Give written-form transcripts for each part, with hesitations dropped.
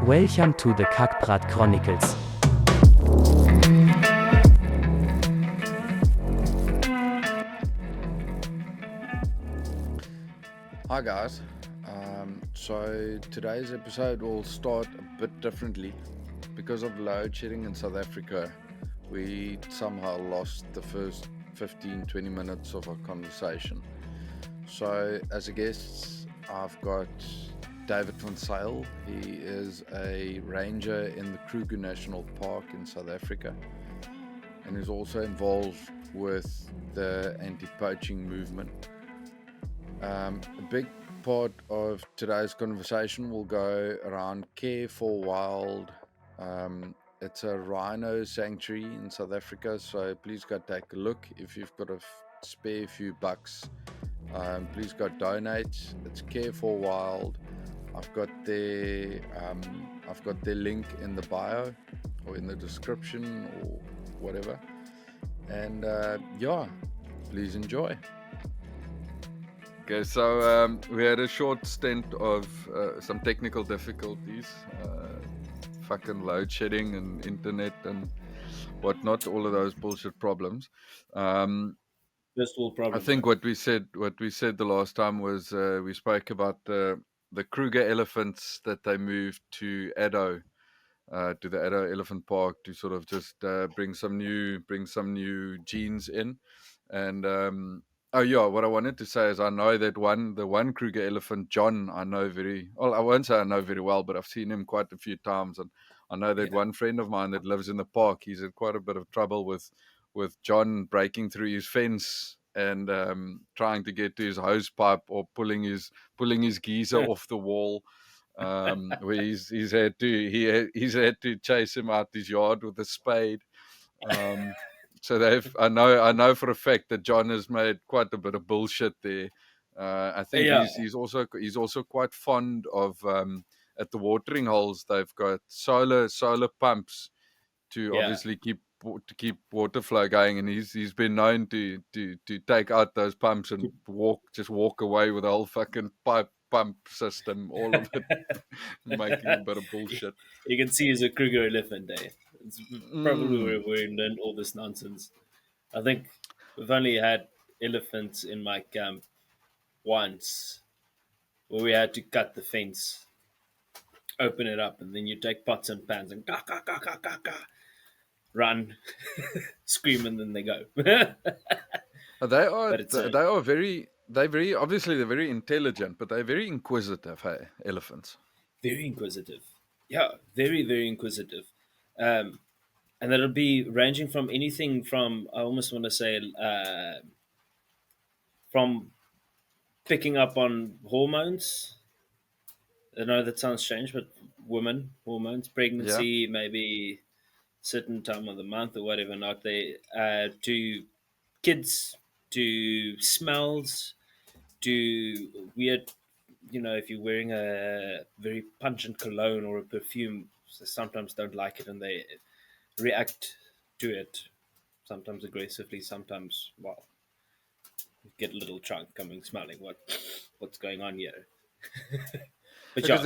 Welcome to the Kackbrat Chronicles. Hi guys, so today's episode will start a bit differently. Because of load shedding in South Africa, we somehow lost the first 15-20 minutes of our conversation. So as a guest, I've got Dawid Van Zyl. He is a ranger in the Kruger National Park in South Africa, and is also involved with the anti-poaching movement. A big part of today's conversation will go around Care for Wild. It's a rhino sanctuary in South Africa, so please go take a look. If you've got a spare few bucks, please go donate. It's Care for Wild. I've got their link in the bio or in the description or whatever. And please enjoy. Okay, so we had a short stint of some technical difficulties, fucking load shedding and internet and whatnot, all of those bullshit problems. Just all problems. I think what we said the last time was we spoke about the Kruger elephants that they moved to Addo, to the Addo Elephant Park to sort of just bring some new genes in, and what I wanted to say is I know that the one Kruger elephant, John, I know very well. I won't say I know very well, but I've seen him quite a few times, and I know that one friend of mine that lives in the park, he's had quite a bit of trouble with John breaking through his fence and trying to get to his hose pipe or pulling his geyser off the wall. Where he's had to chase him out his yard with a spade. So I know for a fact that John has made quite a bit of bullshit there. I think he's also quite fond of at the watering holes they've got solar pumps to obviously keep water flow going, and he's been known to take out those pumps and walk away with the whole fucking pump system, all of it, making a bit of bullshit. You can see he's a Kruger elephant, eh? It's probably where we learned all this nonsense. I think we've only had elephants in my camp once, where we had to cut the fence, open it up, and then you take pots and pans and ka ka ka ka ka ka, run, scream, and then they go. They're very intelligent, but they're very inquisitive. Hey, elephants. Very inquisitive. Yeah, very, very inquisitive. And that'll be ranging from anything from, I almost want to say, from picking up on hormones. I know that sounds strange, but women, hormones, pregnancy, maybe certain time of the month or whatever, not they, to kids, to smells, to weird, if you're wearing a very pungent cologne or a perfume, they sometimes don't like it and they react to it, sometimes aggressively, sometimes, get a little trunk coming smelling what's going on here. But because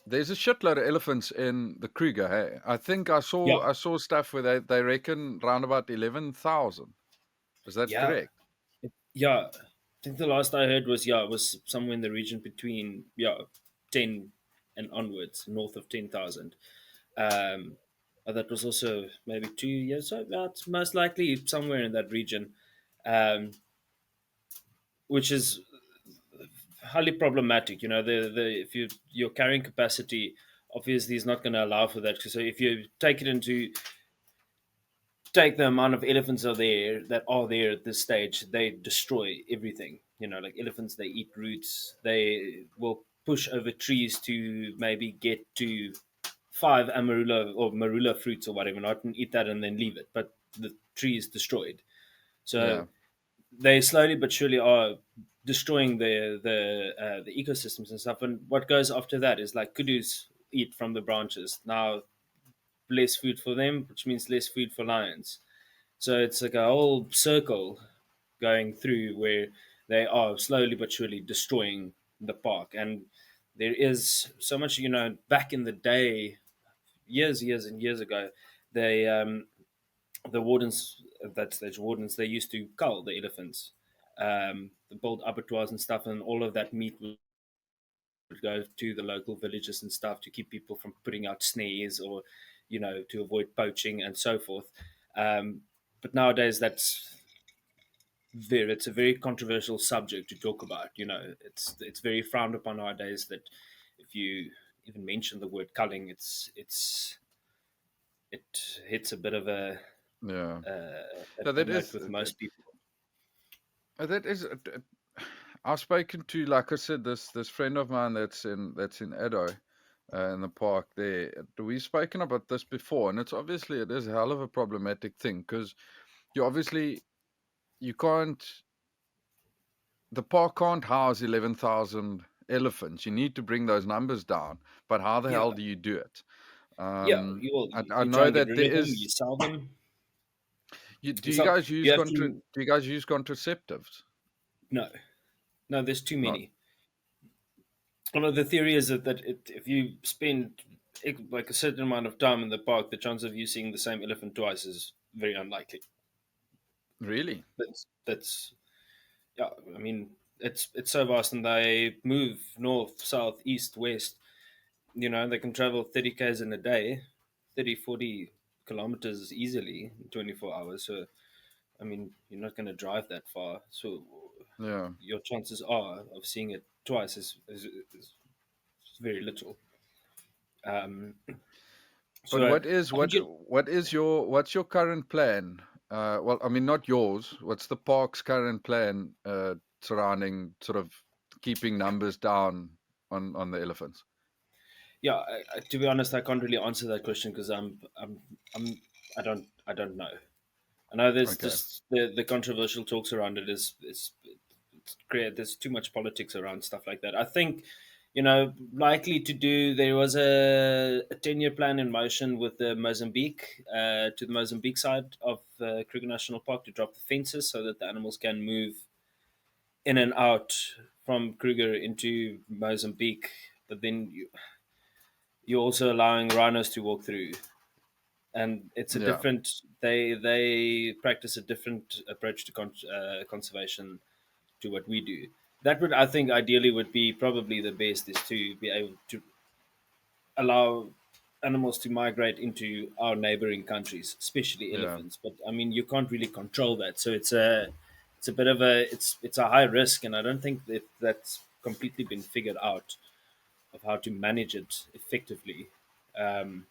there's a shitload of elephants in the Kruger. Hey, I think I saw stuff where they reckon around about 11,000. Is that correct? Yeah, I think the last I heard was it was somewhere in the region between 10 and onwards, north of 10,000. That was also maybe 2 years. So that's most likely somewhere in that region, which is highly problematic. If your carrying capacity obviously is not going to allow for that. So if you take the amount of elephants that are there at this stage, they destroy everything. Like elephants, they eat roots. They will push over trees to maybe get to 5 amarula or marula fruits or whatever, not and eat that and then leave it. But the tree is destroyed. So they slowly but surely are destroying the ecosystems and stuff. And what goes after that is like kudus eat from the branches. Now, less food for them, which means less food for lions. So it's like a whole circle going through where they are slowly but surely destroying the park. And there is so much, back in the day, years and years ago, they the wardens, at that stage wardens, they used to cull the elephants, build abattoirs and stuff, and all of that meat would go to the local villages and stuff to keep people from putting out snares, or to avoid poaching and so forth. But nowadays, it's a very controversial subject to talk about. It's very frowned upon nowadays that if you even mention the word culling, it hits a bit of Yeah. a That note is with most people. that is. I've spoken to, like I said, this friend of mine that's in Edo, in the park there. We've spoken about this before, and it is a hell of a problematic thing because you obviously you can't the park can't house 11,000 elephants. You need to bring those numbers down. But how the Yeah, hell do you do it? yeah. You will. I You try know and get that rid there of them. You is. sell them. Do You you sell. guys You use have to. do you guys use contraceptives? No, no. There's too Not many. One of the theory is that if you spend like a certain amount of time in the park, the chance of you seeing the same elephant twice is very unlikely. really. That's yeah. I mean, it's so vast, and they move north, south, east, west. They can travel 30 k's in a day, 30, 40 kilometers easily in 24 hours. So I mean, you're not going to drive that far. So Yeah. your chances are of seeing it twice is very little. Um, But so I think you. what's your current plan? Well, I mean, not yours. What's the park's current plan surrounding sort of keeping numbers down on the elephants? Yeah, to be honest, I can't really answer that question because I'm, I don't know. I know there's Okay. just the controversial talks around it is it's great. There's too much politics around stuff like that. I think, likely to do. There was a 10-year plan in motion with the Mozambique, to the Mozambique side of Kruger National Park to drop the fences so that the animals can move in and out from Kruger into Mozambique. But then you're also allowing rhinos to walk through, and it's a Yeah. different. They practice a different approach to conservation to what we do. That would, I think, ideally would be probably the best, is to be able to allow animals to migrate into our neighboring countries, especially Yeah. elephants. But I mean, you can't really control that, so it's a bit of it's a high risk, and I don't think that that's completely been figured out of how to manage it effectively. Um,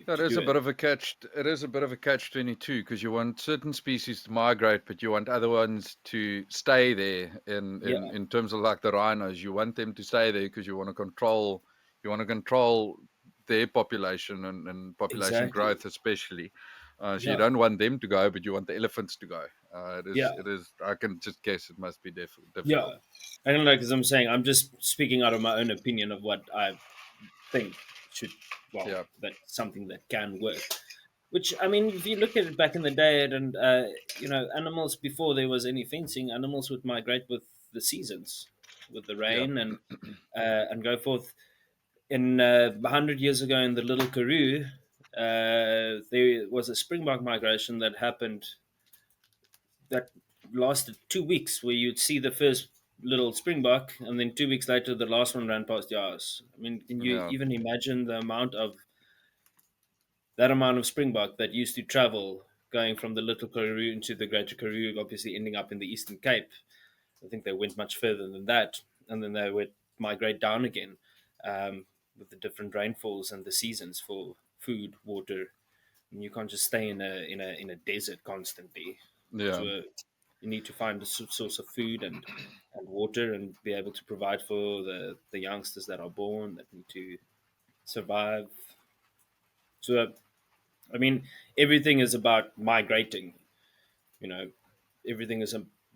That to is do a it. bit of a catch. It is a bit of a catch 22 because you want certain species to migrate, but you want other ones to stay there. Yeah, In terms of like the rhinos, you want them to stay there because you want to control. You want to control their population and population exactly. growth, especially. So you Yeah, don't want them to go, but you want the elephants to go. It is. yeah, It is. I can just guess it must be yeah. difficult. I don't know, because I'm saying I'm just speaking out of my own opinion of what I think should. Well, Yeah. that's something that can work. Which, I mean, if you look at it back in the day, and animals, before there was any fencing, animals would migrate with the seasons, with the Yeah. rain, and go forth. In 100 years ago, in the Little Karoo, there was a springbok migration that happened that lasted 2 weeks, where you'd see the first little springbok, and then 2 weeks later, the last one ran past your house. I mean, can you Yeah. even imagine the amount of springbok that used to travel going from the Little Karoo into the Greater Karoo, obviously ending up in the Eastern Cape? I think they went much further than that, and then they would migrate down again, with the different rainfalls and the seasons for food, water. And you can't just stay in a desert constantly. Yeah. So you need to find a source of food and water, and be able to provide for the youngsters that are born that need to survive. So I mean, everything is about migrating. You know, everything is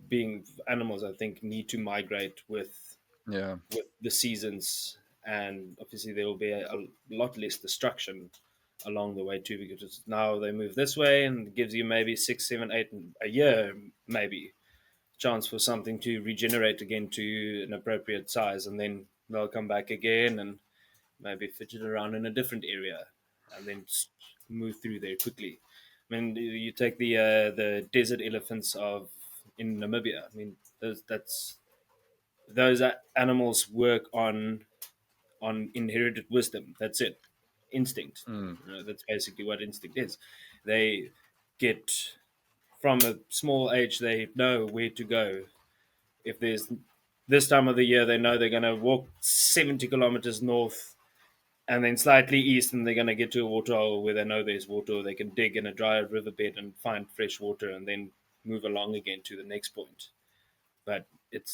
being animals. I think need to migrate Yeah. with the seasons, and obviously there will be a lot less destruction along the way too, because now they move this way, and it gives you maybe 6, 7, 8 a year, maybe chance for something to regenerate again to an appropriate size, and then they'll come back again and maybe fidget around in a different area, and then move through there quickly. I mean, you take the desert elephants of in Namibia. I mean, those animals work on inherited wisdom. That's it, instinct. Mm. That's basically what instinct is. They get from a small age. They know where to go. If there's this time of the year, they know they're going to walk 70 kilometers north and then slightly east, and they're going to get to a waterhole where they know there's water. They can dig in a dry riverbed and find fresh water, and then move along again to the next point. But it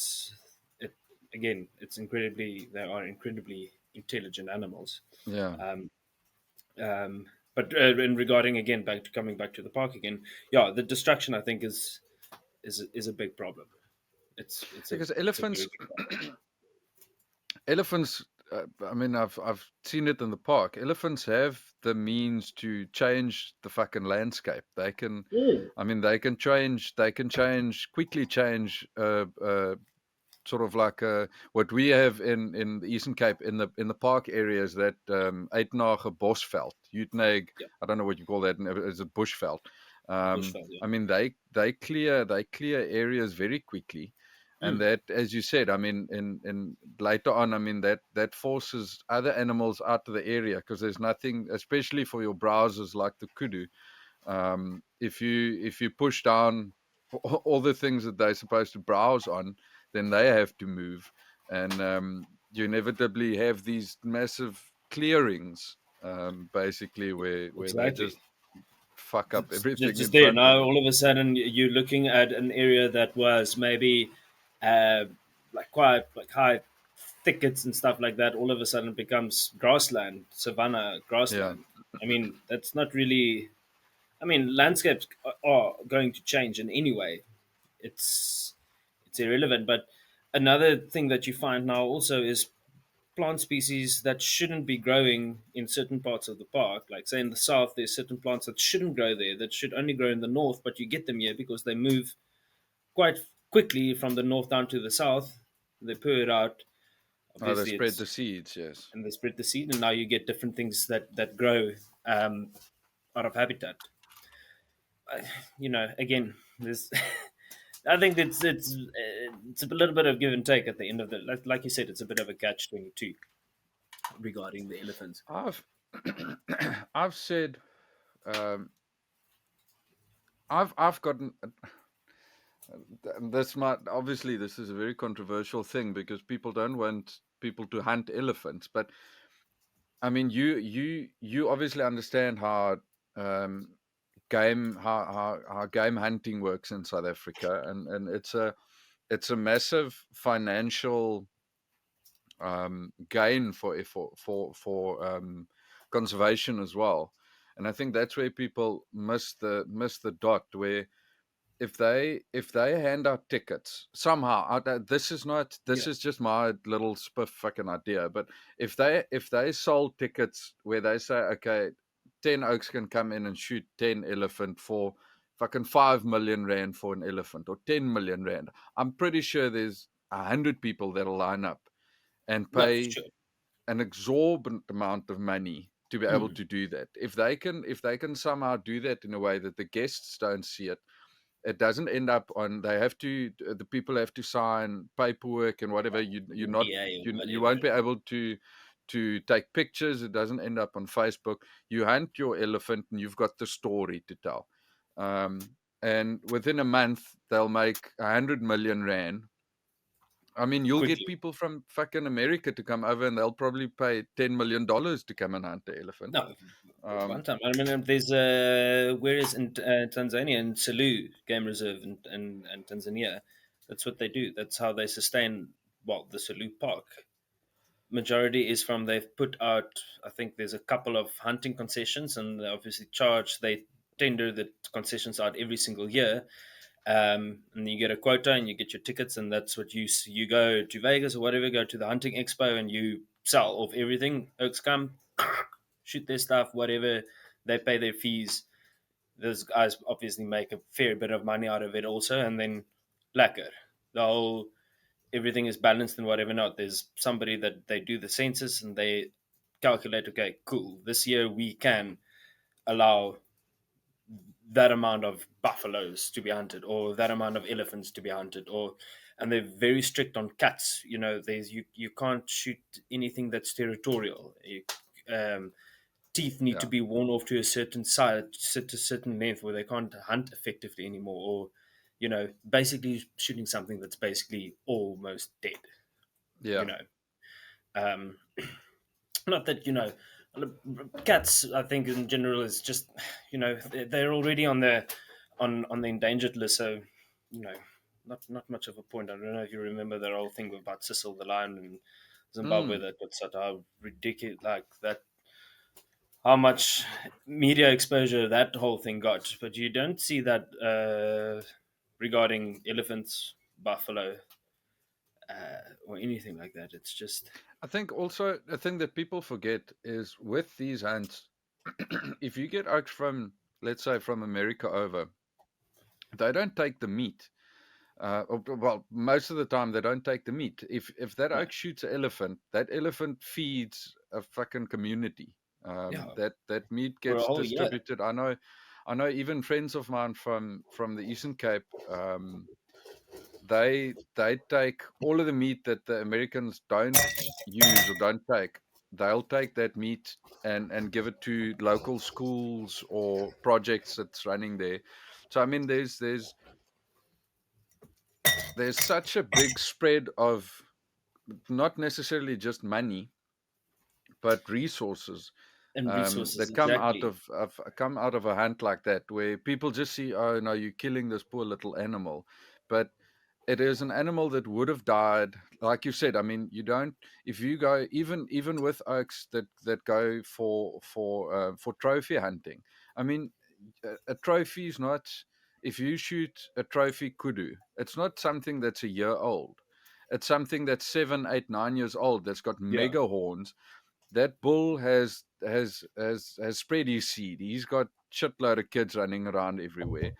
again, it's incredibly they are incredibly intelligent animals. Yeah. Um, but and regarding again coming back to the park again, yeah, the destruction I think is a big problem. Because It's a elephants, very big problem. elephants. I mean, I've seen it in the park. Elephants have the means to change the fucking landscape. They can, Mm. I mean, they can change. They can change quickly. Change. Sort of like what we have in the Eastern Cape in the park areas that Eitenage Bosveld, Uteneg, Yeah, I don't know what you call that. It's a bushveld. bushfire. Yeah, I mean, they clear areas very quickly, and mm. that, as you said, I mean, in later on, I mean that forces other animals out of the area because there's nothing, especially for your browsers like the kudu. If you push down all the things that they're supposed to browse on, then they have to move, and you inevitably have these massive clearings, basically where they Exactly. just fuck up It's everything just in there front of now. them. All of a sudden, you're looking at an area that was maybe uh, like quite like high thickets and stuff like that. All of a sudden, it becomes grassland, savanna, Yeah, grassland. I mean, that's not really. I mean, landscapes are going to change in any way. It's it's irrelevant. But another thing that you find now also is plant species that shouldn't be growing in certain parts of the park. Like, say, in the south, there's certain plants that shouldn't grow there, that should only grow in the north, but you get them here because they move quite quickly from the north down to the south. They put it out. oh, they Obviously, spread it's the seeds. Yes. and they spread the seed, and now you get different things that grow um, out of habitat. Again, there's. I think it's a little bit of give and take at the end of the like you said, it's a bit of a catch-22 regarding the elephants. I've I've said, um, I've gotten this might, obviously, this is a very controversial thing because people don't want people to hunt elephants, but I mean, you obviously understand how um, how game hunting works in South Africa, and it's a massive financial gain for conservation as well, and I think that's where people miss the dot, where if they hand out tickets somehow, this is not, this Yeah, is just my little spiff fucking idea, but if they sold tickets where they say, okay, 10 oaks can come in and shoot 10 elephant for fucking 5 million rand for an elephant, or 10 million rand, I'm pretty sure there's 100 people that'll line up and no, for pay sure. an exorbitant amount of money to be able Mm. to do that. If they can somehow do that in a way that the guests don't see it, it doesn't end up on, they have to, the people have to sign paperwork and whatever. You're not, NDA or you whatever. won't be able to take pictures. It doesn't end up on Facebook. You hunt your elephant and you've got the story to tell, um, and within a month they'll make 100 million rand. I mean, you'll get Quickly. people from fucking America to come over and they'll probably pay $10 million to come and hunt the elephant. No, um, one time. I mean, there's where is in Tanzania in Selous Game Reserve and Tanzania. That's what they do. That's how they sustain. Well, the Selous Park. Majority is from they've put out. I think there's a couple of hunting concessions, and they obviously charge. They tender the concessions out every single year, and you get a quota and you get your tickets, and that's what you go to Vegas or whatever, go to the hunting expo, and you sell off everything. Oaks come, shoot their stuff, whatever. They pay their fees. Those guys obviously make a fair bit of money out of it also, and then lekker. The whole everything is balanced and whatever not. There's somebody that they do the census and they calculate, okay, cool, this year we can allow that amount of buffaloes to be hunted or that amount of elephants to be hunted, or and they're very strict on cats. There's you can't shoot anything that's territorial. Teeth need to Yeah. be worn off to a certain size, to a certain length, where they can't hunt effectively anymore, or basically shooting something that's basically almost dead. you Yeah. know um Not that, cats, I think in general is just, they're already on the endangered list. So, you know not much of a point. I don't know if you remember that whole thing about Cecil the lion in Zimbabwe Mm. that got such a ridiculous, like that, how much media exposure that whole thing got. But you don't see that regarding elephants, buffalo, or anything like that. It's just, I think also the thing that people forget is with these hunts, if you get oaks from, let's say, from America over, they don't take the meat. Well, most of the time they don't take the meat. If that no. oak shoots an elephant, that elephant feeds a fucking community. Yeah, That meat for a gets whole year. distributed. I know even friends of mine from the Eastern Cape. They take all of the meat that the Americans don't use or don't take. They'll take that meat and give it to local schools or projects that's running there. So I mean, there's such a big spread of not necessarily just money, but resources And resources, that come out exactly. of a hunt like that, where people just see, oh no, you're killing this poor little animal, but it is an animal that would have died, like you said. I mean, you don't, if you go, even with oaks that go for trophy hunting. I mean, a trophy is not, if you shoot a trophy kudu, it's not something that's a year old. It's something that's 7, 8, 9 years old, that's got Yeah, mega horns. That bull has spread his seed. He's got shitload of kids running around everywhere,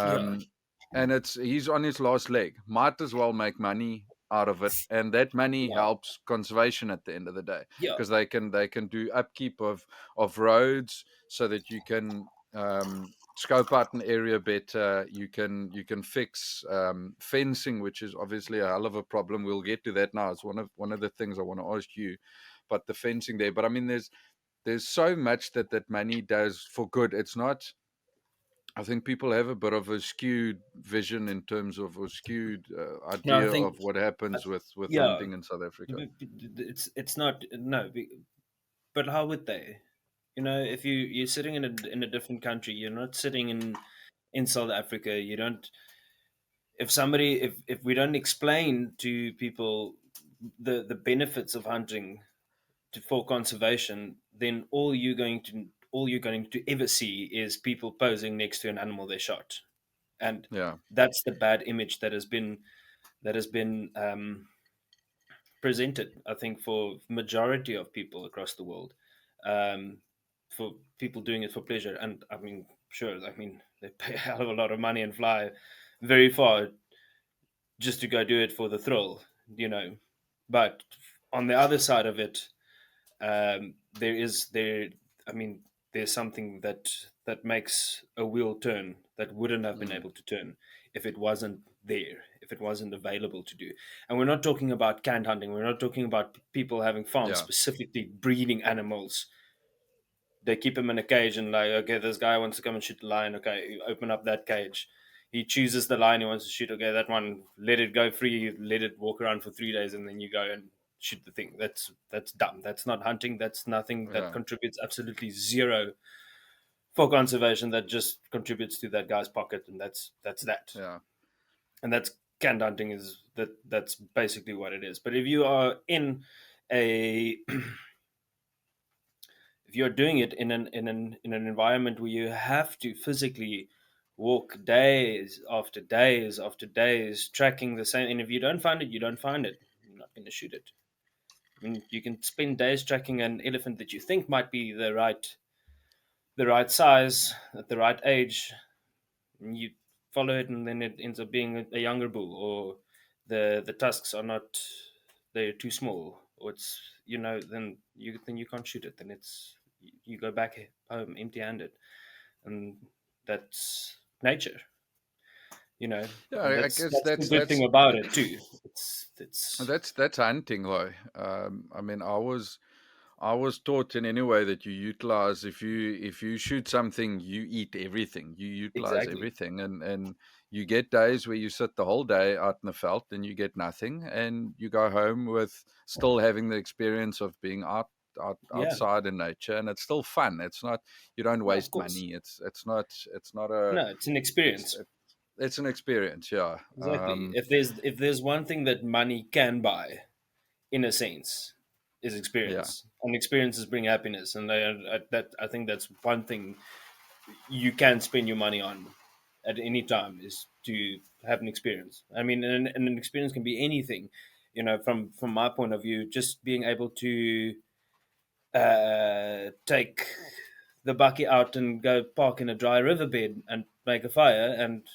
yeah, um, and he's on his last leg. Might as well make money out of it, and that money yeah, helps conservation at the end of the day, yeah, because they can do upkeep of roads so that you can scope out an area better. You can fix fencing, which is obviously a hell of a problem. We'll get to that now. It's one of the things I want to ask you, but the fencing there. But I mean, there's so much that money does for good. It's not. I think people have a bit of a skewed vision in terms of a skewed no, I idea think, of what uh, happens with yeah, hunting in South Africa. it's not, no, but how would they, if you're sitting in a different country, you're not sitting in South Africa. You don't, if we don't explain to people the benefits of hunting for conservation, then all you're going to ever see is people posing next to an animal they shot. And Yeah, that's the bad image that has been presented, I think, for majority of people across the world, um, for people doing it for pleasure. And I mean, sure, I mean, they pay a hell of a lot of money and fly very far just to go do it for the thrill, you know. But on the other side of it, there is there. I mean, there's something that makes a wheel turn that wouldn't have been mm, able to turn if it wasn't there, if it wasn't available to do. And we're not talking about canned hunting. We're not talking about people having farms yeah, specifically breeding animals. They keep him in a cage and, like, okay, this guy wants to come and shoot the lion. Okay, you open up that cage. He chooses the lion he wants to shoot. Okay, that one, let it go free. Let it walk around for 3 days, and then you go and shoot the thing. That's dumb. That's not hunting. That's nothing. That yeah, contributes absolutely zero for conservation. That just contributes to that guy's pocket, and that's that. yeah, And that's canned hunting, is that. That's basically what it is. But if you are in a if you're doing it in an environment where you have to physically walk days after days after days tracking the same, and if you don't find it, you don't find it, you're not going to shoot it. I mean, you can spend days tracking an elephant that you think might be the right size at the right age, and you follow it, and then it ends up being a younger bull, or the tusks are not, they're too small, or it's, then you can't shoot it. Then it's, you go back home empty-handed, and that's nature. Yeah, And I that's guess that's the good thing about it too. It's that's hunting, though. I mean, I was taught in any way that you utilize, if you shoot something, you eat everything. You utilize exactly, everything, and you get days where you sit the whole day out in the veld and you get nothing, and you go home with still having the experience of being yeah. outside in nature, and it's still fun. It's not, you don't No, of waste course. money. It's not a No, it's an it's experience. it's an experience. Yeah. Exactly. If there's one thing that money can buy, in a sense, is Yeah. experience, and experiences bring happiness, and I think that's one thing you can spend your money on at any time, is to have an experience. I mean, and an experience can be anything. From my point of view, just being able to take the bucket out and go park in a dry riverbed and make a fire, and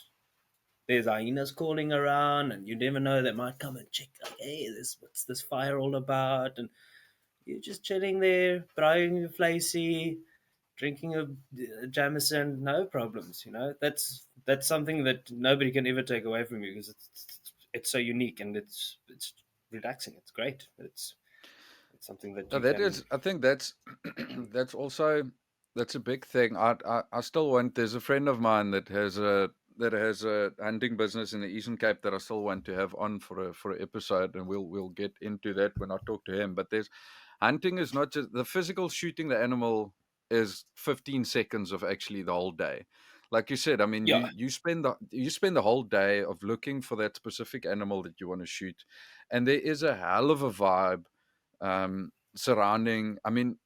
there's hyenas calling around, and you never know, they might come and check, like, hey, what's this fire all about? And you're just chilling there, browing your flacey, drinking a Jameson, no problems. That's something that nobody can ever take away from you, because it's so unique, and it's relaxing. It's great. It's something that No, you that can. is, I think that's that's also, that's a big thing. I still want. There's a friend of mine that has a hunting business in the Eastern Cape that I still want to have on for a episode, and we'll get into that when I talk to him. But there's, hunting is not just the physical shooting the animal, is 15 seconds of actually the whole day. Like you said, I mean, Yeah, you spend the whole day of looking for that specific animal that you want to shoot, and there is a hell of a vibe surrounding. I mean,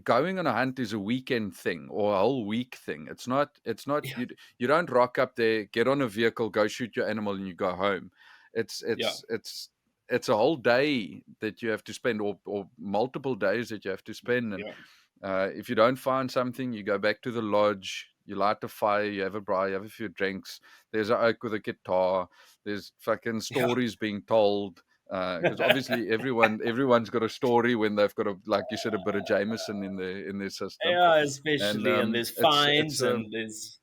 going on a hunt is a weekend thing or a whole week thing. It's not yeah, you don't rock up there, get on a vehicle, go shoot your animal, and you go home. it's yeah, it's it's it's a whole day that you have to spend, or multiple days that you have to spend. And yeah. if you don't find something, you go back to the lodge, you light a fire, you have a braai, you have a few drinks. There's an oak with a guitar. There's fucking Yeah, stories being told. Because obviously everyone's got a story when they've got, a, like you said, a bit of Jameson in their system. yeah, And especially, and there's fines, and there's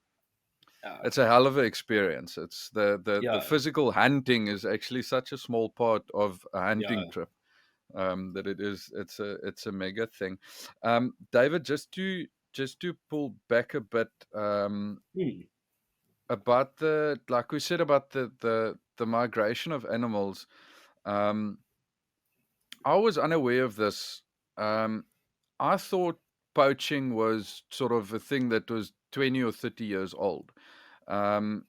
uh, it's a hell of an experience. It's the yeah, physical hunting is actually such a small part of a hunting yeah. trip, that it's a mega thing. David, just to pull back a bit, Hmm. about the, like we said, about the migration of animals. um, I was unaware of this. um, I thought poaching was sort of a thing that was 20 or 30 years old. um,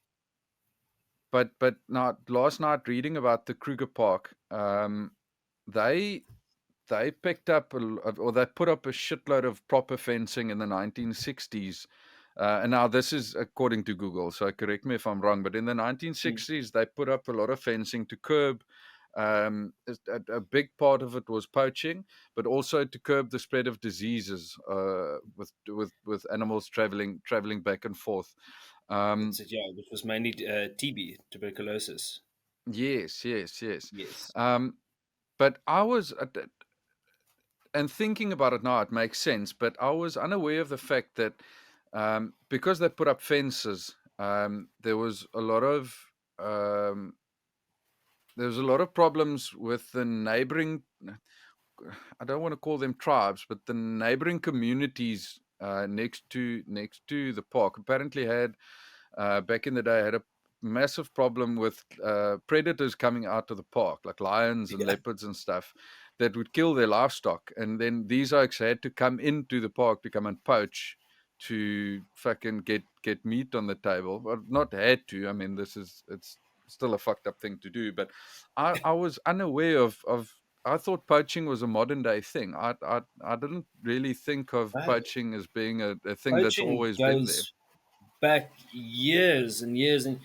but now, last night, reading about the Kruger Park, they they picked up or they put up a shitload of proper fencing in the 1960s. And now this is according to Google, so correct me if I'm wrong, but in the Hmm. 1960s they put up a lot of fencing to curb, a big part of it was poaching, but also to curb the spread of diseases, with animals traveling back and forth. um, That's it. Yeah, which was mainly TB, tuberculosis. yes, yes, yes. Yes. um, but I was, and thinking about it now, it makes sense. But I was unaware of the fact that, because they put up fences, there was a lot of, um, problems with the neighboring. I don't want to call them tribes, but the neighboring communities, next to the park, apparently had, back in the day, had a massive problem with predators coming out of the park, like lions and Yeah. leopards and stuff, that would kill their livestock. And then these oaks had to come into the park to come and poach, to fucking get meat on the table. Well, not had to. I mean, it's still a fucked up thing to do. But I was unaware of. I thought poaching was a modern day thing. I didn't really think of But poaching as being a thing that's poaching always been there. goes back years and years. And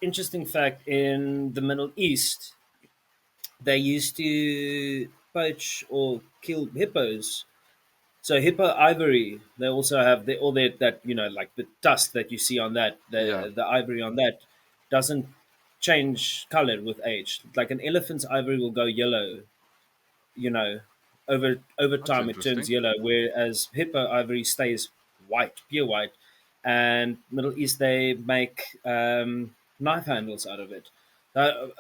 interesting fact, in the Middle East, they used to poach or kill hippos. So hippo ivory, they also have all that, like the tusk that you see on that, Yeah. the ivory on that doesn't change color with age. Like an elephant's ivory will go yellow, you know, over That's time it turns interesting. yellow, whereas hippo ivory stays white, pure white. And Middle East they make knife handles out of it.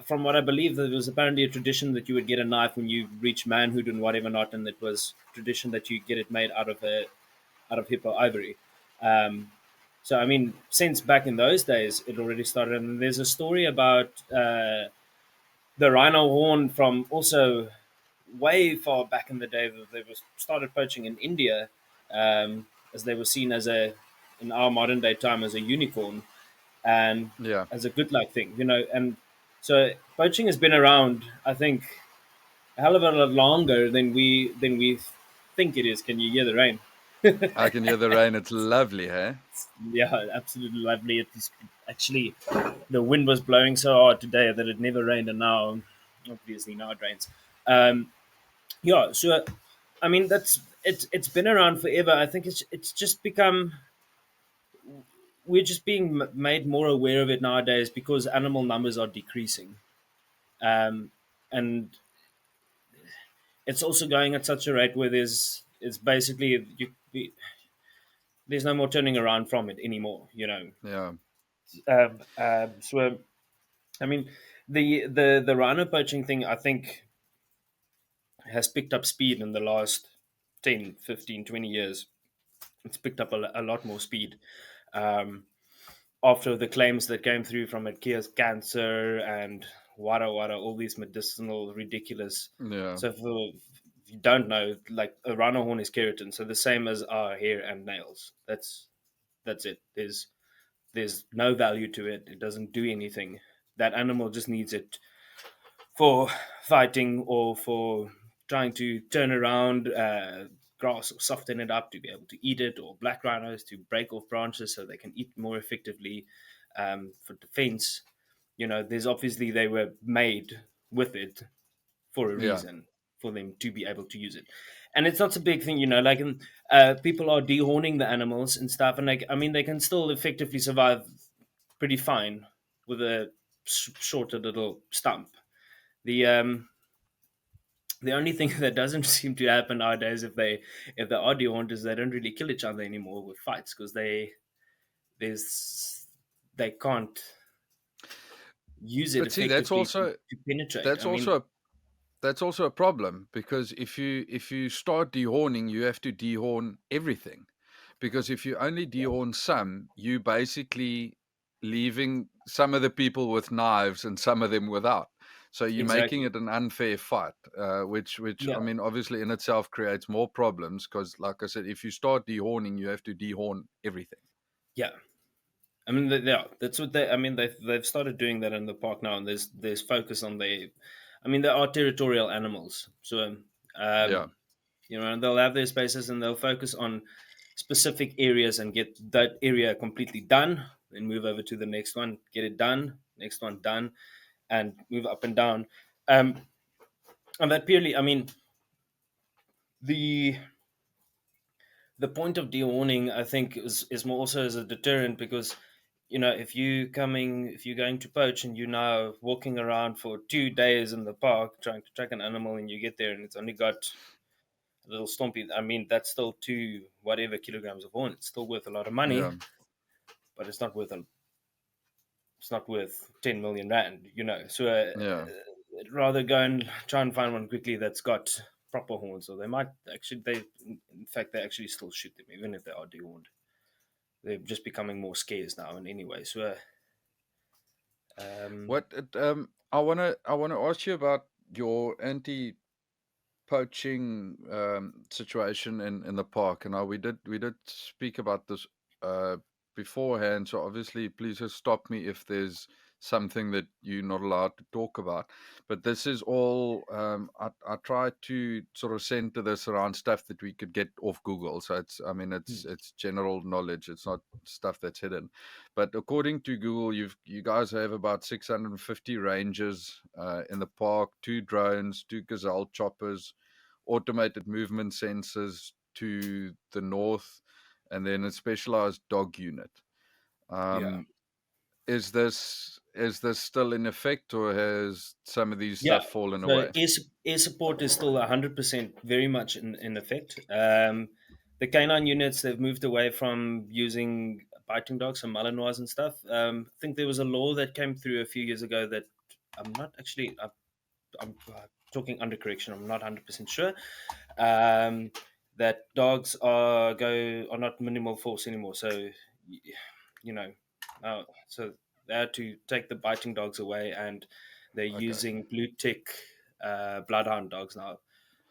From what I believe, there was apparently a tradition that you would get a knife when you reach manhood and whatever not, and it was tradition that you get it made out of hippo ivory. Um, so I mean, since back in those days, it already started. And there's a story about the rhino horn from also way far back in the day that they was started poaching in India, as they were seen as a in our modern day time as a unicorn and Yeah, as a good luck thing, you know. And so poaching has been around, I think, a hell of a lot longer than we think it is. Can you hear the rain? I can hear the rain. It's lovely, hey? Yeah, absolutely lovely. It is actually the wind was blowing so hard today that it never rained, and now obviously now it rains. Um, yeah, so I mean that's it's been around forever. I think it's just become we're just being made more aware of it nowadays because animal numbers are decreasing, um, and it's also going at such a rate where there's it's basically there's no more turning around from it anymore. You know, Yeah. so I mean the rhino poaching thing I think has picked up speed in the last 10, 15, 20 years. It's picked up a lot more speed. Um, After the claims that came through from it cures cancer and wada, all these medicinal ridiculous. Yeah. So for if you don't know, like a rhino horn is keratin, so the same as our hair and nails. That's it. There's no value to it. It doesn't do anything. That animal just needs it for fighting or for trying to turn around grass or soften it up to be able to eat it, or black rhinos to break off branches so they can eat more effectively for defense. You know, there's obviously they were made with it for a Yeah. reason for them to be able to use it. And it's not a big thing, you know, like people are dehorning the animals and stuff. And like, I mean, they can still effectively survive pretty fine with a shorter little stump. The only thing that doesn't seem to happen nowadays if they are dehorned is they don't really kill each other anymore with fights because there's they can't use it But see, effectively to penetrate. that's I mean, also a that's also a problem because if you start dehorning, you have to dehorn everything. Because if you only dehorn some, you basically leaving some of the people with knives and some of them without. So you're making exactly. it an unfair fight, which I Yeah, mean, obviously in itself creates more problems. Because, like I said, if you start dehorning, you have to dehorn everything. yeah. I mean, yeah, that's what they. I mean, they've started doing that in the park now, and there's focus on the. I mean, there are territorial animals, so Yeah, you know, and they'll have their spaces and they'll focus on specific areas and get that area completely done, then move over to the next one, get it done, next one done, and move up and down. Um, and that purely, I mean, the the point of de-owning, I think, is more also as a deterrent because, you know, if you're going to poach and you're now walking around for 2 days in the park trying to track an animal and you get there and it's only got a little stompy, I mean, that's still two whatever kilograms of horn. It's still worth a lot of money, yeah, but it's not worth 10 million rand, you know. So yeah. I'd rather go and try and find one quickly that's got proper horns, or they might actually in fact they actually still shoot them even if they are dehorned. They're just becoming more scarce now. And anyway, so um, I wanna ask you about your poaching situation in the park. And we did speak about this uh, beforehand. So obviously, please just stop me if there's something that you're not allowed to talk about. But this is all I try to sort of center this around stuff that we could get off Google. So it's general knowledge. It's not stuff that's hidden. But according to Google, you guys have about 650 rangers in the park, 2 drones, 2 gazelle choppers, automated movement sensors to the north, and then a specialized dog unit. yeah, Um, is this still in effect, or has some of these Yeah. stuff fallen So away? air support is still 100% very much in effect. The canine units, they've moved away from using biting dogs and Malinois and stuff. I think there was a law that came through a few years ago that I'm not actually, I'm talking under correction, I'm not 100% sure. Um, that dogs are not minimal force anymore. So, you know, so they had to take the biting dogs away, and they're Okay. using blue tick bloodhound dogs now.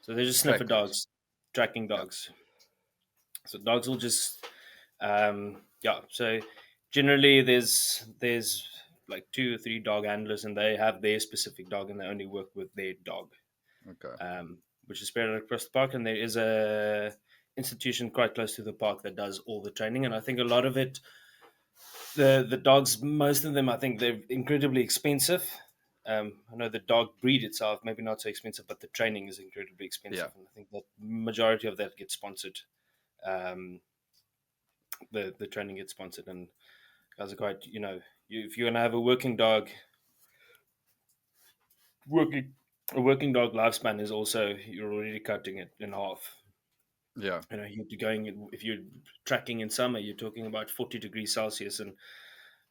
So they're just sniffer Trackers. dogs, tracking Yeah. dogs. So dogs will just yeah. So generally, there's like 2 or 3 dog handlers, and they have their specific dog, and they only work with their dog, Okay. which is spread across the park. And there is a institution quite close to the park that does all the training. And I think a lot of it, the dogs, most of them, I think they're incredibly expensive. I know the dog breed itself maybe not so expensive, but the training is incredibly Yeah. expensive, and I think that majority of that gets sponsored. Um, the training gets sponsored, and guys are quite, if you're gonna have a working dog, working a working dog lifespan is also, you're already cutting it in half. Yeah. You're going, if you're tracking in summer, you're talking about 40 degrees Celsius, and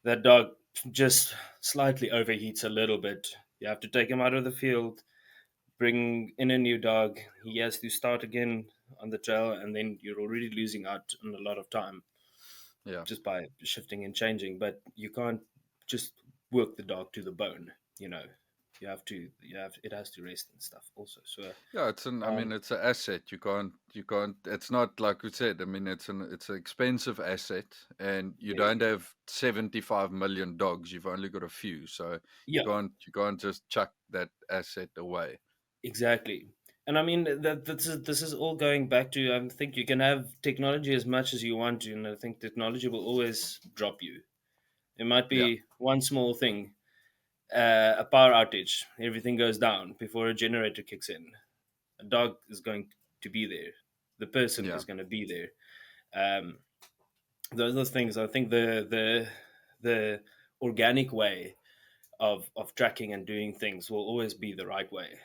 that dog just slightly overheats a little bit. You have to take him out of the field, bring in a new dog. He has to start again on the trail, and then you're already losing out on a lot of time Yeah. just by shifting and changing. But you can't just work the dog to the bone. You know, it has to rest and stuff also. So, Yeah, it's an. I um, mean, it's an asset. You can't. You can't. It's not like we said. I mean, It's an expensive asset, and you don't very, have 75 million dogs. You've only got a few, so you yeah, can't. You can't just chuck that asset away. exactly. And I mean that this is all going back to, I think you can have technology as much as you want to, and I think technology will always drop you. It might Yeah. be one small thing, a power outage, everything goes down before a generator kicks in. A dog is going to be there. The person Yeah. is going to be there. Um, those are things. I think the organic way of tracking and doing things will always be the right way.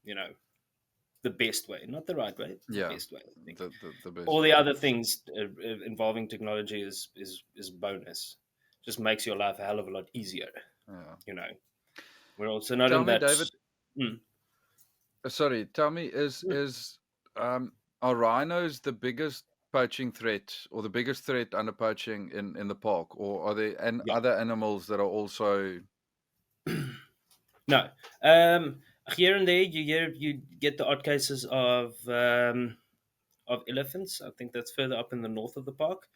You know, the best way, not the right way, the Yeah. best way. I think The all best the way. other things involving technology is bonus. Just makes your life a hell of a lot easier. Yeah. You know, we're also not Tell in me, that. David. Mm, Sorry. Tell me, mm, um are rhinos the biggest poaching threat, or the biggest threat under poaching in the park, or are there yeah. other animals that are also? No. Here and there, you get the odd cases of elephants. I think that's further up in the north of the park.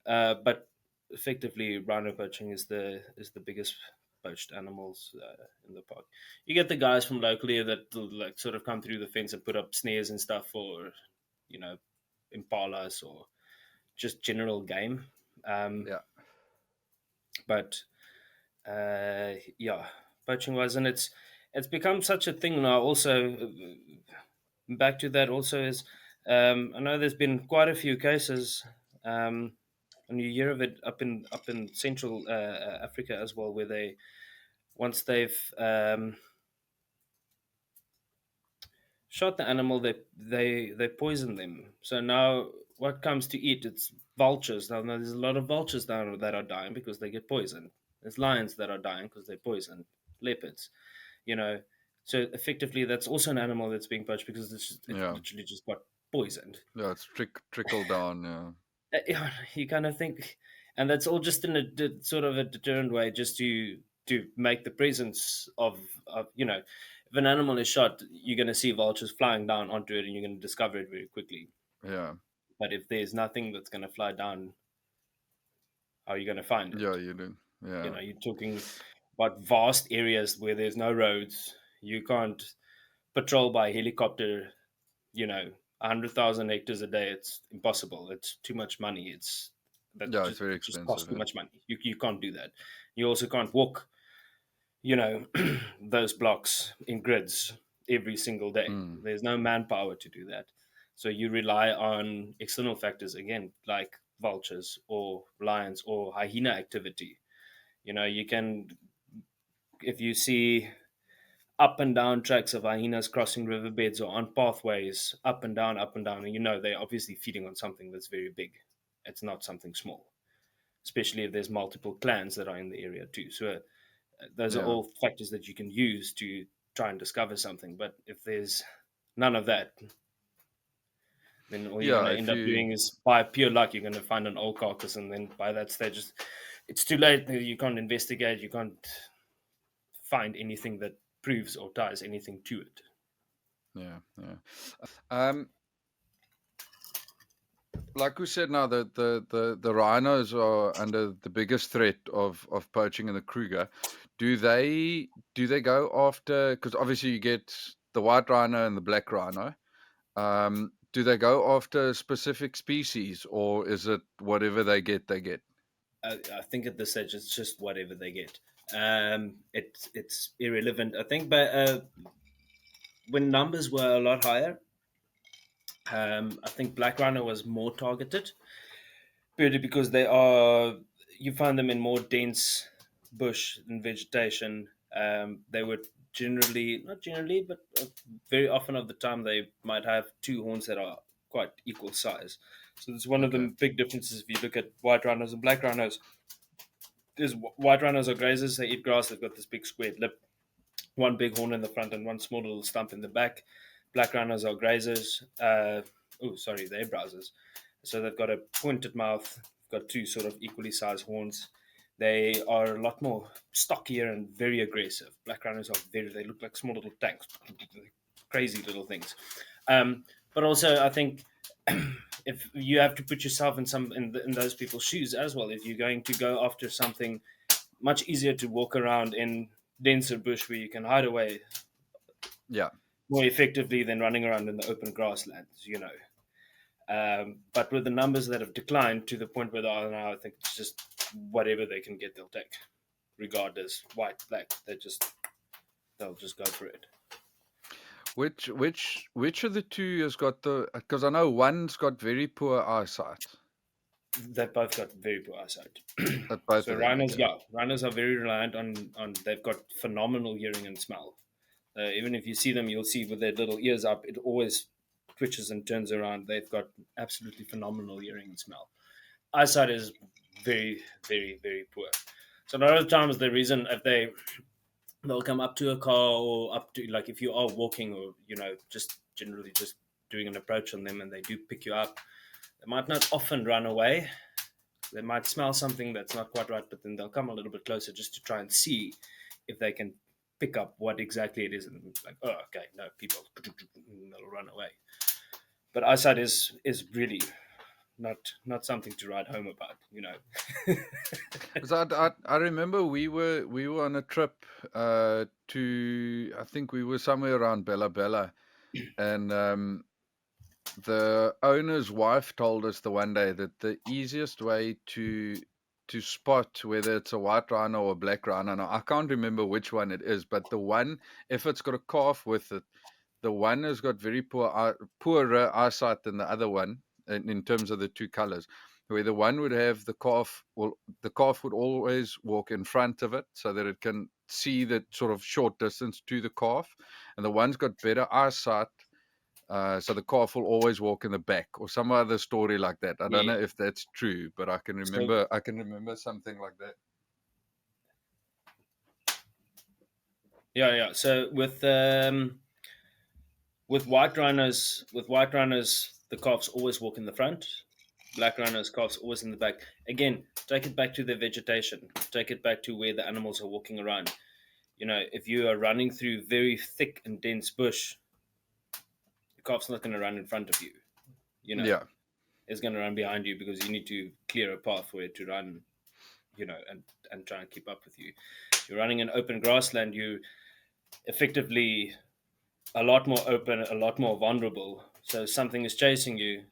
But effectively, rhino poaching is the biggest poached animals in the park. You get the guys from locally that like sort of come through the fence and put up snares and stuff for, you know, impalas or just general game. Um, Yeah. but yeah, poaching wise, and it's become such a thing now. Also, back to that also is, I know there's been quite a few cases, and you hear of it up in Central Africa as well, where they once they've shot the animal, they poison them. So now what comes to eat? It's vultures. Now there's a lot of vultures down that are dying because they get poisoned. There's lions that are dying because they're poisoned. Leopards, you know. So effectively, that's also an animal that's being poached because it Yeah. literally just got poisoned. Yeah, it's trickle down. Yeah. Yeah, you kind of think, and that's all just in sort of a deterrent way, just to make the presence of if an animal is shot, you're going to see vultures flying down onto it, and you're going to discover it very quickly. Yeah. But if there's nothing that's going to fly down, how are you going to find Yeah, it? you do. Yeah. You're talking about vast areas where there's no roads. You can't patrol by helicopter. 100,000 hectares a day. It's impossible. It's too much money. Yeah, it's Just very it just costs expensive. too Yeah. much money. You can't do that. You also can't walk, you know, those blocks in grids every single day. Mm. There's no manpower to do that. So you rely on external factors again, like vultures or lions or hyena activity. You can, if you see up and down tracks of hyenas crossing riverbeds or on pathways, up and down, and they're obviously feeding on something that's very big. It's not something small, especially if there's multiple clans that are in the area too. So those are Yeah. all factors that you can use to try and discover something. But if there's none of that, then all you're Yeah. going to If end up you, doing is, by pure luck, you're going to find an old carcass, and then by that stage, it's too late. You can't investigate. You can't find anything that proves or ties anything to it. yeah, yeah. Um, like we said, now the rhinos are under the biggest threat of poaching in the Kruger. Do they go after? Because obviously you get the white rhino and the black rhino. Do they go after specific species, or is it whatever they get, they get? I think at this stage, it's just whatever they get. It's irrelevant. I think, but when numbers were a lot higher, I think black rhino was more targeted, purely because you find them in more dense bush and vegetation. They would generally, not generally, but very often of the time, they might have two horns that are quite equal size. So it's one of Okay. the big differences if you look at white rhinos and black rhinos. Is white rhinos are grazers, they eat grass, they've got this big squared lip, one big horn in the front and one small little stump in the back. Black rhinos are grazers. They're browsers. So they've got a pointed mouth, got two sort of equally sized horns. They are a lot more stockier and very aggressive. Black rhinos they look like small little tanks, crazy little things. But also, I think if you have to put yourself in those people's shoes as well, if you're going to go after something much easier to walk around in denser bush where you can hide away Yeah. more effectively than running around in the open grasslands. But with the numbers that have declined to the point where they are now, I think it's just whatever they can get, they'll take, regardless, white, black. They'll just go for it. Which of the two has got the? Because I know one's got very poor eyesight. They've both got very poor eyesight. Both So of them. rhinos, Okay. yeah, rhinos are very reliant on. They've got phenomenal hearing and smell. Even if you see them, you'll see with their little ears up, it always twitches and turns around. They've got absolutely phenomenal hearing and smell. Eyesight is very, very, very poor. So a lot of times the reason if they'll come up to a car or up to, like, if you are walking or just generally just doing an approach on them and they do pick you up, they might not often run away. They might smell something that's not quite right, but then they'll come a little bit closer just to try and see if they can pick up what exactly it is, and like, oh, okay, no, people, and they'll run away. But eyesight is really not something to write home about. 'Cause I remember we were on a trip to, I think we were somewhere around Bella Bella, and the owner's wife told us the one day that the easiest way to spot whether it's a white rhino or a black rhino, now I can't remember which one it is, but the one, if it's got a calf with it, the one has got very poorer eyesight than the other one in terms of the two colors. Where the one would have the calf would always walk in front of it so that it can see the sort of short distance to the calf, and the one's got better eyesight, so the calf will always walk in the back, or some other story like that. I don't Yeah. know if that's true, but I can So remember something like that. yeah. So with white rhinos, the calves always walk in the front. Black rhinos, calves always in the back. Again, take it back to the vegetation. Take it back to where the animals are walking around. If you are running through very thick and dense bush, the calf's not going to run in front of you. You know, Yeah, it's going to run behind you because you need to clear a path for it to run. And try and keep up with you. You're running in open grassland. You effectively a lot more open, a lot more vulnerable. So if something is chasing you,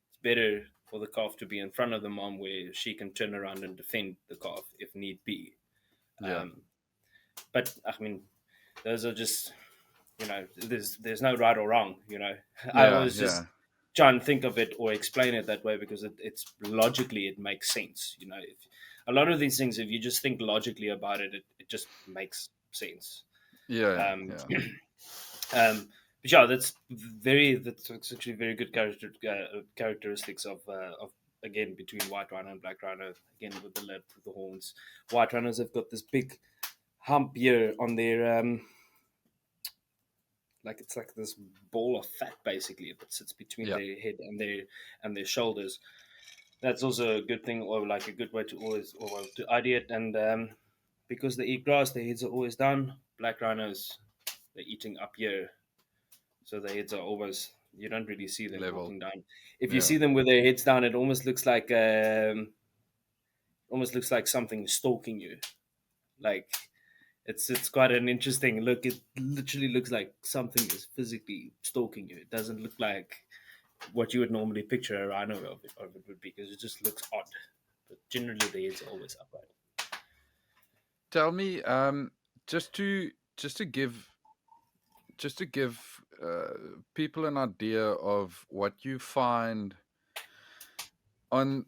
it's better for the calf to be in front of the mom where she can turn around and defend the calf if need be. yeah, Um, but I mean, those are just there's no right or wrong. I yeah, always just yeah, try and think of it or explain it that way because it's logically it makes sense. If a lot of these things, if you just think logically about it, it just makes sense. Yeah, Um, yeah, but yeah, that's actually very good characteristics of again between white rhino and black rhino. Again with the lip, with the horns. White rhinos have got this big hump here on their like it's like this ball of fat basically that sits between yeah. their head and their shoulders. That's also a good thing, or like a good way to always or well, to ideate. And because they eat grass, their heads are always down. Black rhinos, they're eating up here, so their heads are always. You don't really see them Level. walking down. If you Yeah, see them with their heads down, it almost looks like something stalking you. Like it's quite an interesting look. It literally looks like something is physically stalking you. It doesn't look like what you would normally picture a rhino of it would be, because it just looks odd. But generally, the head's always upright. tell me, just to just to give just to give people an idea of what you find on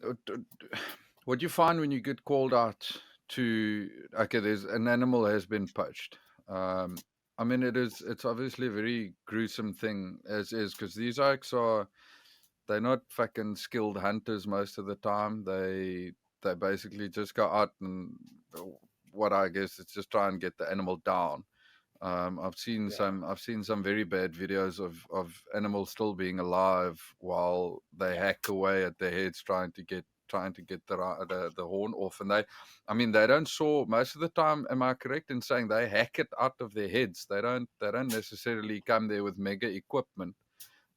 what you find when you get called out to, okay, there's an animal has been poached. I mean, it's obviously a very gruesome thing as is, because these oaks are, they're not fucking skilled hunters most of the time. They basically just go out and, what I guess, it's just try and get the animal down. Yeah, I've seen some very bad videos of animals still being alive while they yeah, hack away at their heads trying to get the horn off. And I mean, they don't saw most of the time. Am I correct in saying they hack it out of their heads? They don't necessarily come there with mega equipment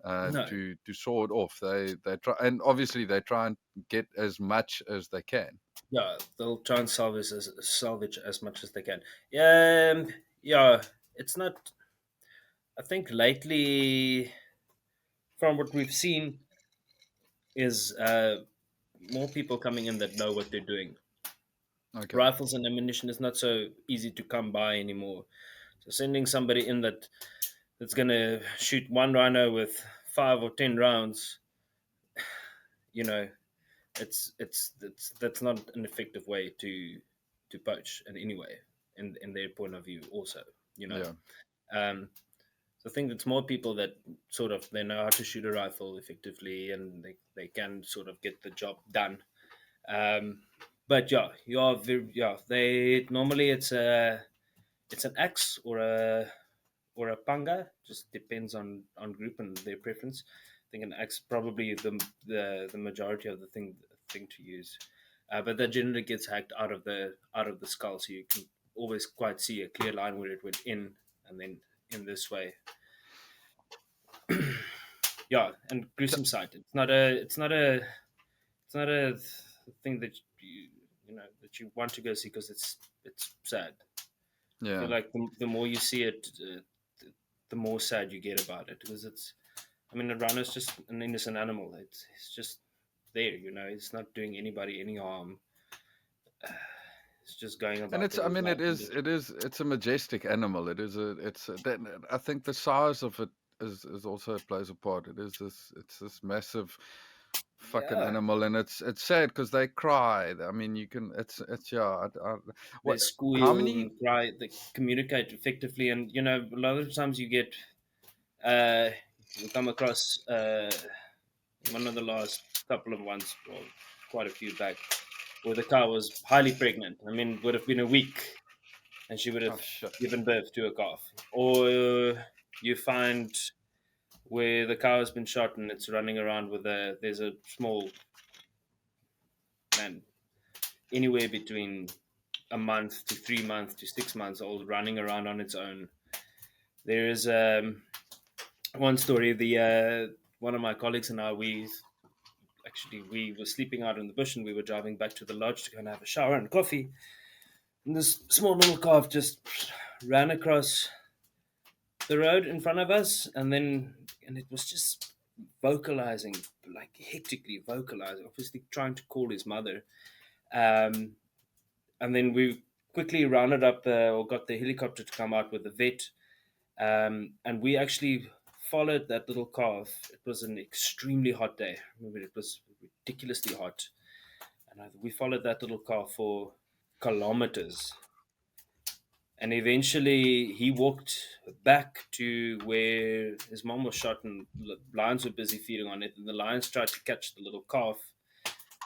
no, to saw it off. They try, and obviously they try and get as much as they can. yeah. They'll try and salvage as much as they can. Yeah. It's not. I think lately, from what we've seen, is more people coming in that know what they're doing. Okay. Rifles and ammunition is not so easy to come by anymore. So sending somebody in that's gonna shoot one rhino with 5 or 10 rounds, you know, it's that's not an effective way to poach in any way, in their point of view. Also, you know, Yeah. um, so I think it's more people that sort of they know how to shoot a rifle effectively, and they can sort of get the job done. Um, but yeah, yeah. They normally it's an axe or a panga. Just depends on group and their preference. I think an axe probably the majority of the thing to use, but that generally gets hacked out of the skull, so you can always quite see a clear line where it went in, and then in this way. Yeah, and T- gruesome sight. It's not a thing that you know that you want to go see, because it's sad. I feel yeah. like the more you see it, the more sad you get about it, because it's. I mean, a rhino is just an innocent animal. It's just there, you know. It's not doing anybody any harm. It's just going And about it's, with I his mean, life. And it's a majestic animal. I think the size of it is also plays a part. It's this massive fucking yeah, animal, and it's sad because they cry. I mean, it's yeah. they What? How squeal many? and cry. They communicate effectively, and you know, a lot of times uh, you come across one of the last couple of ones, well, quite a few back, where the cow was highly pregnant. I mean, would have been a week, and she would Oh have shit! given birth to a calf. Or you find where the cow has been shot and it's running around with there's a small man, anywhere between a month to 3 months to 6 months old, running around on its own. There is one story. The one of my colleagues and I, we were sleeping out in the bush, and we were driving back to the lodge to go and have a shower and coffee. And this small little calf just ran across the road in front of us, and it was just vocalizing, like hectically vocalizing, obviously trying to call his mother. Um, and then we quickly rounded up or got the helicopter to come out with the vet, and we actually followed that little calf. It was an extremely hot day. I remember, it was ridiculously hot. And we followed that little calf for kilometers. And eventually he walked back to where his mom was shot, and lions were busy feeding on it. And the lions tried to catch the little calf.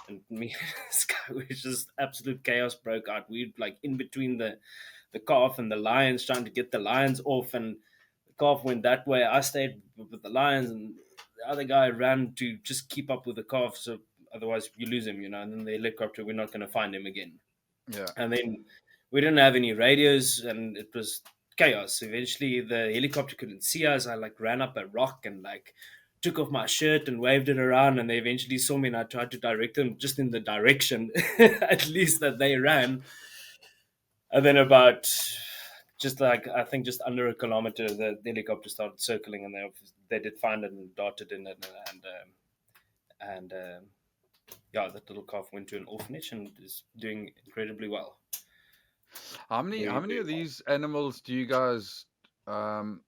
And me and this guy was just absolute chaos broke out. We like in between the calf and the lions, trying to get the lions off, and the calf went that way. I stayed with the lions, and the other guy ran to just keep up with the calf. So otherwise, you lose him, And then the helicopter, we're not going to find him again. Yeah. And then we didn't have any radios, and it was chaos. Eventually, the helicopter couldn't see us. I like ran up a rock and like took off my shirt and waved it around, and they eventually saw me, and I tried to direct them just in the direction at least that they ran. And then about just like I think just under a kilometer, the helicopter started circling, and they did find it and darted in it, and yeah, that little calf went to an orphanage and is doing incredibly well. How many Very, of very well. these animals do you guys, um,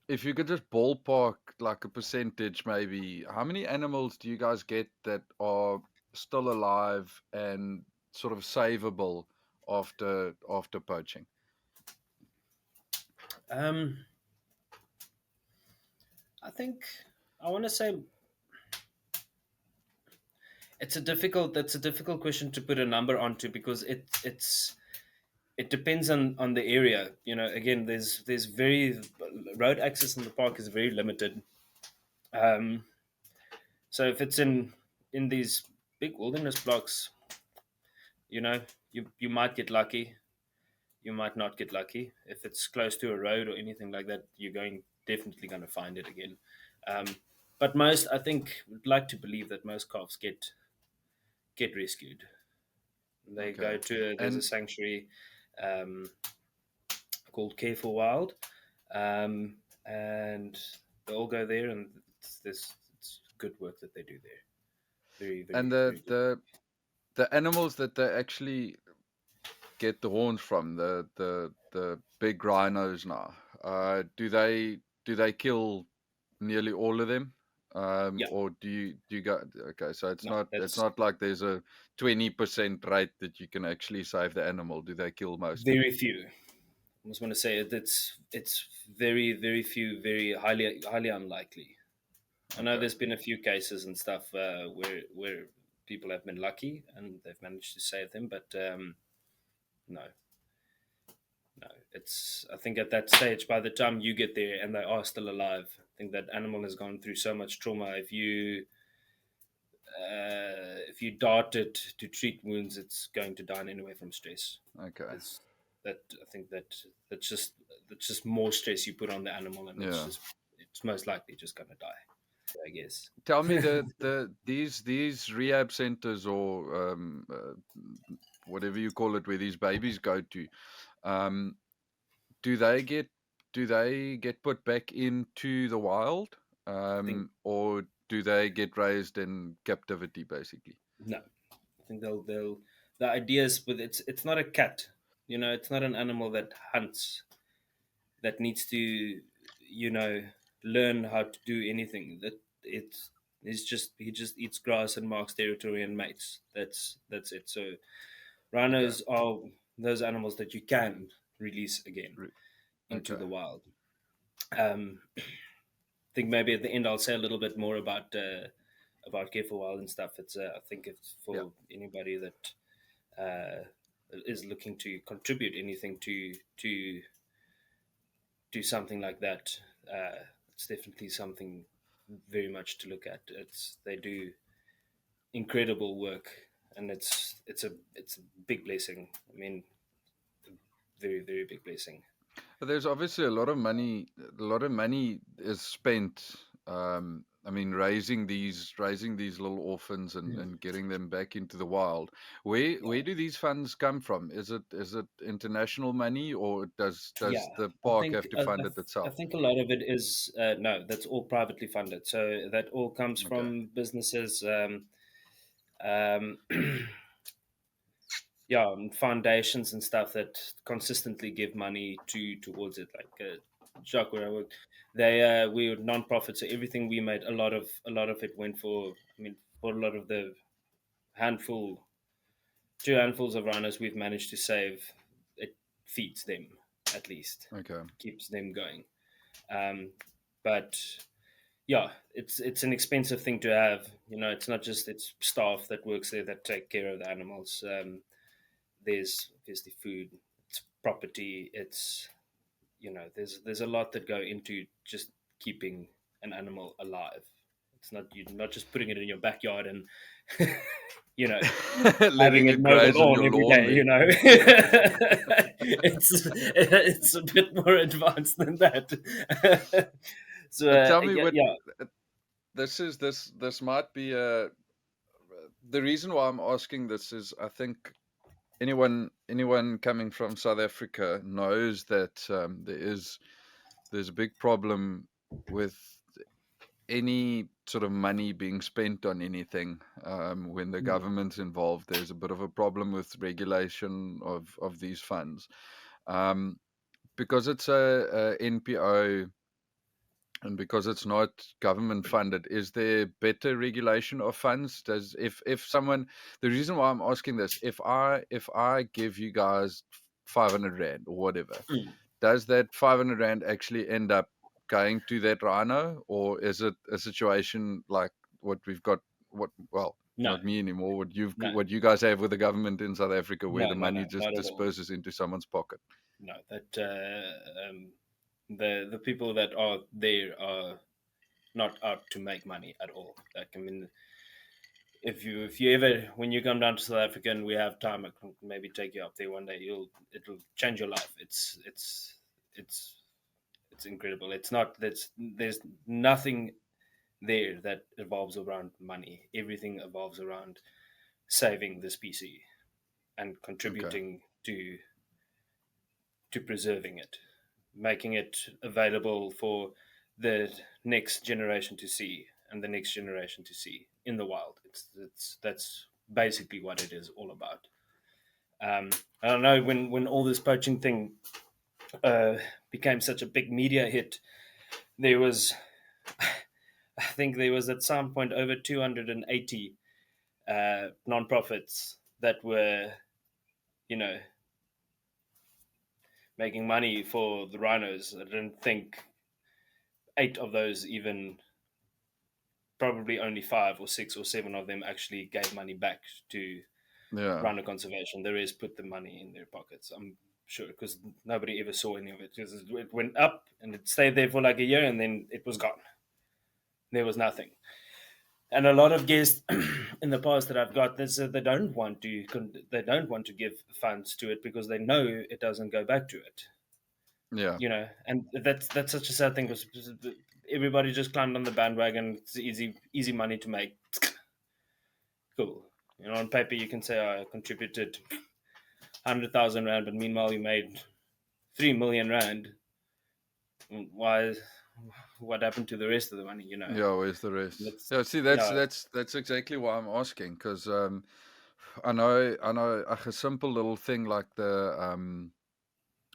if you could just ballpark like a percentage, maybe, how many animals do you guys get that are still alive and sort of savable after poaching? I think I want to say that's a difficult question to put a number onto, because it depends on the area. Again, there's very road access in the park is very limited. Um, so if it's in these big wilderness blocks, you might get lucky, you might not get lucky. If it's close to a road or anything like that, you're definitely going to find it again. Um, but most, I think, would like to believe that most calves get rescued. They go Okay. to there's a And sanctuary um, called Care for Wild, and they all go there, and it's good work that they do there. Very, and very, very good. the animals that they actually get the horns from, the big rhinos now, do they kill nearly all of them? Yeah, Or do you go, okay, so it's no, it's that's not like there's a 20% rate that you can actually save the animal. Do they kill most of very them? few. I just want to say it's very, very few, very highly unlikely. I know Okay. there's been a few cases and stuff where people have been lucky and they've managed to save them, but no, no. It's I think at that stage, by the time you get there and they are still alive, I think that animal has gone through so much trauma. If you dart it to treat wounds, it's going to die anyway from stress. Okay. There's that I think that's just more stress you put on the animal, and Yeah. it's most likely just going to die. I guess. Tell me, these rehab centers, or whatever you call it, where these babies go to, um, do they get put back into the wild, I think or do they get raised in captivity, basically? no. I think they'll the idea is with it's not a cat. It's not an animal that hunts, that needs to learn how to do anything. That he just eats grass and marks territory and mates. That's it. So Okay. rhinos are those animals that you can release again Re- into Okay. the wild. I think maybe at the end I'll say a little bit more about Care for Wild and stuff. I think it's Yeah. for anybody that uh, is looking to contribute anything to do something like that. It's definitely something very much to look at. They do incredible work, and it's a big blessing. I mean, very, very big blessing. But there's obviously a lot of money. A lot of money is spent. I mean, raising these little orphans and getting them back into the wild. Yeah, Where do these funds come from? Is it international money, or does yeah. the I park think have to I, fund I, it I itself? think a lot of it is no. That's all privately funded. So that all comes Okay. from businesses. Um, yeah, and foundations and stuff that consistently give money towards it. Like Jacques, where I worked, we were non-profit, so everything we made, a lot of it went for. I mean, for a lot of the handful, 2 handfuls of rhinos we've managed to save. It feeds them, at least, Okay. keeps them going. But yeah, it's an expensive thing to have. It's not just it's staff that works there that take care of the animals. There's obviously food, it's property, it's there's a lot that go into just keeping an animal alive. It's not you're not just putting it in your backyard and having Letting it it mow the graze on lawn your every lawn day. there. It's a bit more advanced than that. So Tell me what yeah, this might be the reason why I'm asking this is I think anyone coming from South Africa knows that there's a big problem with any sort of money being spent on anything. When the government's involved, there's a bit of a problem with regulation of these funds, because it's a NPO and because it's not government funded. Is there better regulation of funds? Does if someone, the reason why I'm asking this, if I give you guys 500 rand or whatever, does that 500 rand actually end up going to that rhino, or is it a situation like what we've got? no, Not me anymore. no, What you guys have with the government in South Africa, where no, the no, no, money just not at all. disperses into someone's pocket. No, that the people that are there are not out to make money at all. Like, I mean, if you ever, when you come down to South Africa and we have time, I can maybe take you up there one day. It'll change your life. It's incredible. It's not there's nothing there that evolves around money. Everything evolves around saving the species and Okay. contributing to preserving it, making it available for the next generation to see and the next generation to see in the wild. That's basically what it is all about. I don't know, when all this poaching thing became such a big media hit, there was, I think there was at some point over 280 nonprofits that were, you know, making money for the rhinos. I don't think 8 of those, even probably only 5 or 6 or 7 of them actually gave money back to Yeah. rhino conservation. The rest put the money in their pockets, I'm sure, because nobody ever saw any of it. It went up and it stayed there for like a year and then it was gone. There was nothing. And a lot of guests in the past that I've got, they don't want to give funds to it because they know it doesn't go back to it. Yeah. And that's such a sad thing because everybody just climbed on the bandwagon. It's easy money to make. Cool. On paper you can say I contributed 100,000 rand, but meanwhile you made 3 million rand. Why? What happened to the rest of the money? Yeah, where's the rest? Yeah, see, Yeah, that's exactly why I'm asking, because I know a simple little thing like the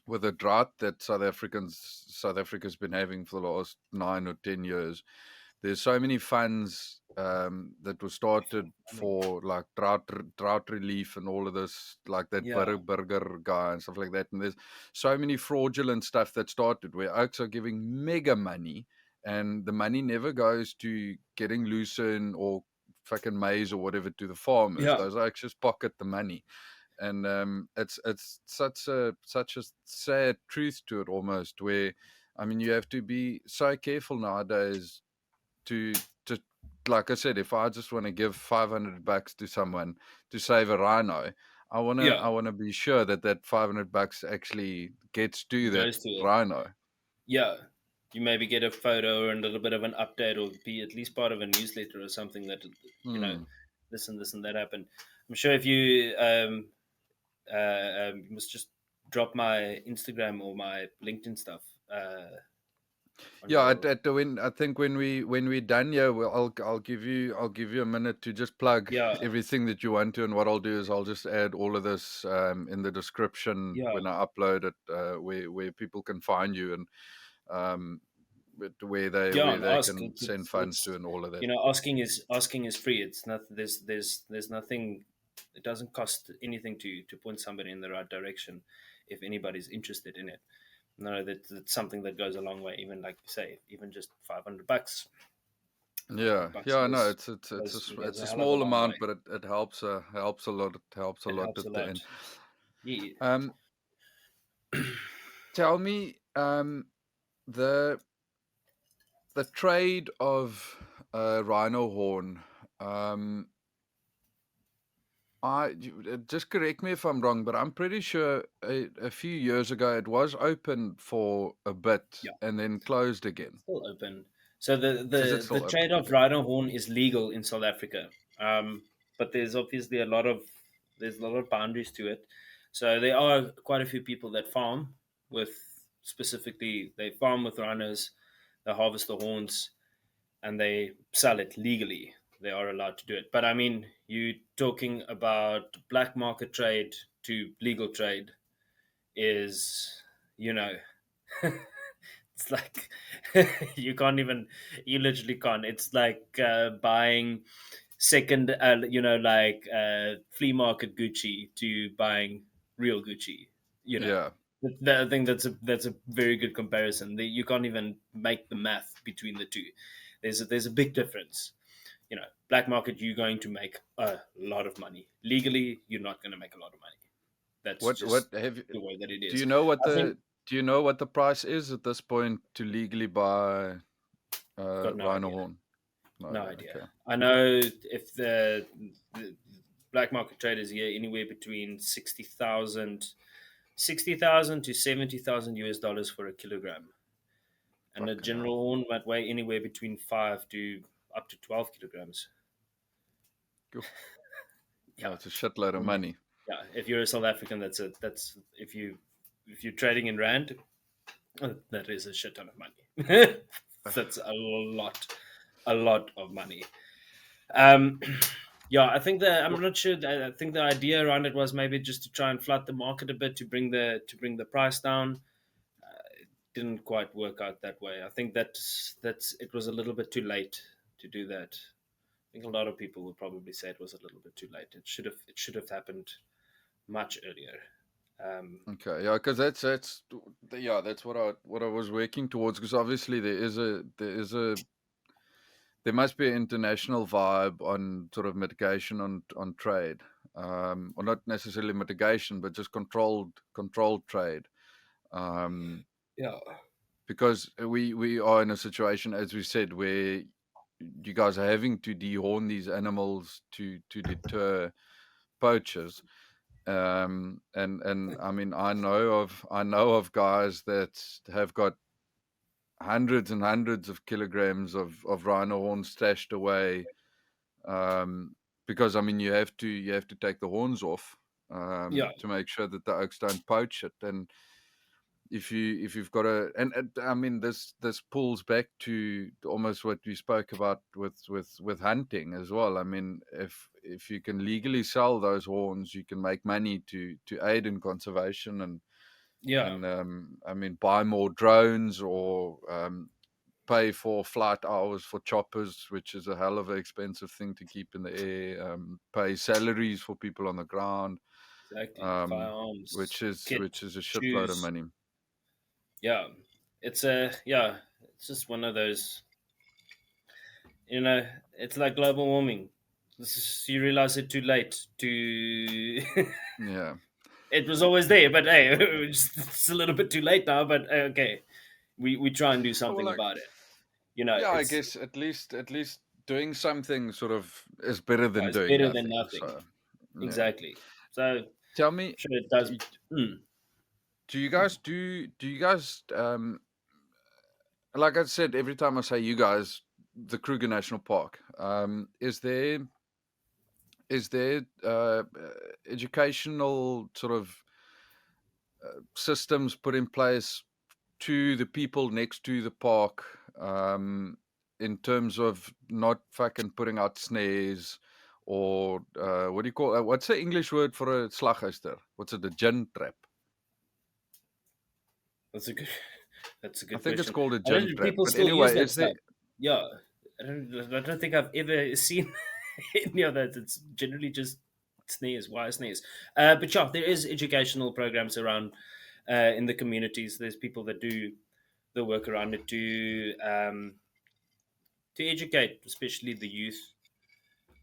with the drought that South Africa's been having for the last 9 or 10 years. There's so many funds that were started for like drought relief and all of this, like that yeah, burger guy and stuff like that. And there's so many fraudulent stuff that started where oaks are giving mega money, and the money never goes to getting lucerne or fucking maize or whatever to the farmers. yeah, Those oaks just pocket the money. And it's such a sad truth to it almost, where I mean you have to be so careful nowadays to like I said, if I just want to give $500 to someone to save a rhino, yeah. I wanna be sure that that $500 actually gets to that Goes to it. rhino. Yeah, you maybe get a photo or a little bit of an update, or be at least part of a newsletter or something that this and that happened. I'm sure if you you must just drop my Instagram or my LinkedIn stuff. On Yeah, your, I think when we're done here, I'll give you a minute to just plug yeah, everything that you want to, and what I'll do is I'll just add all of this in the description yeah, when I upload it, where people can find you, and um, where they Yeah, and ask. can send funds to and all of that. Asking is free. It's not there's nothing. It doesn't cost anything to point somebody in the right direction if anybody's interested in it. No, that's something that goes a long way. Even like you say, even just $500. Yeah, $500 yeah, no, goes it's a a hell of a small long amount, way. but it helps helps a lot. It helps a It lot helps a at the lot. end. Yeah. Um, Tell me, the trade of rhino horn. Um, just correct me if I'm wrong, but I'm pretty sure a few years ago it was open for a bit Yeah. and then closed again. Still open. So the Is it the, the still open? trade of Okay. rhino horn is legal in South Africa, but there's obviously there's a lot of boundaries to it. So there are quite a few people that farm with specifically they farm with rhinos, they harvest the horns, and they sell it legally. They are allowed to do it. But I mean, you talking about black market trade to legal trade is you know it's like you can't even you literally can't. It's like buying second like flea market Gucci to buying real Gucci, you know. Yeah. I think that's a very good comparison. You can't even make the math between the two. There's a big difference. You know, black market you're going to make a lot of money. Legally, you're not going to make a lot of money. That's What just have you, the way that it do is. you know what I think the price is at this point to legally buy I've got no rhino idea. horn? No No idea. idea. Okay. I know if the black market traders here anywhere between 60,000 to 70,000 US dollars for a kilogram, and a Fucking hell. general horn might weigh anywhere between 5 to up to 12 kilograms. Cool. Yeah, Oh, it's a shitload of money. yeah. If you're a South African, that's if you're trading in rand, that is a shit ton of money. That's a lot of money. Um, yeah, I think that I'm Well, not sure. I think the idea around it was maybe just to try and flood the market a bit to bring the price down. It didn't quite work out that way. I think that's it was a little bit too late to do that. I think a lot of people would probably say it was a little bit too late. It should have happened much earlier. Um, okay, yeah, because that's what I was working towards. Because obviously there must be an international vibe on sort of mitigation on trade, or not necessarily mitigation, but just controlled trade. Um, yeah, because we are in a situation, as we said, where you guys are having to dehorn these animals to deter poachers. And I mean, I know of guys that have got hundreds and hundreds of kilograms of rhino horns stashed away, um, because I mean you have to take the horns off, yeah, to make sure that the oaks don't poach it. And if you've got a and I mean this pulls back to almost what we spoke about with hunting as well. I mean, if you can legally sell those horns, you can make money to aid in conservation. yeah, And I mean, buy more drones, or pay for flight hours for choppers, which is a hell of an expensive thing to keep in the air. Pay salaries for people on the ground, exactly. Firearms, kit, which is a shitload of shoes. money. Yeah, it's just one of those. It's like global warming. You realize it too late. Yeah. It was always there, but hey, it's a little bit too late now. But okay, we try and do Oh, well, something like, about it. You know, yeah, I it's guess at least doing something sort of is better yeah, than it's doing better than nothing. nothing. So, yeah. Exactly. So I'm Tell me, sure it does. do, Mm, do you guys like I said, every time I say you guys, the Kruger National Park, is there educational sort of systems put in place to the people next to the park, in terms of not fucking putting out snares, or what do you call what's the English word for a slaghuister? What's it? A gin trap? that's a good. That's a I good think it's question. called a I gin don't. trap. People But still use anyway, that is there? stuff. Yeah, I don't think I've ever seen any of that. It's generally just sneeze, wire sneeze. But yeah, there is educational programs around in the communities. There's people that do the work around it to educate, especially the youth,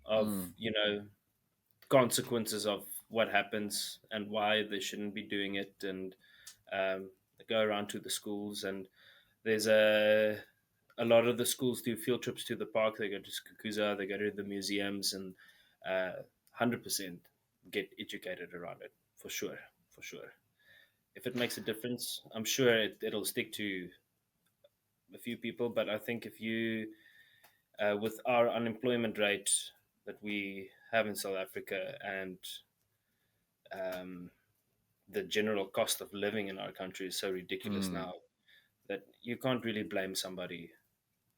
of Mm, consequences of what happens and why they shouldn't be doing it, and they go around to the schools, and there's a lot of the schools do field trips to the park. They go to Skukuza, they go to the museums, and 100% get educated around it, for sure, for sure. If it makes a difference, I'm sure it'll stick to a few people. But I think if you, with our unemployment rate that we have in South Africa, and um, the general cost of living in our country is so ridiculous mm. now that you can't really blame somebody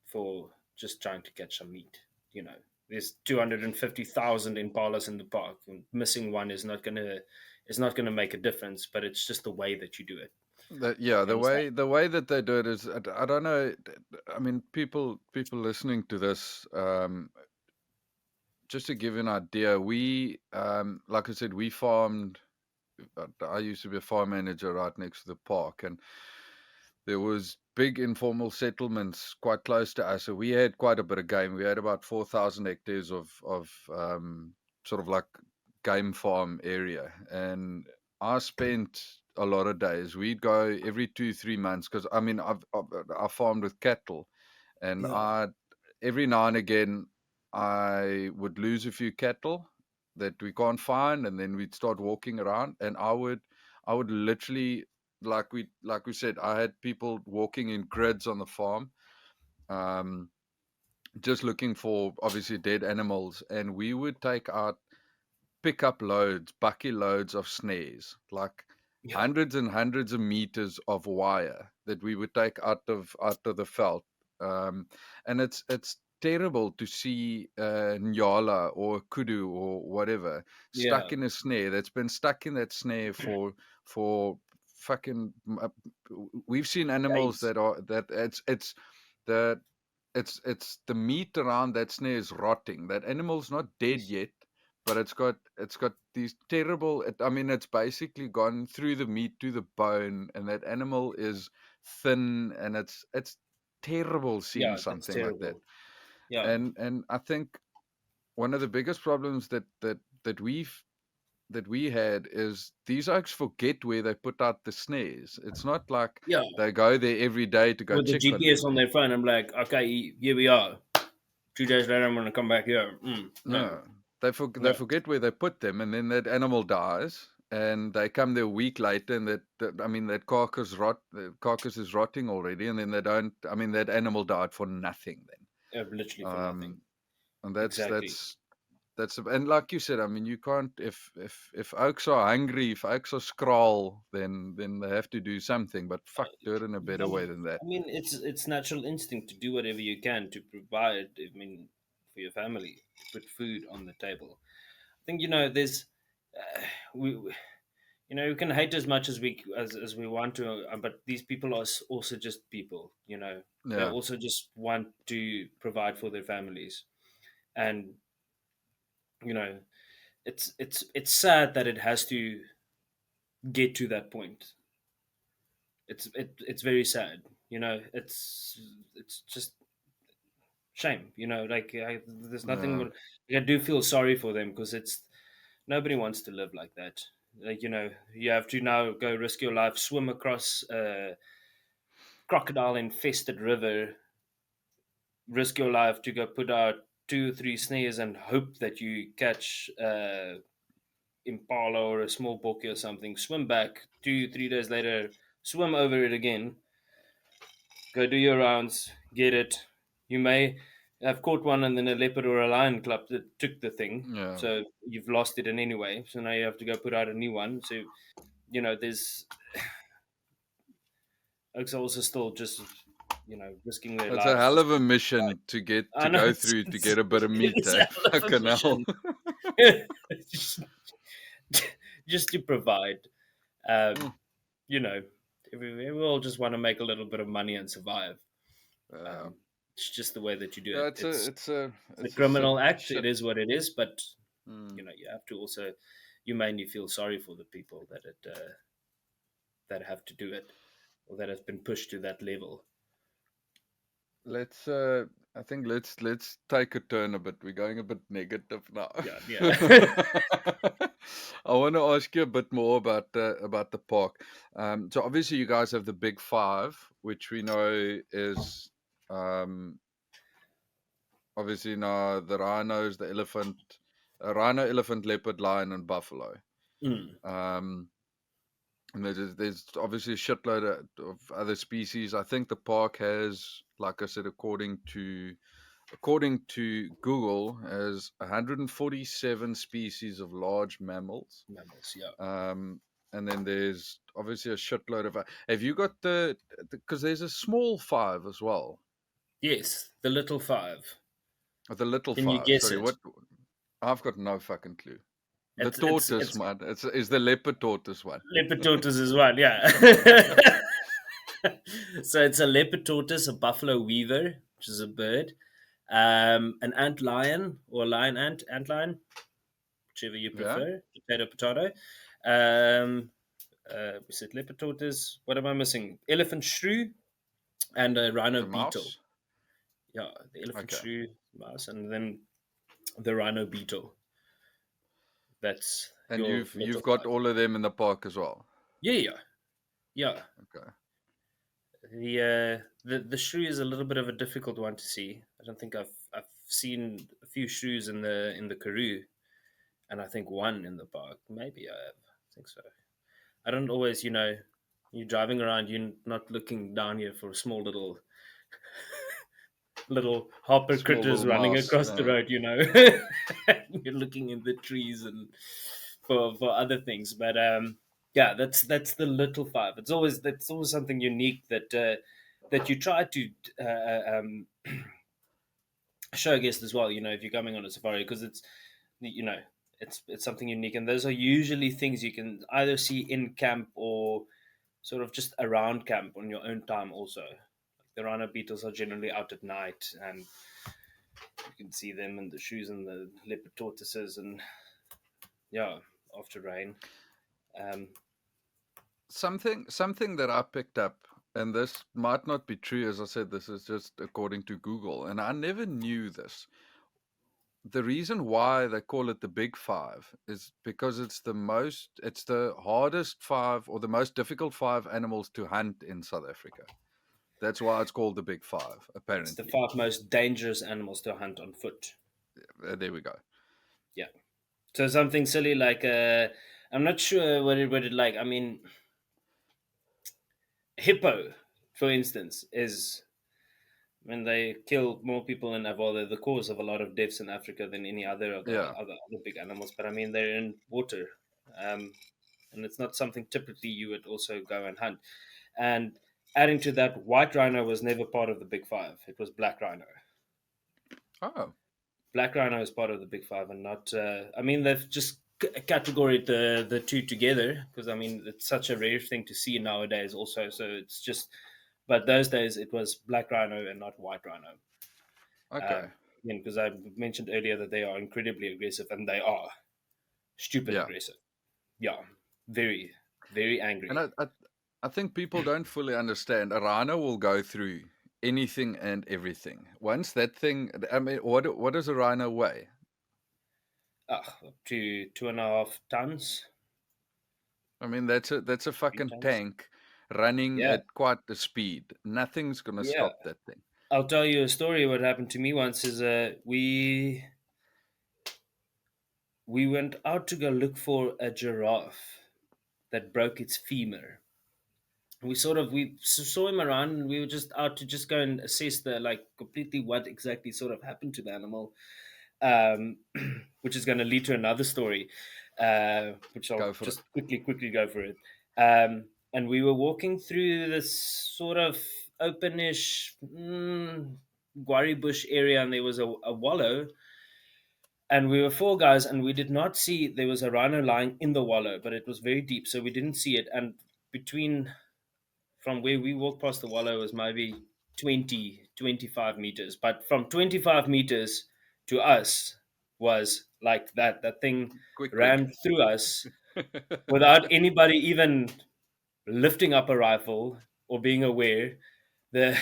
for just trying to catch some meat. You know, there's 250,000 impalas in the park, and missing one is not gonna make a difference. But it's just the way that you do it. Yeah, You understand? the way that they do it is, I don't know. I mean, people listening to this, just to give you an idea, we, like I said, we farmed. I used to be a farm manager right next to the park, and there was big informal settlements quite close to us. So we had quite a bit of game. We had about 4,000 hectares of sort of like game farm area, and I spent a lot of days. We'd go every 2 3 months because I mean I farmed with cattle, and Yeah, I every now and again I would lose a few cattle that we can't find, and then we'd start walking around, and I would literally, like we said, I had people walking in grids on the farm, um, just looking for obviously dead animals, and we would pick up loads, bucky loads of snares, like yeah, hundreds and hundreds of meters of wire that we would take out of the felt. And it's terrible to see nyala or kudu or whatever yeah. stuck in a snare that's been stuck in that snare for fucking. We've seen animals Days. that it's the it's the meat around that snare is rotting. That animal's not dead yet, but it's got these terrible. I mean, it's basically gone through the meat to the bone, and that animal is thin, and it's terrible seeing Yeah, that's something like that. terrible. Yeah, And I think one of the biggest problems that we had is these oaks forget where they put out the snares. It's not like yeah. they go there every day to go With the check on GPS them. on their phone, I'm like, okay, here we are. 2 days later, I'm gonna come back here. No, No, they no, forget where they put them, and then that animal dies, and they come there a week later, and I mean that the carcass is rotting already, and then they don't. I mean that animal died for nothing literally then. for nothing. And Exactly. and like you said, I mean you can't if oaks are hungry, if oaks are scrawl, then they have to do something. But fuck, do it in a better Yeah, way than that. I mean, it's natural instinct to do whatever you can to provide. I mean, for your family, to put food on the table. I think there's we we can hate as much as we want to, but these people are also just people. They Yeah, also just want to provide for their families, and you know, it's sad that it has to get to that point. It's very sad. It's just shame. Like there's nothing yeah, more. Like, I do feel sorry for them because nobody wants to live like that. Like you have to now go risk your life, swim across a crocodile infested river, risk your life to go put out 2 or 3 snares and hope that you catch impala or a small bokkie or something. Swim back 2 3 days later, swim over it again, go do your rounds, get it. You may have caught one, and then a leopard or a lion club that took the thing. yeah. So you've lost it in any way. So now you have to go put out a new one. So there's oaks are also still just risking their It's a lives hell just of a mission to get I to know go through to get a bit of it meat, is eh? a hell of a Fucking hell. mission. just, just to provide. Um, you know, everywhere. We all just want to make a little bit of money and survive. Uh, It's just the way that you do yeah, it. it's a it's a It's a it's a criminal act. It shit. is what it is, but Mm. you have to also, you mainly feel sorry for the people that have to do it, or that have been pushed to that level. Let's I think let's take a turn a bit. We're going a bit negative now. Yeah, yeah. I want to ask you a bit more about the park. So obviously you guys have the big five, which we know is um, obviously now the rhinos, the elephant, rhino, elephant, leopard, lion, and buffalo. Mm. Um, and there's obviously a shitload of other species. I think the park has, like I said, according to Google, has 147 species of large mammals. Mammals, yeah. And then there's obviously a shitload of. Have you got because there's a small five as well, Yes, the little five. or the little Can you five? guess Sorry, it? what? I've got no fucking clue. The tortoise, It's man. It's is the leopard tortoise one. leopard tortoise is one, yeah. So it's a leopard tortoise, a buffalo weaver, which is a bird, an ant lion or lion ant lion, whichever you Yeah, prefer, potato. Um, we said leopard tortoise. What am I missing? Elephant shrew and a rhino the beetle. mouse. Yeah, the elephant Okay, shrew mouse, and then the rhino beetle. That's and your you've little got five. all of them in the park as well. Yeah, yeah, yeah. Okay. The shrew is a little bit of a difficult one to see. I don't think I've seen a few shrews in the Karoo, and I think one in the park. Maybe I have. I think so. I don't always, you're driving around, you're not looking down here for small little hopper Small critters little running mouse. across the road. You're looking in the trees and for other things. But yeah, that's the little five. That's always something unique that you try to show guests as well. If you're coming on a safari, because you know it's something unique, and those are usually things you can either see in camp or sort of just around camp on your own time. Also, the rhino beetles are generally out at night, and you can see them in the shoes and the leopard tortoises, and yeah, after rain. Um, Something that I picked up, and this might not be true, as I said, this is just according to Google, and I never knew this. The reason why they call it the Big Five is because it's the hardest five or the most difficult five animals to hunt in South Africa. That's why it's called the Big Five, it's the apparently. five most dangerous animals to hunt on foot. There we go. Yeah. So something silly like I'm not sure what it like. I mean, hippo, for instance, is when they kill more people in well, they're the cause of a lot of deaths in Africa than any other of the Yeah. other big animals. But I mean, they're in water, and it's not something typically you would also go and hunt. And adding to that, white rhino was never part of the big five. It was black rhino. Oh, Black rhino is part of the big five, and not. I mean, they've just categoried the two together because I mean it's such a rare thing to see nowadays. Also, so it's just. But those days it was black rhino and not white rhino. okay. Because I mentioned earlier that they are incredibly aggressive, and they are stupid Yeah. aggressive. Yeah, very, very And angry. I think people don't fully understand. A rhino will go through anything and everything. Once that thing, I mean, what does a rhino weigh? Up to 2.5 tons, I mean, that's a 3 fucking tons. tank running Yeah, at quite the speed. Nothing's gonna yeah. stop that thing. I'll tell you a story. What happened to me once is we went out to go look for a giraffe that broke its femur. We saw him around, and we were just out to just go and assess the like completely what exactly sort of happened to the animal, um, which is going to lead to another story, which I'll Go for it. just quickly go for it. And we were walking through this sort of openish guarri bush area, and there was a wallow, and we were four guys, and we did not see there was a rhino lying in the wallow, but it was very deep, so we didn't see it. And between from where we walked past the wallow was maybe 20, 25 meters. But from 25 meters to us was like that. That thing Quick. ran through us without anybody even lifting up a rifle or being aware. The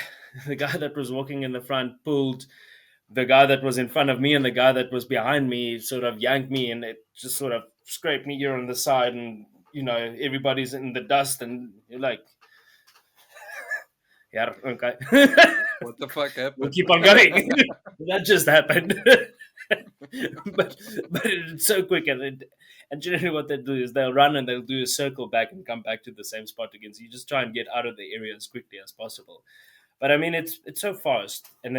the guy that was walking in the front pulled the guy that was in front of me, and the guy that was behind me sort of yanked me, and it just sort of scraped me here on the side, and everybody's in the dust, and you're like, yeah, okay. What the fuck We'll happened? keep on going. That just happened. but it's so quick, and generally what they do is they'll run and they'll do a circle back and come back to the same spot again. So you just try and get out of the area as quickly as possible. But I mean, it's so fast, and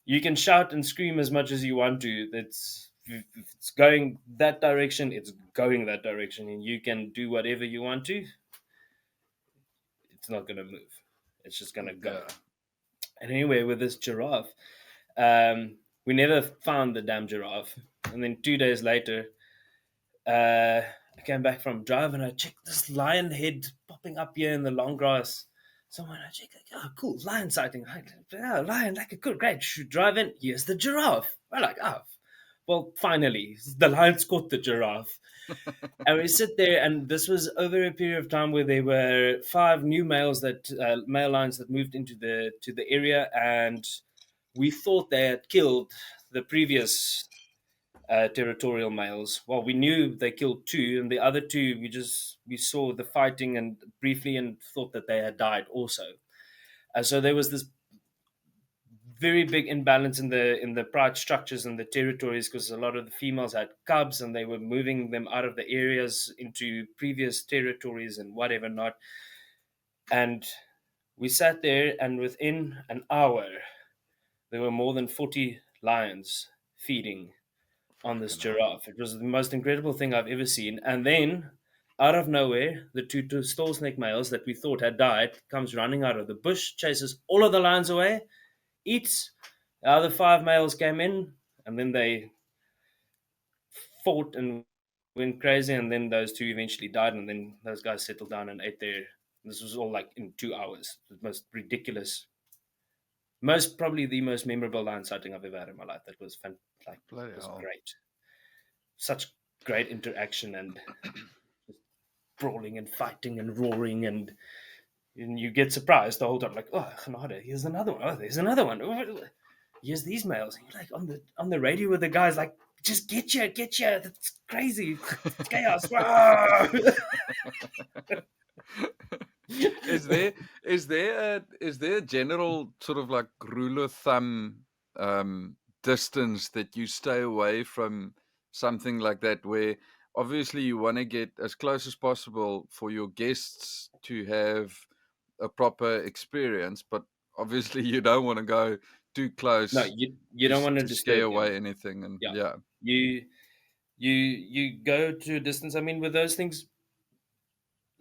you can shout and scream as much as you want to. If it's going that direction, it's going that direction, and you can do whatever you want to. It's not going to move. It's just going to go. Yeah. And anyway, with this giraffe, we never found the damn giraffe. And then 2 days later, I came back from drive and I checked this lion head popping up here in the long grass. Someone I checked, like, oh, cool, lion sighting. Oh, lion, like a good, great. Should drive in. Here's the giraffe. We're like, oh, well, finally, the lion's caught the giraffe. And we sit there, and this was over a period of time where there were 5 new males male lions that moved into the area, and we thought they had killed the previous territorial males. Well, we knew they killed 2, and the other 2 we saw the fighting and briefly, and thought that they had died also. So there was this very big imbalance in the pride structures and the territories, because a lot of the females had cubs and they were moving them out of the areas into previous territories and whatever not. And we sat there, and within an hour there were more than 40 lions feeding on this giraffe. It was the most incredible thing I've ever seen. And then out of nowhere, the 2 stall snake males that we thought had died comes running out of the bush, chases all of the lions away, eats. The other 5 males came in, and then they fought and went crazy, and then those 2 eventually died, and then those guys settled down and ate their. This was all like in 2 hours. The most ridiculous, probably the most memorable lion sighting I've ever had in my life. That was Bloody it was hell. great. Such great interaction and brawling and fighting and roaring, and you get surprised the whole time, like, oh, Granada, here's another one. Oh, there's another one. Oh, here's these males. And you're like on the radio with the guys, like, just get you. That's crazy. It's chaos. Is there a general sort of like rule of thumb distance that you stay away from something like that, where obviously you want to get as close as possible for your guests to have a proper experience, but obviously you don't want to go too close. No, you don't want to scare disturb away them. anything, and Yeah. You go to a distance. I mean, with those things,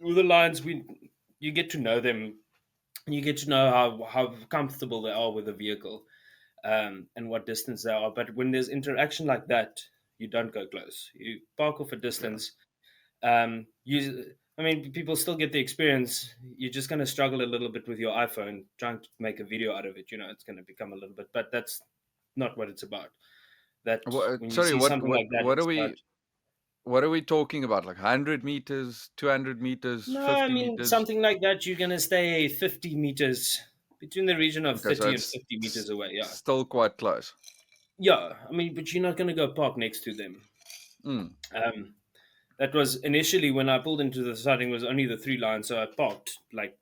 with the lions, you get to know them. You get to know how comfortable they are with the vehicle, and what distance they are. But when there's interaction like that, you don't go close. You park off a distance. I mean, people still get the experience. You're just going to struggle a little bit with your iPhone trying to make a video out of it. It's going to become a little bit, but that's not what it's about. That when you sorry, see something like that, it's about. what are we talking about? Like 100 meters, 200 meters, No, I 50 mean, meters? something like that, you're going to stay 50 meters, between the region of Okay, so 30 and it's 50 meters away. Yeah. still quite close. Yeah. I mean, but you're not going to go park next to them. Mm. That was initially when I pulled into the sighting, was only the 3 lions. So I parked like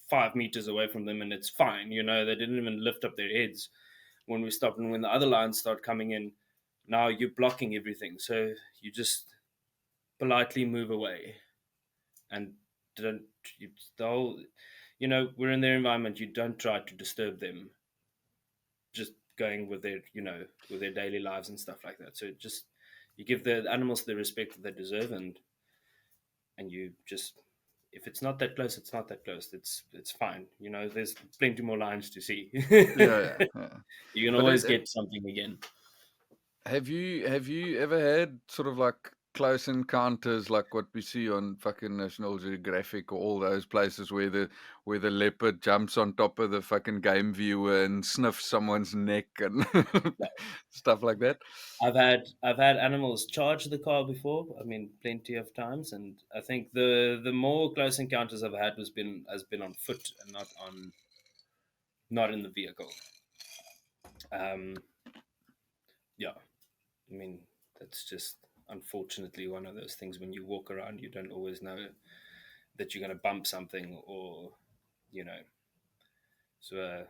5 meters away from them, and it's fine. They didn't even lift up their heads when we stopped. And when the other lions start coming in, now you're blocking everything. So you just politely move away and don't, the whole, we're in their environment. You don't try to disturb them, just going with their, with their daily lives and stuff like that. So just, you give the animals the respect that they deserve, and you just, if it's not that close, it's not that close. It's fine. There's plenty more lions to see. Yeah. You can But always get something again. have you ever had sort of like close encounters like what we see on fucking National Geographic or all those places where the leopard jumps on top of the fucking game viewer and sniffs someone's neck and stuff like that. I've had animals charge the car before. I mean, plenty of times, and I think the more close encounters I've had has been on foot and not in the vehicle. Um, yeah, I mean that's just unfortunately one of those things. When you walk around, you don't always know that you're going to bump something, or you know. So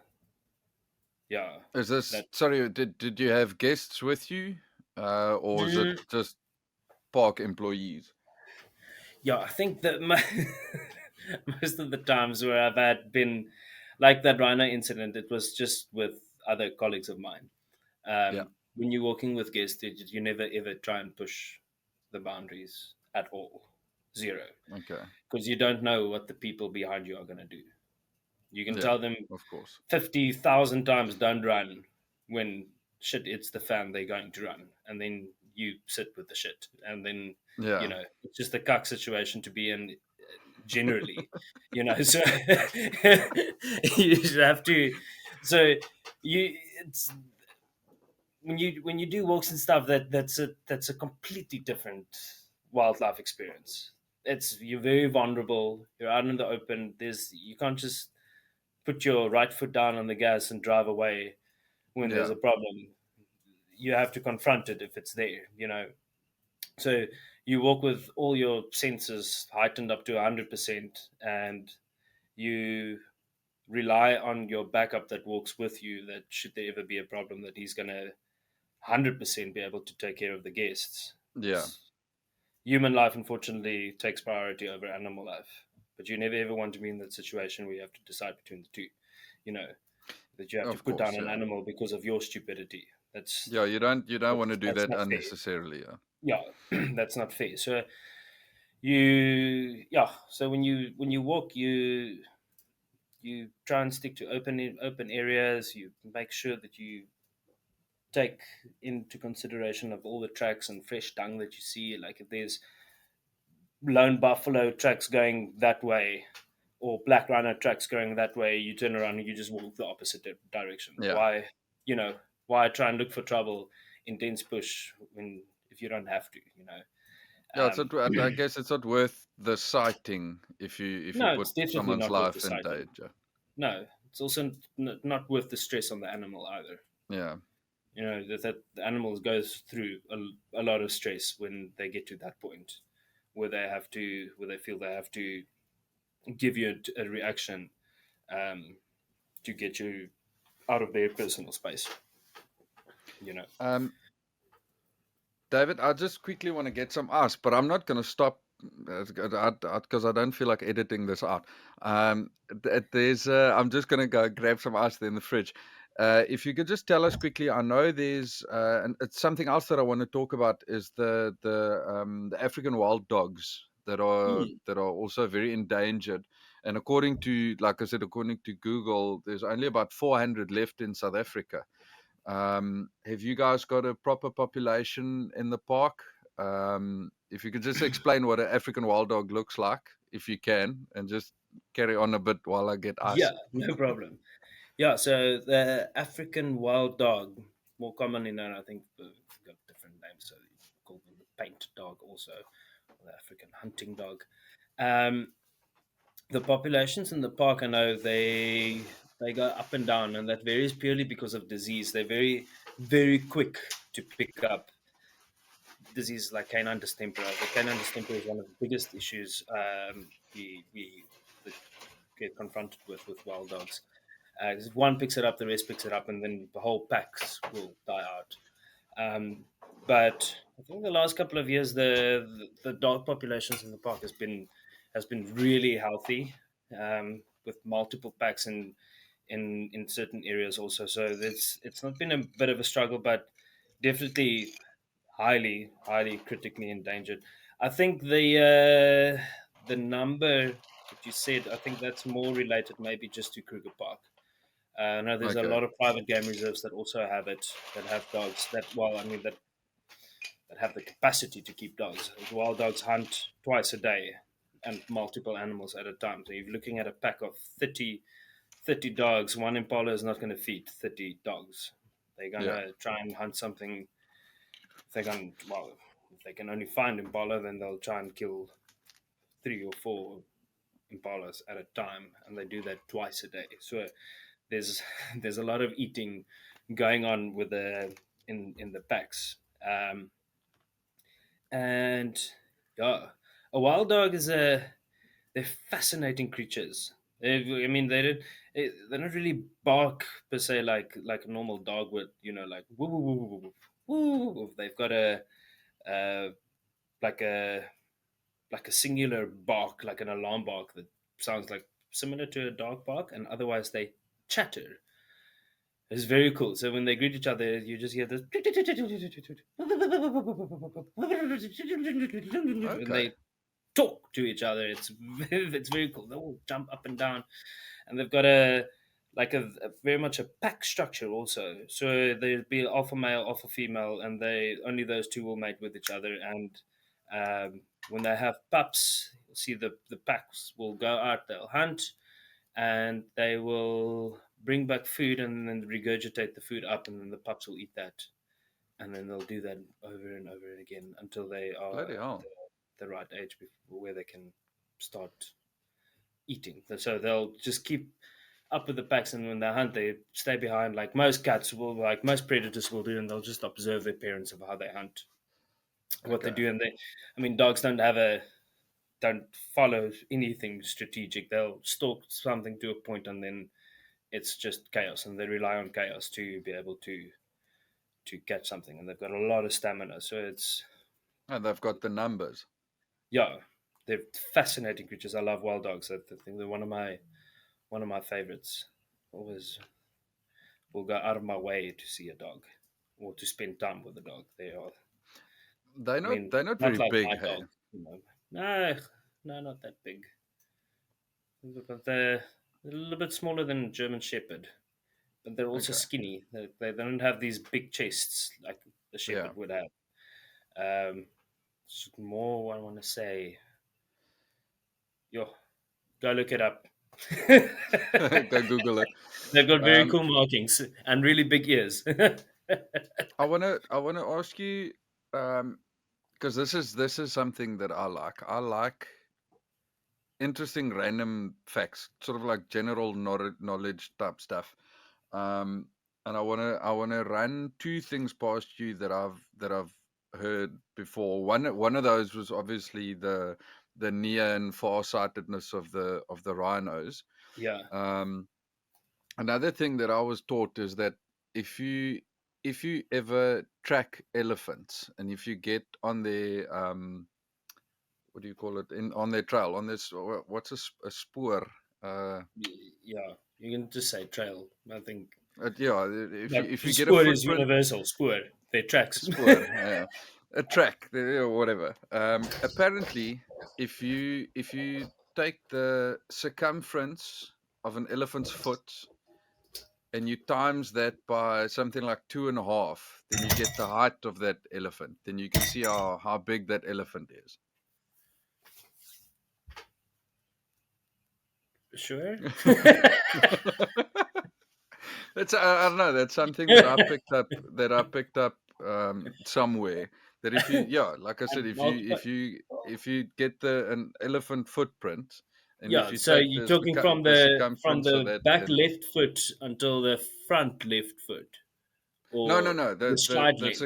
yeah, Is this that. sorry? Did you have guests with you, or is it Mm, just park employees? yeah, I think that most of the times where I've had been like that rhino incident, it was just with other colleagues of mine. Yeah. When you're walking with guests, you never ever try and push the boundaries at all, zero, Okay. because you don't know what the people behind you are going to do. You can Yeah. tell them Of course. 50,000 times don't run. When shit hits the fan, they're going to run, and then you sit with the shit, and then Yeah. it's just a cuck situation to be in generally, so you should have to. So you it's when you do walks and stuff, that's a completely different wildlife experience. It's You're very vulnerable, you're out in the open, there's you can't just put your right foot down on the gas and drive away when there's Yeah. a problem. You have to confront it if it's there. So you walk with all your senses heightened up to 100%, and you rely on your backup that walks with you, that should there ever be a problem, that he's going to 100% be able to take care of the guests. Yeah. 'Cause human life, unfortunately, takes priority over animal life. But you never ever want to be in that situation where you have to decide between the two. You know, that you have to Of put down course. an Yeah. animal because of your stupidity. Yeah. You don't want to do That's that not fair. unnecessarily. Yeah. Yeah, that's not fair. So so when you walk, you try and stick to open areas. You make sure that you take into consideration of all the tracks and fresh dung that you see. Like if there's lone buffalo tracks going that way, or black rhino tracks going that way, you turn around and you just walk the opposite direction. Yeah. You know, why try and look for trouble in dense bush when if you don't have to, Yeah. It's Um, not, I guess it's not worth the sighting if you no, put it's definitely someone's not worth the life in sighting. danger. No, it's also not worth the stress on the animal either. Yeah. That the animals goes through a lot of stress when they get to that point where they feel they have to give you a reaction, um, to get you out of their personal space. You know. Um, David, I just quickly want to get some ice, but I'm not going to stop because I don't feel like editing this out. I'm just going to go grab some ice there in the fridge. If you could just tell us quickly, I know there's and it's something else that I want to talk about is the African wild dogs Hmm. that are also very endangered. And according to, like I said, according to Google, there's only about 400 left in South Africa. Have you guys got a proper population in the park? If you could just explain what an African wild dog looks like, if you can, and just carry on a bit while I get Yeah, ice. no problem. Yeah, so the African wild dog, more commonly known, I think, got different names. So you call them the paint dog, also, or the African hunting dog. Um, the populations in the park, I know they go up and down, and that varies purely because of disease. They're very very quick to pick up diseases like canine distemper. The canine distemper is one of the biggest issues, we get confronted with wild dogs. 'Cause if one picks it up, the rest picks it up, and then the whole packs will die out. But I think the last couple of years, the dog populations in the park has been really healthy, with multiple packs in certain areas also. So it's not been a bit of a struggle, but definitely highly highly critically endangered. I think the number that you said, I think that's more related maybe just to Kruger Park. No, there's a Okay. lot of private game reserves that also have it, that have dogs. That well, I mean that that have the capacity to keep dogs. Wild dogs hunt twice a day and multiple animals at a time. So you're looking at a pack of 30 dogs. One impala is not going to feed 30 dogs. They're going Yeah. to try and hunt something. If they can only find impala, then they'll try and kill 3 or 4 impalas at a time, and they do that twice a day. So there's there's a lot of eating going on with in the packs. And yeah, a wild dog they're fascinating creatures. I mean, they don't really bark per se like a normal dog would. Like woo woo woo woo woo woo. They've got uh like a like a singular bark, like an alarm bark that sounds like similar to a dog bark, and otherwise they chatter. It's very cool. So when they greet each other, you just hear this, and Okay. they talk to each other. It's very cool. They all jump up and down, and they've got a very much a pack structure also. So there'll be alpha male, alpha female, and they only those two will mate with each other. And when they have pups, you'll see the packs will go out. They'll hunt, and they will bring back food and then regurgitate the food up, and then the pups will eat that, and then they'll do that over and over again until they are Bloody hell. the right age where they can start eating. So they'll just keep up with the packs, and when they hunt, they stay behind, like most cats will, like most predators will do, and they'll just observe their parents of how they hunt, what they Okay. do, and I mean, dogs don't follow anything strategic. They'll stalk something to a point, and then it's just chaos, and they rely on chaos to be able to catch something, and they've got a lot of stamina. So it's And they've got the numbers. yeah, they're fascinating creatures. I love wild dogs. I think they're one of my favorites. Always will go out of my way to see a dog or to spend time with a dog. They are. They're I not mean, they're not not very like big, my hey. dog. No, no, not that big. But they're a little bit smaller than German Shepherd, but they're also Okay. skinny. They don't have these big chests like the Yeah. Shepherd would have. More, I want to say, yo, go look it up. Go Google it. They've got very Um, cool markings and really big ears. I wanna ask you, because this is something that I like. I like interesting random facts, sort of like general knowledge type stuff. Um, and I wanna run two things past you that I've heard before. One of those was obviously the near and farsightedness of the rhinos. Yeah, Um, Another thing that I was taught is that if you if you ever track elephants and if you get on their what do you call it, in on their trail, on this, what's a spoor, uh, yeah. You can just say trail. I think yeah, if you that if you get a spoor is footprint, universal. Spoor, they tracks. spoor, yeah, a track, whatever. Apparently, if you take the circumference of an elephant's foot and you times that by something like 2.5, then you get the height of that elephant. Then you can see how big that elephant is. Sure. That's I don't know. That's something that I picked up somewhere. That if you, yeah, like I said, if you get an elephant footprint, and if Yeah, you so take you're talking from the from circumference of the that, back then left foot until the front left foot, no, or no, the the stride the length.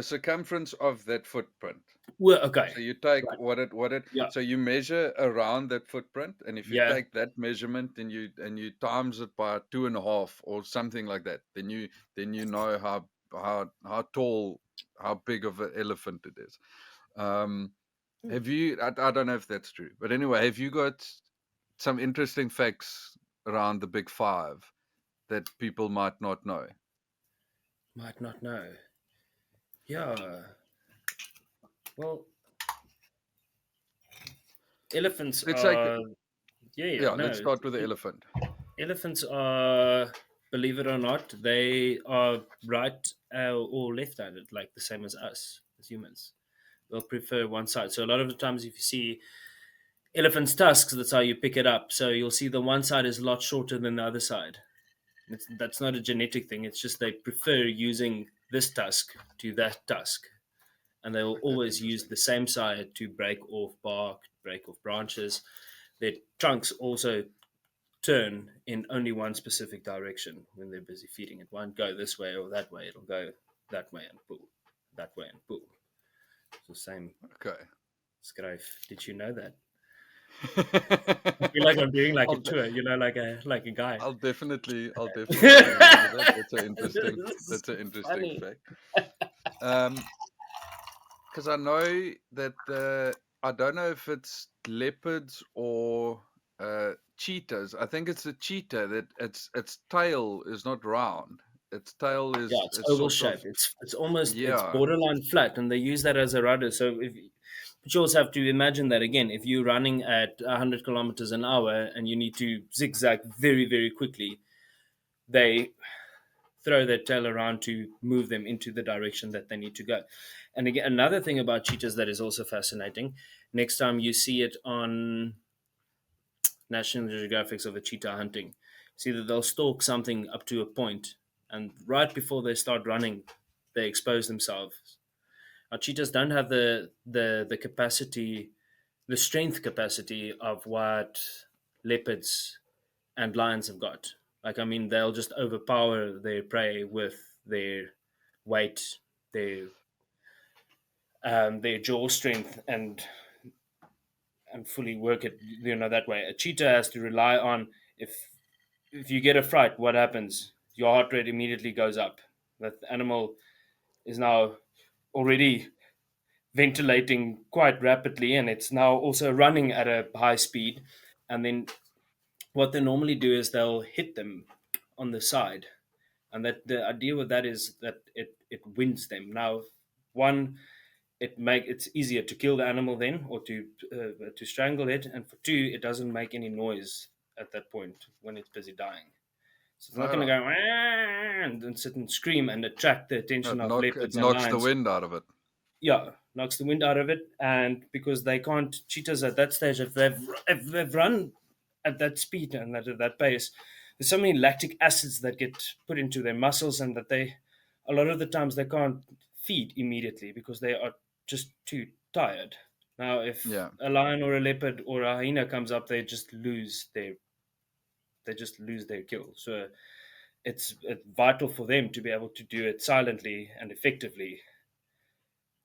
circumference of that footprint. Well, okay, So you take right. what it Yeah, so you measure around that footprint, and if you yeah. take that measurement and you times it by 2.5 or something like that, then you know how tall, how big of an elephant it is. Um, Hmm. have you? I don't know if that's true, but anyway, have you got some interesting facts around the big five that people might not know? Might not know. Yeah. Well, elephants Let's take are. Yeah. yeah. Let's No, start with the elephant. elephants are. Believe it or not, they are right or left-handed, like the same as us. as humans. They'll prefer one side. So a lot of the times, if you see elephant's tusks, that's how you pick it up. So you'll see the one side is a lot shorter than the other side. That's not a genetic thing. It's just they prefer using this tusk to that tusk. And they will That's always use interesting. the same side to break off bark, break off branches. Their trunks also turn in only one specific direction when they're busy feeding. It won't go this way or that way. It'll go that way and pull, that way and pull. It's the same Okay. Skryf. Did you know that? I feel like I'm doing like a I'll, de- tour, like a guy. I'll definitely remember that. That's an It's interesting funny. fact. Because I know that I don't know if it's leopards or cheetahs. I think it's a cheetah that its tail is not round. Its tail Yeah, is it's it's oval sort of shape. It's yeah. borderline flat, and they use that as a rudder. But you also have to imagine that again. If you're running at 100 kilometers an hour and you need to zigzag very very quickly, they throw their tail around to move them into the direction that they need to go. And again, another thing about cheetahs that is also fascinating. Next time you see it on National Geographics of a cheetah hunting, see that they'll stalk something up to a point, and right before they start running, they expose themselves. Our cheetahs don't have the capacity, the strength capacity of what leopards and lions have got. Like I mean, they'll just overpower their prey with their weight, their jaw strength, and fully work it that way. A cheetah has to rely on if you get a fright, what happens? Your heart rate immediately goes up. That animal is now already ventilating quite rapidly, and it's now also running at a high speed. And then what they normally do is they'll hit them on the side, and that the idea with that is that it wins them. Now, one, it's easier to kill the animal then, or to strangle it, and for two, it doesn't make any noise at that point when it's busy dying. So it's not going to Oh, go and sit and scream and attract the attention of it leopards and knocks the lions. wind out of it. Yeah, knocks the wind out of it, and because they can't, cheetahs at that stage, if they've run at that speed and at that pace, there's so many lactic acids that get put into their muscles, and that they, a lot of the times, they can't feed immediately because they are just too tired. Now, if Yeah. a lion or a leopard or a hyena comes up, they just lose their kill. So it's vital for them to be able to do it silently and effectively,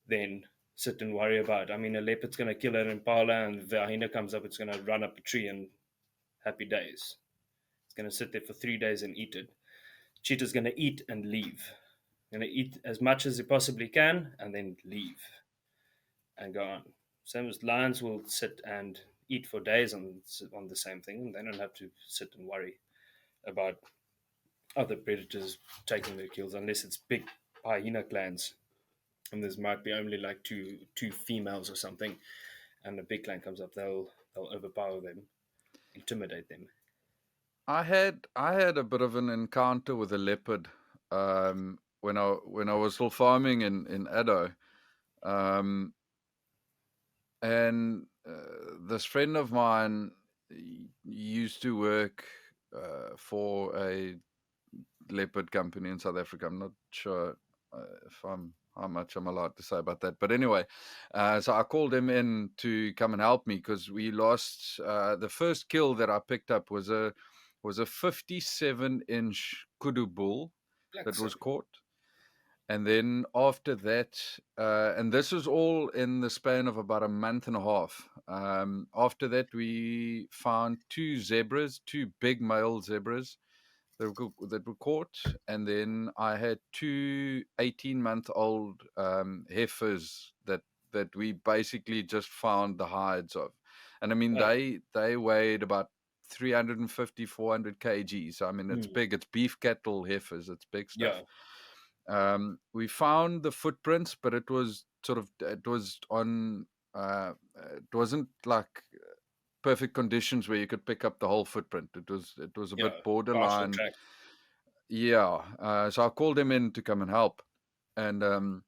then sit and worry about. I mean, a leopard's going to kill an impala, and if the hyena comes up, it's going to run up a tree and happy days. It's going to sit there for 3 days and eat it. Cheetah's going to eat and leave. Going to eat as much as it possibly can and then leave and go on. Same as lions will sit and eat for days on the same thing. They don't have to sit and worry about other predators taking their kills unless it's big hyena clans, and there might be only like two females or something, and a big clan comes up, they'll overpower them, intimidate them. I had a bit of an encounter with a leopard when I was still farming in Addo. Um, and this friend of mine used to work for a leopard company in South Africa. I'm not sure if how much I'm allowed to say about that, but anyway, so I called him in to come and help me because we lost the first kill that I picked up was a 57-inch kudu bull that was caught. And then after that, and this was all in the span of about a month and a half. After that, we found two big male zebras that were caught. And then I had two 18-month-old heifers that we basically just found the hides of. And I mean, Oh, they weighed about 350, 400 kg. So, I mean, it's big. It's beef cattle heifers. It's big stuff. yeah, We found the footprints, but it was on. It wasn't like perfect conditions where you could pick up the whole footprint. It was a yeah, bit partial borderline. track. Yeah. So I called him in to come and help, and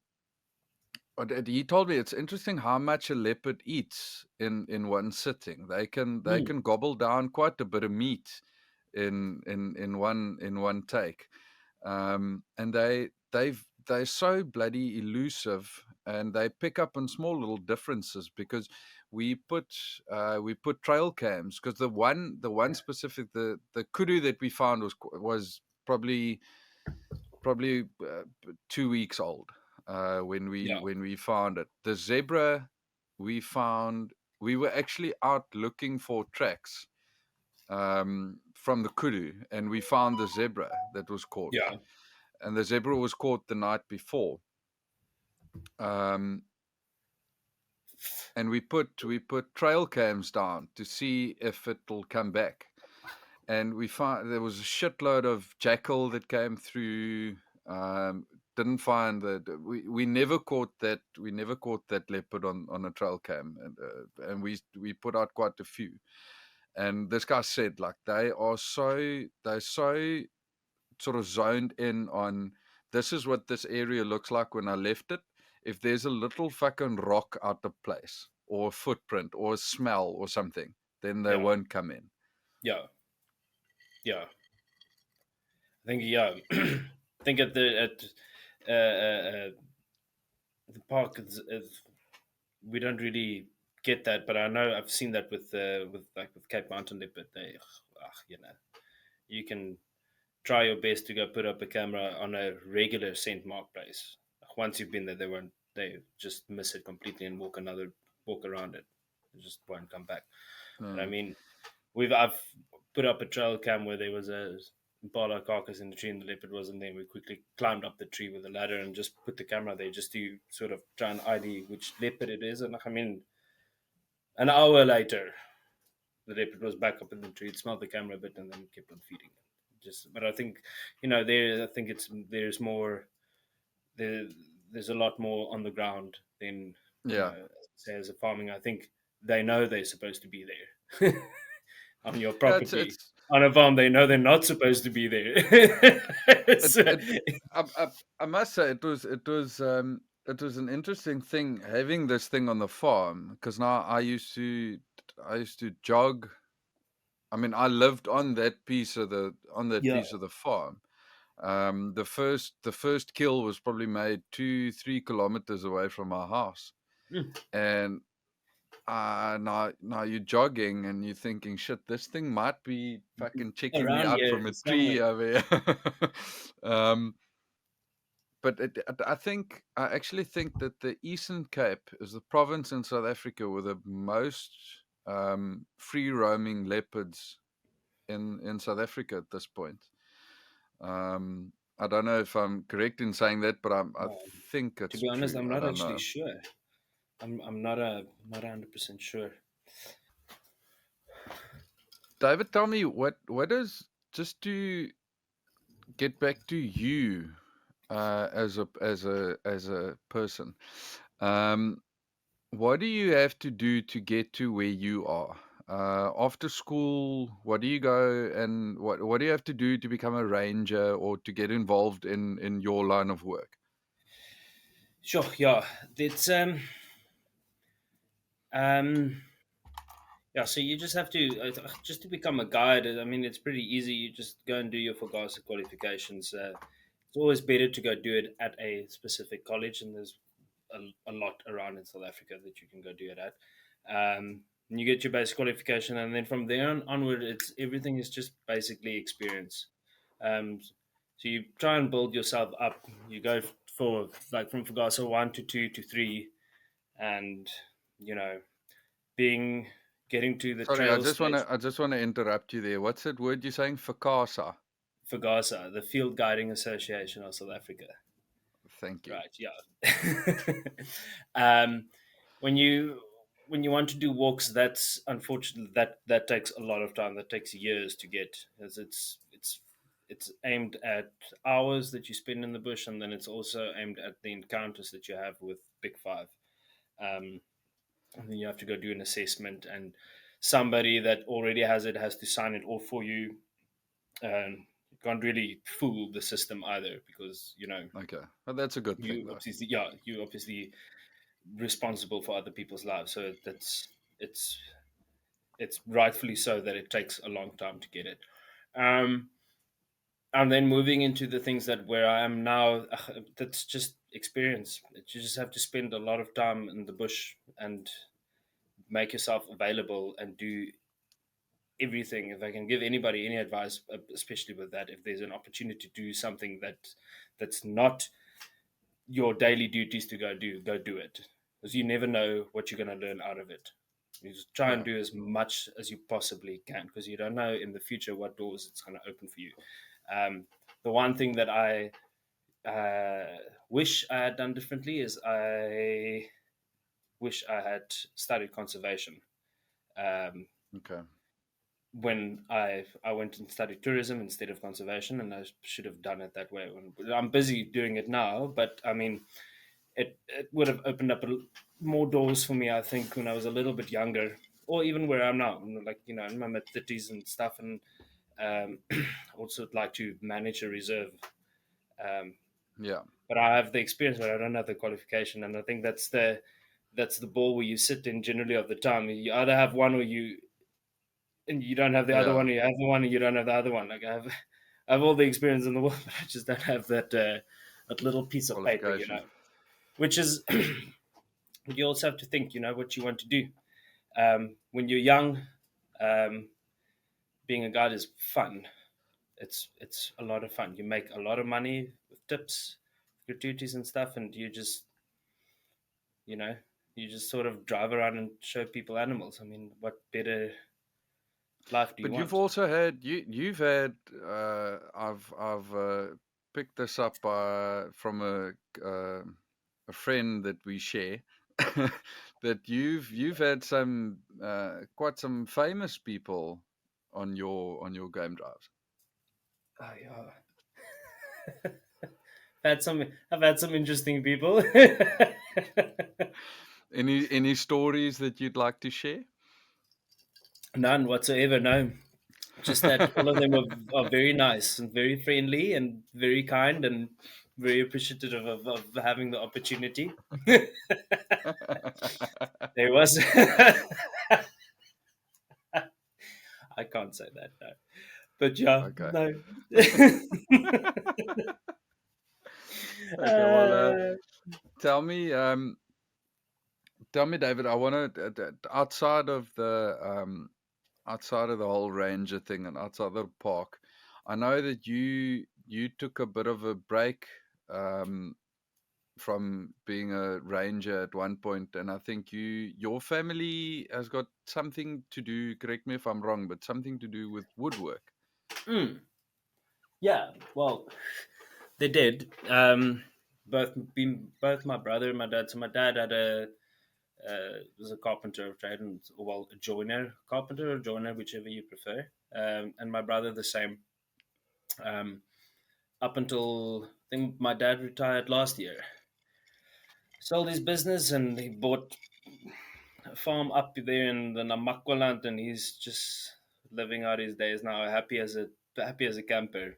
But he told me it's interesting how much a leopard eats in one sitting. They Mm. can gobble down quite a bit of meat in one take. And they're so bloody elusive, and they pick up on small little differences because we put we put trail cams, because the one specific, the kudu that we found was probably 2 weeks old Yeah, when we found it. The zebra we found, we were actually out looking for tracks from the kudu, and we found the zebra that was caught, yeah, and the zebra was caught the night before. Um, and we put trail cams down to see if it'll come back. And we found there was a shitload of jackal that came through. Didn't find that. We never caught that. We never caught that leopard on a trail cam, and we put out quite a few. And this guy said, like, they're so sort of zoned in on, this is what this area looks like when I left it. If there's a little fucking rock out of place, or a footprint, or a smell, or something, then they yeah, won't come in. yeah, yeah. I think yeah. I think at the park, we don't really get that, but I know I've seen that with Cape Mountain leopard. You can try your best to go put up a camera on a regular scent mark place. Once you've been there, they just miss it completely and walk around it. They just won't come back. But I Mm. mean, I've put up a trail cam where there was a impala carcass in the tree and the leopard wasn't there. We quickly climbed up the tree with a ladder and just put the camera there just to sort of try and ID which leopard it is. And I mean, an hour later, the leopard was back up in the tree. It smelled the camera a bit and then kept on feeding it. But I think, I think there's more, there, there's a lot more on the ground than, Yeah. say as a farming. I think they know they're supposed to be there on your Yeah, property. On a farm, they know they're not supposed to be there. it, So- it I must say it was an interesting thing having this thing on the farm, because now I used to jog. I mean, I lived on that yeah. piece of the farm. The first kill was probably made 2-3 kilometers away from our house, Mm. and now you're jogging and you're thinking, shit, this thing might be fucking checking me Around out here from a somewhere. tree over here. um, but I actually think that the Eastern Cape is the province in South Africa with the most free roaming leopards in South Africa at this point. I don't know if I'm correct in saying that, but I think To it's be honest, true. I'm I not don't actually know. sure. I'm not 100% sure. David, tell me what is, just to get back to you as a person. Um, what do you have to do to get to where you are? After school, what do you go, and what do you have to do to become a ranger or to get involved in your line of work? Sure, yeah. It's um yeah, so you just have to just to become a guide. I mean, it's pretty easy. You just go and do your FOGASA qualifications. It's always better to go do it at a specific college, and there's a lot around in South Africa that you can go do it at. And you get your basic qualification, and then from there onward, it's everything is just basically experience. Um, so you try and build yourself up. You go for like from FOGASA 1 to 2 to 3, and you know being getting to the Sorry, I trail just want stage. to I just want to interrupt you there. What's that word you're saying? Fakasa. FOGASA, the Field Guiding Association of South Africa. Thank you. Right, yeah. um, when you when you want to do walks, that's unfortunately that takes a lot of time. That takes years to get, as it's aimed at hours that you spend in the bush, and then it's also aimed at the encounters that you have with Big Five. Um, and then you have to go do an assessment, and somebody that already has it has to sign it off for you. You can't really fool the system either, because Okay, well, that's a good thing, you though. obviously, yeah, you obviously responsible for other people's lives. So it's it's rightfully so that it takes a long time to get it. Um, and then moving into the things that where I am now, that's just experience. You just have to spend a lot of time in the bush and make yourself available and do everything. If I can give anybody any advice, especially with that, if there's an opportunity to do something that's not your daily duties to go do it, because you never know what you're going to learn out of it. You just try and Yeah. do as much as you possibly can, because you don't know in the future what doors it's going to open for you. The one thing that I wish I had done differently is I wish I had studied conservation. Um, Okay. when I went and studied tourism instead of conservation, and I should have done it that way. I'm busy doing it now, but I mean, it would have opened up more doors for me, I think, when I was a little bit younger, or even where I'm now, like in my mid 30s and stuff, and also like to manage a reserve. Um, Yeah. but I have the experience, but I don't have the qualification, and I think that's the ball where you sit in generally of the time. You either have one or you don't have the other Yeah. one, or you have the one and you don't have the other one. Like I have all the experience in the world, but I just don't have that little piece of paper, Qualification. which is but you also have to think, what you want to do. When you're young, um, being a guide is fun. It's a lot of fun. You make a lot of money with tips, gratuities, and stuff, and you know you just sort of drive around and show people animals. I mean, what better life do you But you've want? also had you've had I've picked this up from a friend that we share that you've had some quite some famous people on your game drives. Oh, yeah. I've had some interesting people. Any stories that you'd like to share? None whatsoever. No, just that all of them are very nice and very friendly and very kind and very appreciative of having the opportunity. There was. I can't say that, no. But yeah, Okay. no. Okay. Well, uh, tell me, David. I want to outside of the whole ranger thing and outside the park. I know that you took a bit of a break um, from being a ranger at one point, and I think your family has got something to do. Correct me if I'm wrong, but something to do with woodwork. mm, yeah, well, they did. Both my brother and my dad. So my dad had was a carpenter of trade, and well, a joiner, carpenter or joiner, whichever you prefer. And my brother the same. Um, up until I think my dad retired last year. Sold his business and he bought a farm up there in the Namakwaland, and he's just living out his days now, happy as a camper.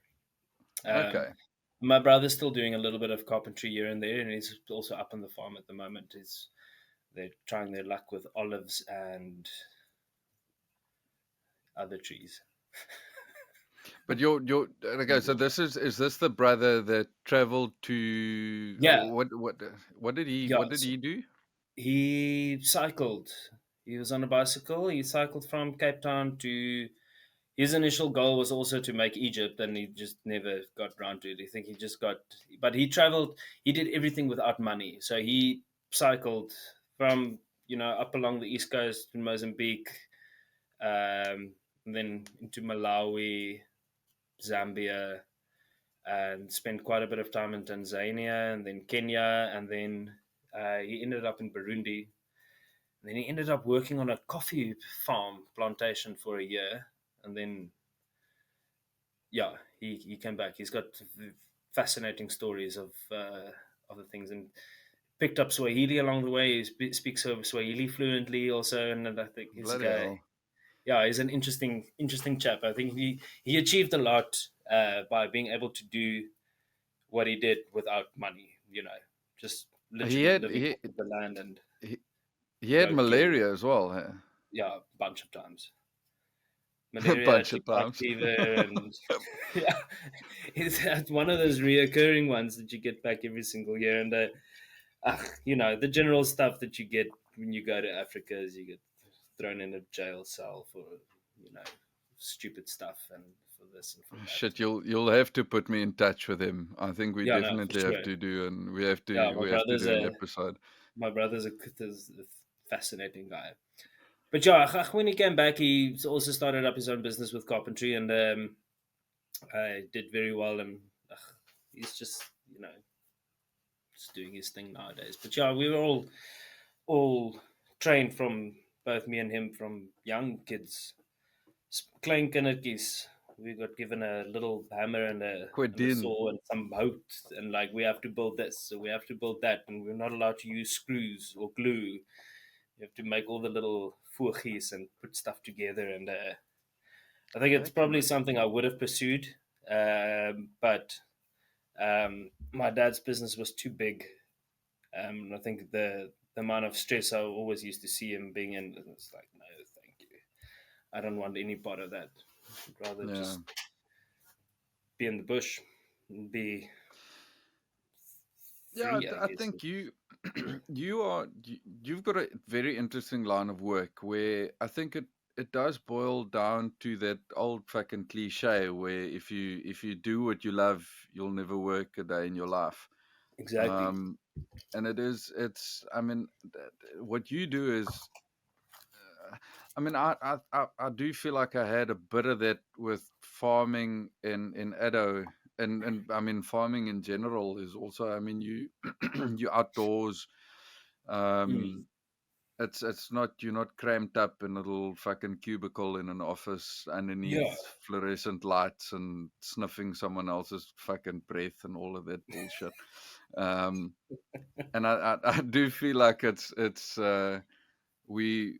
Um, Okay. my brother's still doing a little bit of carpentry here and there, and he's also up on the farm at the moment. They're trying their luck with olives and other trees. But your okay. So is this the brother that traveled to Yeah, what yeah. did he do? He cycled. He was on a bicycle. He cycled from Cape Town to. His initial goal was also to make Egypt, and he just never got around to it. I think he just got. But he traveled. He did everything without money. So he cycled from up along the east coast in Mozambique, and then into Malawi, Zambia, and spent quite a bit of time in Tanzania, and then Kenya, and then he ended up in Burundi. And then he ended up working on a coffee farm plantation for a year, and then yeah, he came back. He's got fascinating stories of the things, and picked up Swahili along the way. He speaks Swahili fluently also, and I think he's a Bloody guy. hell. Yeah, he's an interesting chap. I think he achieved a lot by being able to do what he did without money. Just He literally had living he off of the land and he, he had goatee. malaria as well. Huh? Yeah, a bunch of times. A Malaria, bunch of tick-bite times. fever, and yeah, it's one of those reoccurring ones that you get back every single year. And the general stuff that you get when you go to Africa is you get thrown in a jail cell for you know stupid stuff and for this and for that. Shit, you'll have to put me in touch with him. I think we Yeah, no, for definitely have sure. to do, and Yeah, we have to do an episode. my brother's a fascinating guy. But yeah, when he came back, he also started up his own business with carpentry, and I did very well. And he's just just doing his thing nowadays. But yeah, we were all trained from both me and him from young kids. Klein kindertjies. We got given a little hammer and a Quidin. saw and some boat, and like we have to build this, so we have to build that, and we're not allowed to use screws or glue. You have to make all the little voertjies and put stuff together, and I think it's Okay, probably man. something I would have pursued, but my dad's business was too big. And I think the amount of stress I always used to see him being in, it's like, no, thank you. I don't want any part of that. I'd rather Yeah. just be in the bush and be Yeah, free, I I guess. think you've got a very interesting line of work where I think it does boil down to that old fucking cliche where if you do what you love, you'll never work a day in your life. Exactly. Um, and it's I mean what you do is I mean, I do feel like I had a bit of that with farming in Edo, and I mean farming in general is also. I mean, you outdoors. Mm. Um, it's not you're not cramped up in a little fucking cubicle in an office underneath Yeah. fluorescent lights and sniffing someone else's fucking breath and all of that bullshit. Um, and I do feel like we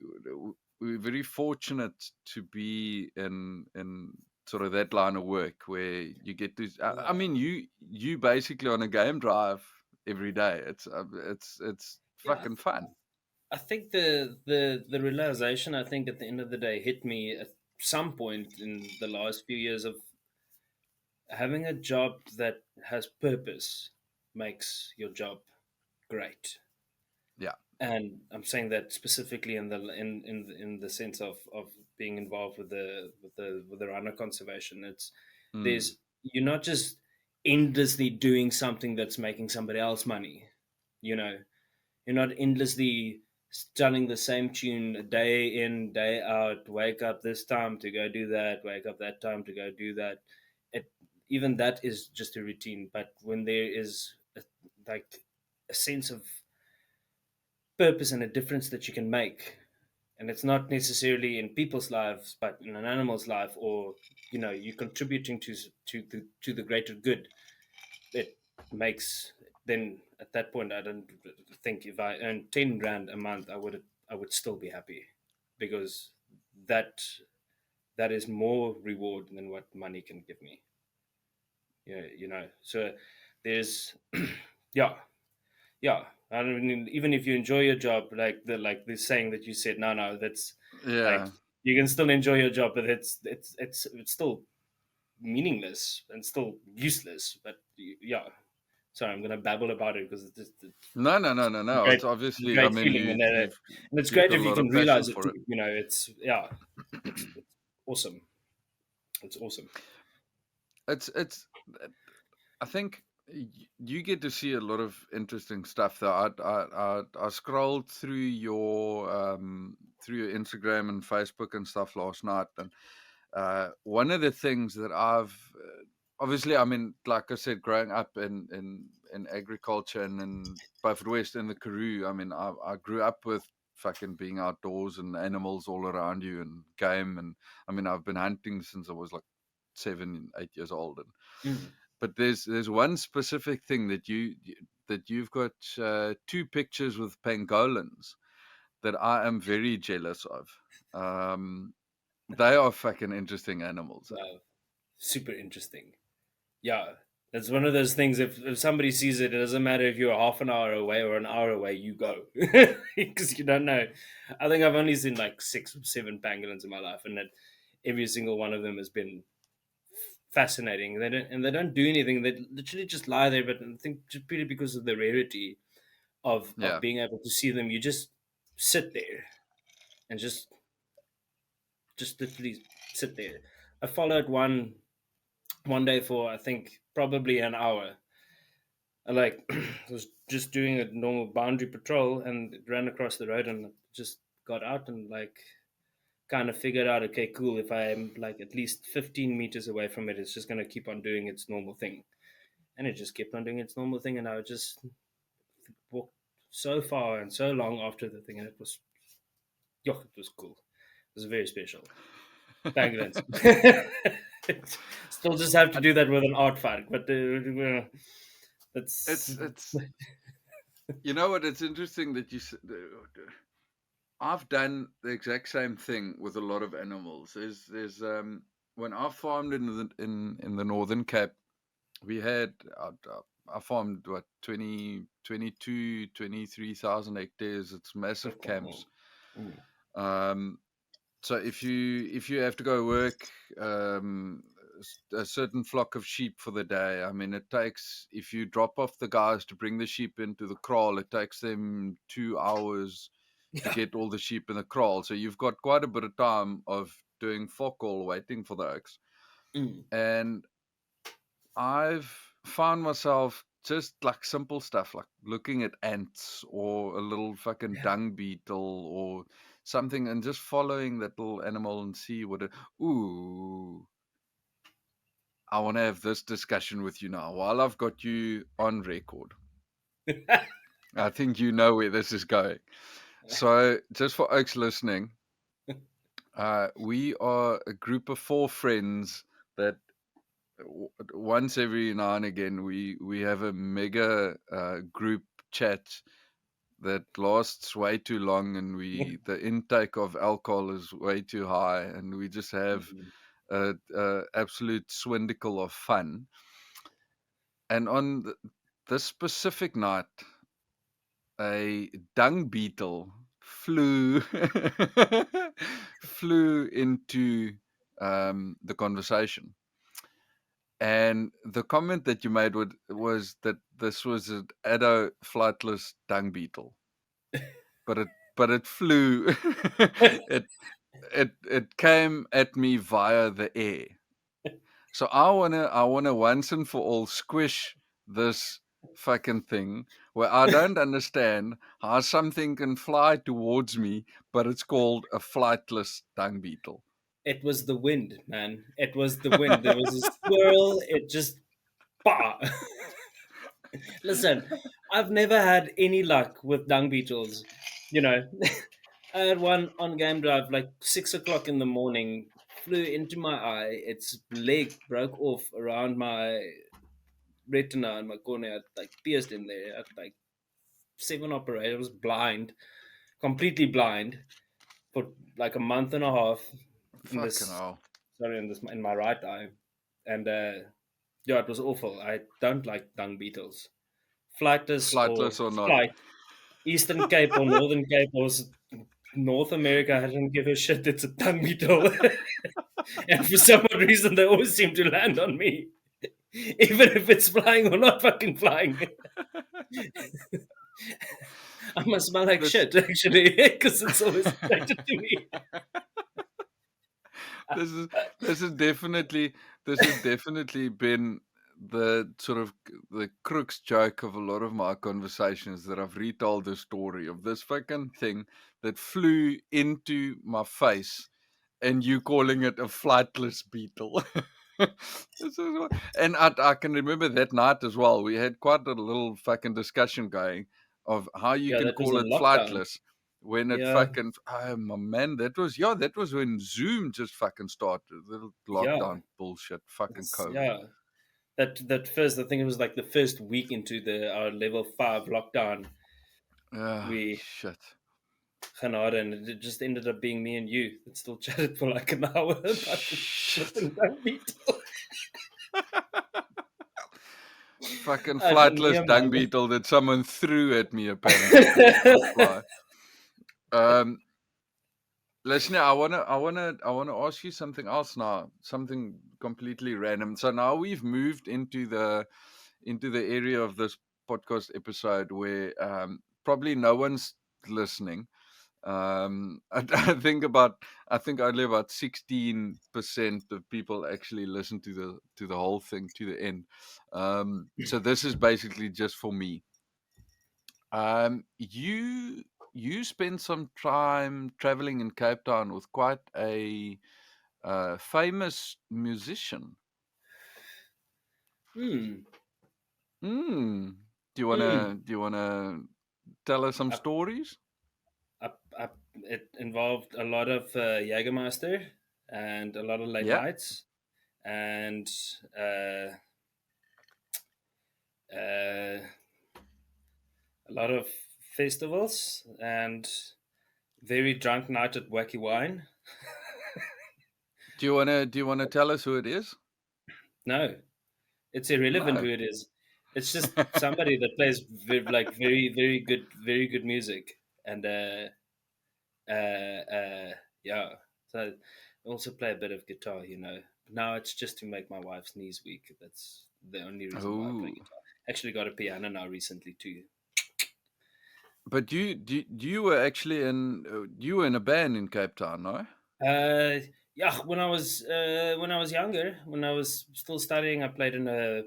we're very fortunate to be in sort of that line of work where you get to. I Yeah. mean, you basically on a game drive every day. It's Yeah. fucking fun. I think the realization I think at the end of the day hit me at some point in the last few years of having a job that has purpose makes your job great. Yeah. And I'm saying that specifically in the sense of being involved with the rhino conservation. It's Mm. there's you're not just endlessly doing something that's making somebody else money. You know, you're not endlessly telling the same tune day in day out. Wake up this time to go do that. Wake up that time to go do that. It even that is just a routine. But when there is like a sense of purpose and a difference that you can make, and it's not necessarily in people's lives but in an animal's life, or you're contributing to the greater good, it makes, then at that point I don't think if I earn 10 grand a month I would still be happy, because that that is more reward than what money can give me. Yeah, so there's yeah. Yeah, I mean, even if you enjoy your job, like the saying that you said, no, that's like Yeah. you can still enjoy your job, but it's still meaningless and still useless. But yeah, sorry, I'm gonna babble about it because it's No, no, no, no, a no. great, It's obviously. I great mean, feeling, and it's you've great got if a you lot can of passion realize it for too. it. It's yeah, it's awesome. It's awesome. It's I think you get to see a lot of interesting stuff. Though I scrolled through your Instagram and Facebook and stuff last night, and one of the things that I've obviously, I mean, like I said, growing up in agriculture and in both West and the Karoo, I mean, I grew up with fucking being outdoors and animals all around you and game, and I mean, I've been hunting since I was like 7, 8 years old, and Mm. but there's one specific thing that you've got two pictures with pangolins that I am very jealous of. Um, they are fucking interesting animals. Wow, super interesting. Yeah. It's one of those things. If somebody sees it, it doesn't matter if you're half an hour away or an hour away. You go because you don't know. I think I've only seen like 6 or 7 pangolins in my life, and that every single one of them has been fascinating. They don't do anything. They literally just lie there. But I think just purely because of the rarity of Yeah. being able to see them, you just sit there and just literally sit there. I followed one day for I think probably an hour. I like was just doing a normal boundary patrol and it ran across the road and just got out and like kind of figured out, okay, cool, if I'm like at least 15 meters away from it, it's just going to keep on doing its normal thing. And it just kept on doing its normal thing. And I just walked so far and so long after the thing. And it was, yo, it was cool. It was very special. Pangolins. Still just have to do that with an art fark, but that's It's you know what? It's interesting that I've done the exact same thing with a lot of animals. There's when I farmed in the Northern Cape, we had I farmed what 23,000 hectares. It's massive camps. Mm. Um, so if you have to go work a certain flock of sheep for the day, I mean, it takes, if you drop off the guys to bring the sheep into the kraal, it takes them 2 hours to Yeah. get all the sheep in the kraal. So you've got quite a bit of time of doing fuck all waiting for the oaks. Mm. And I've found myself just like simple stuff like looking at ants or a little fucking Yeah. dung beetle or something and just following that little animal and see what it. Ooh, I want to have this discussion with you now while I've got you on record. I think you know where this is going. So, just for oaks listening, we are a group of 4 friends that once every now and again we have a mega group chat that lasts way too long, and the intake of alcohol is way too high, and we just have Mhm. a absolute swindicle of fun. And on this specific night, a dung beetle flew flew into the conversation. And the comment that you made was that this was an adult flightless dung beetle, but it flew. It came at me via the air. So I wanna once and for all squish this fucking thing where I don't understand how something can fly towards me, but it's called a flightless dung beetle. It was the wind, man. It was the wind. There was a swirl. It just bah. Listen, I've never had any luck with dung beetles. You know, I had one on game drive like 6 o'clock in the morning. Flew into my eye. Its leg broke off around my retina and my cornea. Like pierced in there. I had like 7 operations. I was blind, completely blind for like a month and a half in Fucking this. hell. Sorry, in my right eye, and yeah, it was awful. I don't like dung beetles. Flightless or Flightless or not. flight, Eastern Cape or Northern Cape or North America, I don't give a shit. It's a dung beetle, and for some odd reason, they always seem to land on me, even if it's flying or not fucking flying. I must smell like This shit actually, because it's always attracted to me. this is this is definitely this has definitely been the sort of the crux joke of a lot of my conversations, that I've retold the story of this fucking thing that flew into my face and you calling it a flightless beetle. And I can remember that night as well. We had quite a little fucking discussion going of how you Yeah, can that was call in it lockdown. flightless when it Yeah, fucking. Oh my man, that was when Zoom just fucking started. Little yeah, lockdown bullshit, fucking COVID. yeah. That first, I think it was like the first week into the our level 5 lockdown. Ah, We shit. Ganada, and it just ended up being me and you that still chatted for like an hour about the Shit. flipping dung beetle. fucking I don't flightless know, dung man. beetle that someone threw at me apparently to make it fly. Listen, I wanna ask you something else now, something completely random. So now we've moved into the area of this podcast episode where probably no one's listening. I think only about 16% of people actually listen to the whole thing to the end. So this is basically just for me. You spent some time traveling in Cape Town with quite a famous musician. Hmm. Hmm. Hmm. Do you wanna tell us some Up, stories? up. It involved a lot of Jägermeister and a lot of late Yeah. nights and uh, uh, a lot of festivals and very drunk night at Wacky Wine. Do you wanna tell us who it is? No, it's irrelevant No. who it is. It's just somebody that plays like very good music, and yeah. So I also play a bit of guitar, you know. Now it's just to make my wife's knees weak. That's the only reason why I play Oh. guitar. Actually, got a piano now recently too. But you were actually you were in a band in Cape Town, no? Uh, yeah, when I was younger, when I was still studying, I like a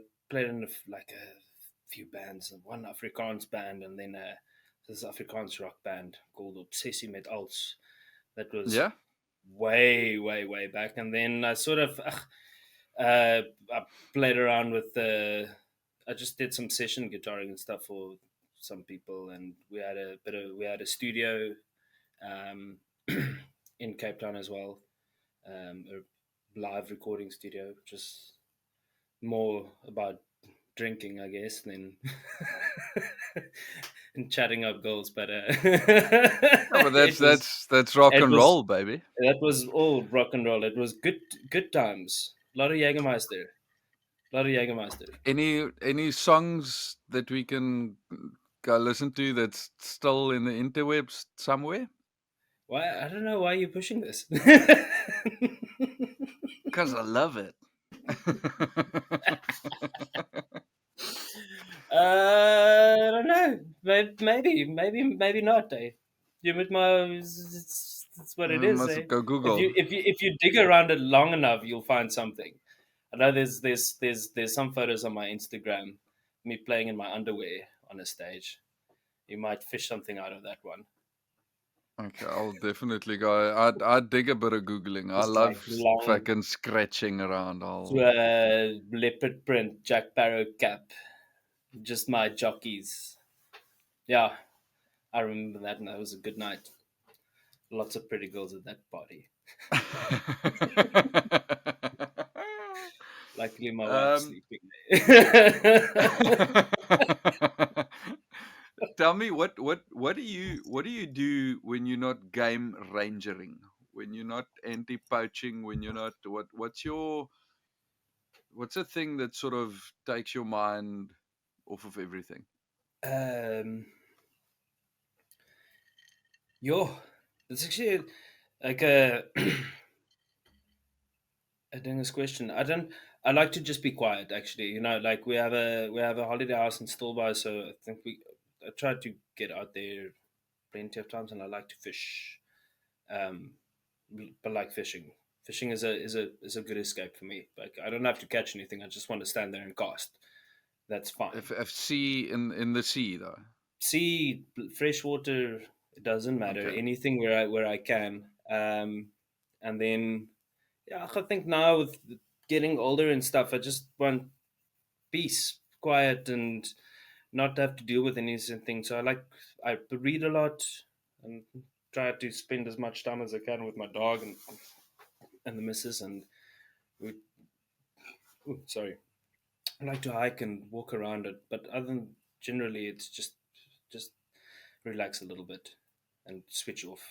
few bands, one Afrikaans band, and then this Afrikaans rock band called Obsessie met Alts. That was Yeah. way back, and then I sort of I played around with I just did some session guitaring and stuff for some people, and we had a studio um, in Cape Town as well, a live recording studio, just more about drinking, I guess, than and chatting up girls. But No, but it was that's rock it and was roll, baby. that was all rock and roll. It was good times. A lot of Jägermeister. A lot of Jägermeister. Any songs that we can go listen to that's still in the interwebs somewhere? Why? I don't know why you're pushing this. Because I love it. I don't know. Maybe not. Eh? You with my, it's what it We is. must Eh? go Google. If you dig around it long enough, you'll find something. I know there's some photos on my Instagram, me playing in my underwear on a stage. You might fish something out of that one. Okay, I'll definitely go. I dig a bit of Googling. I Just like love long fucking scratching around. leopard print Jack Barrow cap. Just my jockeys. Yeah, I remember that, and that was a good night. Lots of pretty girls at that party. Luckily, my wife's um, sleeping. Tell me what do you do when you're not game rangering? When you're not anti-poaching? When you're not what's a thing that sort of takes your mind off of everything? um, yo, it's actually like a a dingus question. I don't. I like to just be quiet. Actually, you know, like we have a holiday house in Stillby, so I think I try to get out there plenty of times, and I like to fish. Um, but like fishing. Fishing is a good escape for me. Like I don't have to catch anything. I just want to stand there and cast. That's fine. If sea in the sea though. Sea, fresh water, it doesn't matter. Okay. Anything where I can. And then yeah, I think now with getting older and stuff, I just want peace, quiet, and not have to deal with anything. So I read a lot and try to spend as much time as I can with my dog and the missus, and we, sorry, I like to hike and walk around it. But other than generally, it's just relax a little bit and switch off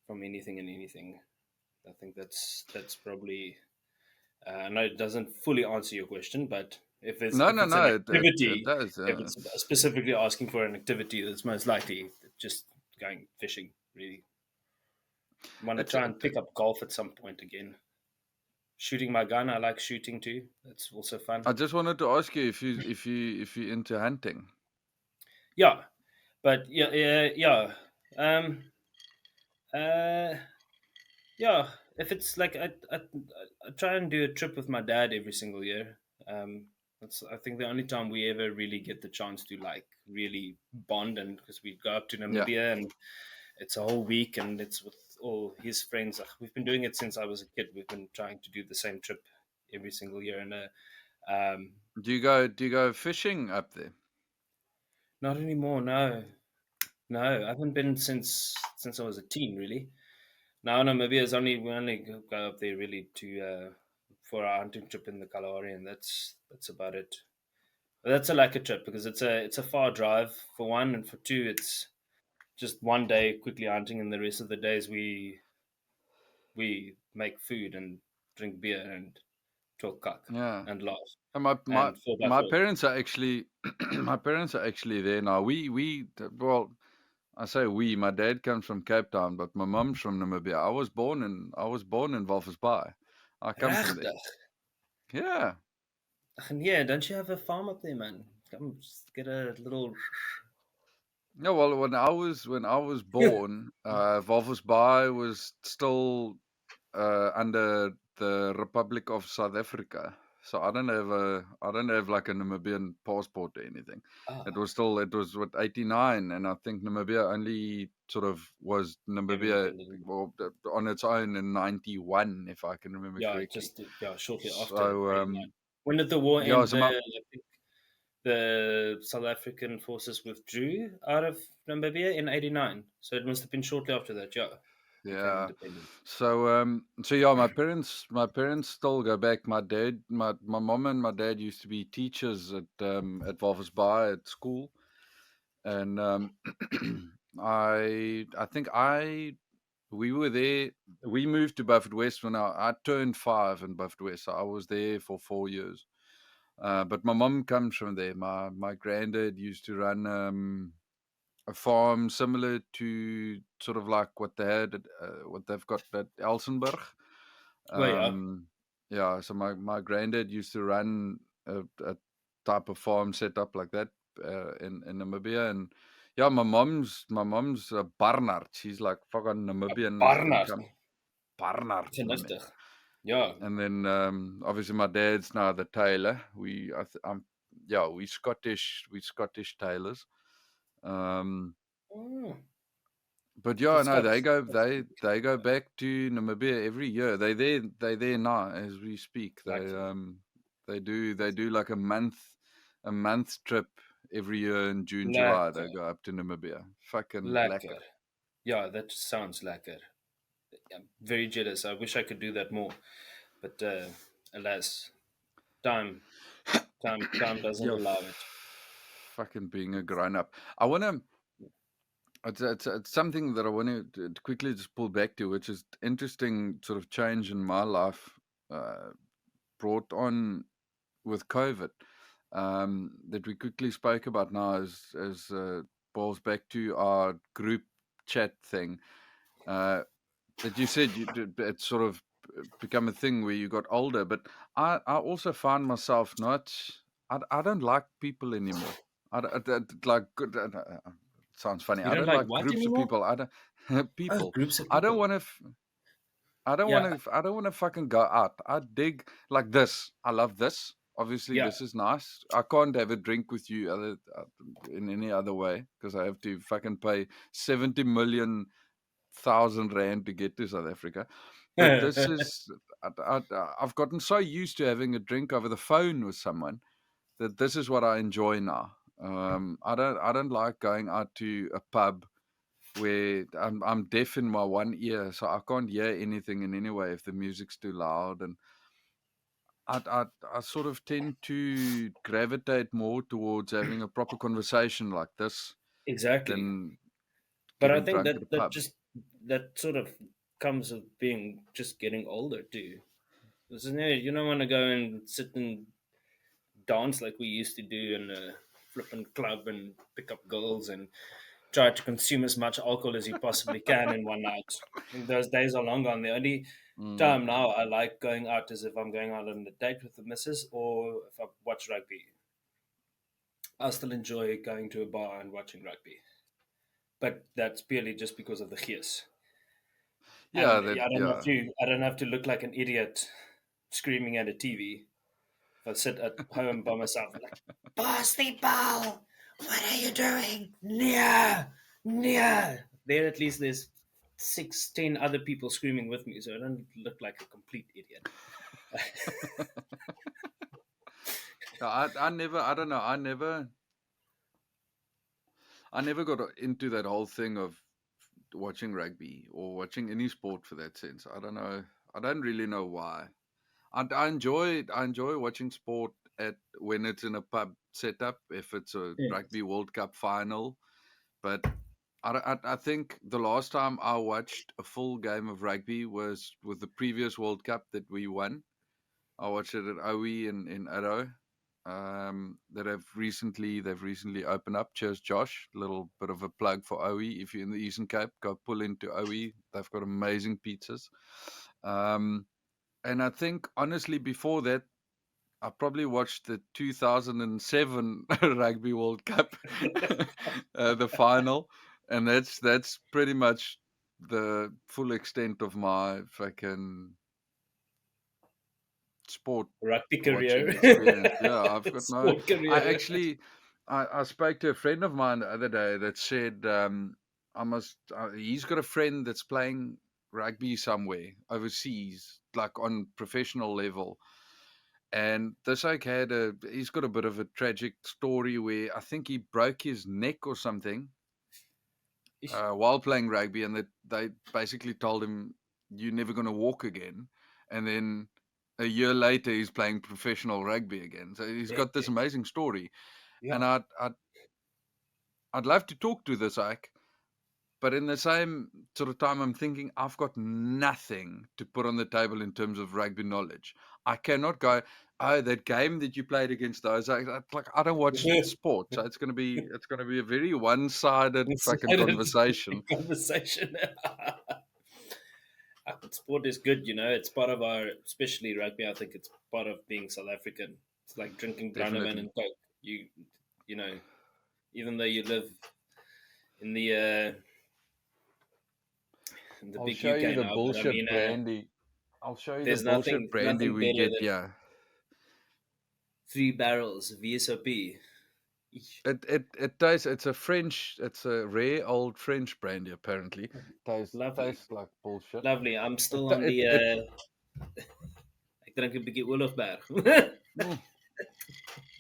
from anything and anything. I think that's probably. I know it doesn't fully answer your question, but If it's No, if no, it's an no. It activity, does. if it's specifically asking for an activity, that's most likely just going fishing. Really, want to It's try and pick up golf at some point again. Shooting my gun, I like shooting too. That's also fun. I just wanted to ask you if you're into hunting. Yeah, but yeah. Um, uh, yeah. If it's like I try and do a trip with my dad every single year. That's I think the only time we ever really get the chance to like really bond, and because we go up to Yeah. Namibia and it's a whole week and it's with all his friends. We've been doing it since I was a kid. We've been trying to do the same trip every single year, and um, Do you go fishing up there? not anymore. No, no, I haven't been since I was a teen. Really, now Namibia is only we only go up there really to for our hunting trip in the Kalahari, and that's about it. But that's a like a trip because it's a far drive for one, and for two, it's just one day quickly hunting, and the rest of the days we make food and drink beer and talk cock Yeah. and laugh And my and four by my four. parents are actually my parents are actually there now. Well, I say we. My dad comes from Cape Town, but my mum's from Namibia. I was born in Walvis Bay. I come from there. Regtig? Yeah. And yeah, don't you have a farm up there, man? Come just get a little. No, well, when I was born, Walvis Bay was still under the Republic of South Africa. So I don't have like a Namibian passport or anything. It Ah, was still it was what 89, and I think Namibia only sort of was Namibia independent. well, on its own in 91, if I can remember Yeah, correctly. just yeah, shortly after So 89. When did the war yeah, end? so my I think the South African forces withdrew out of Namibia in 89. So it must have been shortly after that, yeah. Became yeah. independent. So yeah, my parents still go back. My mom and my dad used to be teachers at Walvis Bay at school, and I think we were there. We moved to Beaufort West when I turned 5 in Beaufort West. So I was there for 4 years. But my mom comes from there. My granddad used to run a farm similar to sort of like what they had, what they've got at Elsenburg. Well, yeah. Yeah, so my granddad used to run a type of farm set up like that in Namibia, and yeah, my mom's a Barnard. She's like fucking Namibian as they Barnard. come. Barnard, my man. Genigtig. Ja, And then obviously my dad's now the tailor. We Scottish tailors. Um, oh, But yeah, dit no, Scots. they go back to Namibia every year. They there now as we speak. Lekker, They do like a month trip every year in June, July. They lekker, go up to Namibia. Fucking lekker. lekker. Ja, that sounds lekker. I'm very jealous. I wish I could do that more, but alas, time, time doesn't Yeah, allow it. fucking being a grown up. I wanna. It's something that I want to quickly just pull back to, which is interesting sort of change in my life, brought on with COVID, that we quickly spoke about now as boils back to our group chat thing, that you said it's sort of become a thing where you got older, but I also found myself not. I don't like people anymore. Like good. Sounds funny. You I don't don't like like what groups of anymore? people. I don't Oh, people. groups of I don't people. want to. I don't Yeah, want to. I don't want to fucking go out. I dig like this. I love this. Obviously, yeah. this is nice. I can't have a drink with you in any other way because I have to fucking pay 70,000,000 rand to get to South Africa. But this is. I've gotten so used to having a drink over the phone with someone that this is what I enjoy now. I don't like going out to a pub where I'm deaf in my one ear, so I can't hear anything in any way if the music's too loud, and I sort of tend to gravitate more towards having a proper conversation like this Exactly. than But I getting think drunk at a that pub. just that sort of comes of being just getting older too. Isn't it? You don't want to go and sit and dance like we used to do in a flipping club and pick up girls and try to consume as much alcohol as you possibly can in one night. And those days are long gone. The only Mm. time now I like going out is if I'm going out on a date with the missus or if I watch rugby. I still enjoy going to a bar and watching rugby, but that's purely just because of the gees. Yeah, And that yeah. I don't have to look like an idiot screaming at a TV. If I sit at home by myself, I'm like, pass the ball. What are you doing? Nia, Nia. There at least there's 16 other people screaming with me, so I don't look like a complete idiot. I never, I don't know, I never got into that whole thing of watching rugby or watching any sport for that sense. I don't know. I don't really know why. I enjoy watching sport at when it's in a pub setup, if it's a Mm. rugby World Cup final. But I think the last time I watched a full game of rugby was with the previous World Cup that we won. I watched it at OE in Arrow. They've recently opened up. Cheers, Josh. A little bit of a plug for OE. If you're in the Eastern Cape, go pull into OE. They've got amazing pizzas. Um, and I think honestly, before that, I probably watched the 2007 Rugby World Cup, the final, and that's pretty much the full extent of my fucking sport Rugby watching career, experience. Yeah, I've got no. sport I career. actually, I spoke to a friend of mine the other day that said, he's got a friend that's playing rugby somewhere overseas, like on professional level. And this oak he's got a bit of a tragic story where I think he broke his neck or something while playing rugby, and that they basically told him, "You're never going to walk again." And then a year later, he's playing professional rugby again. So he's got this amazing story, Yeah. and I'd love to talk to this Ike, but in the same sort of time, I'm thinking I've got nothing to put on the table in terms of rugby knowledge. I cannot go, oh, that game that you played against those. Like I don't watch sport, so it's gonna be a very one-sided fucking Decided conversation. conversation. Sport is good, it's part of our, especially rugby. I think it's part of being South African. It's like drinking Brandywine Definitely. and Coke. You know, even though you live in the I'll big show you UK the now, but I bullshit mean, brandy. I'll show you the there's bullshit brandy nothing we better get. than Yeah, 3 barrels VSOP. it tastes. It's a rare old French brandy. Apparently, Lovely, tastes like bullshit. lovely. I'm It still ta- on it the. it. Ek drink 'n bietjie Oorlogberg. That's Mm.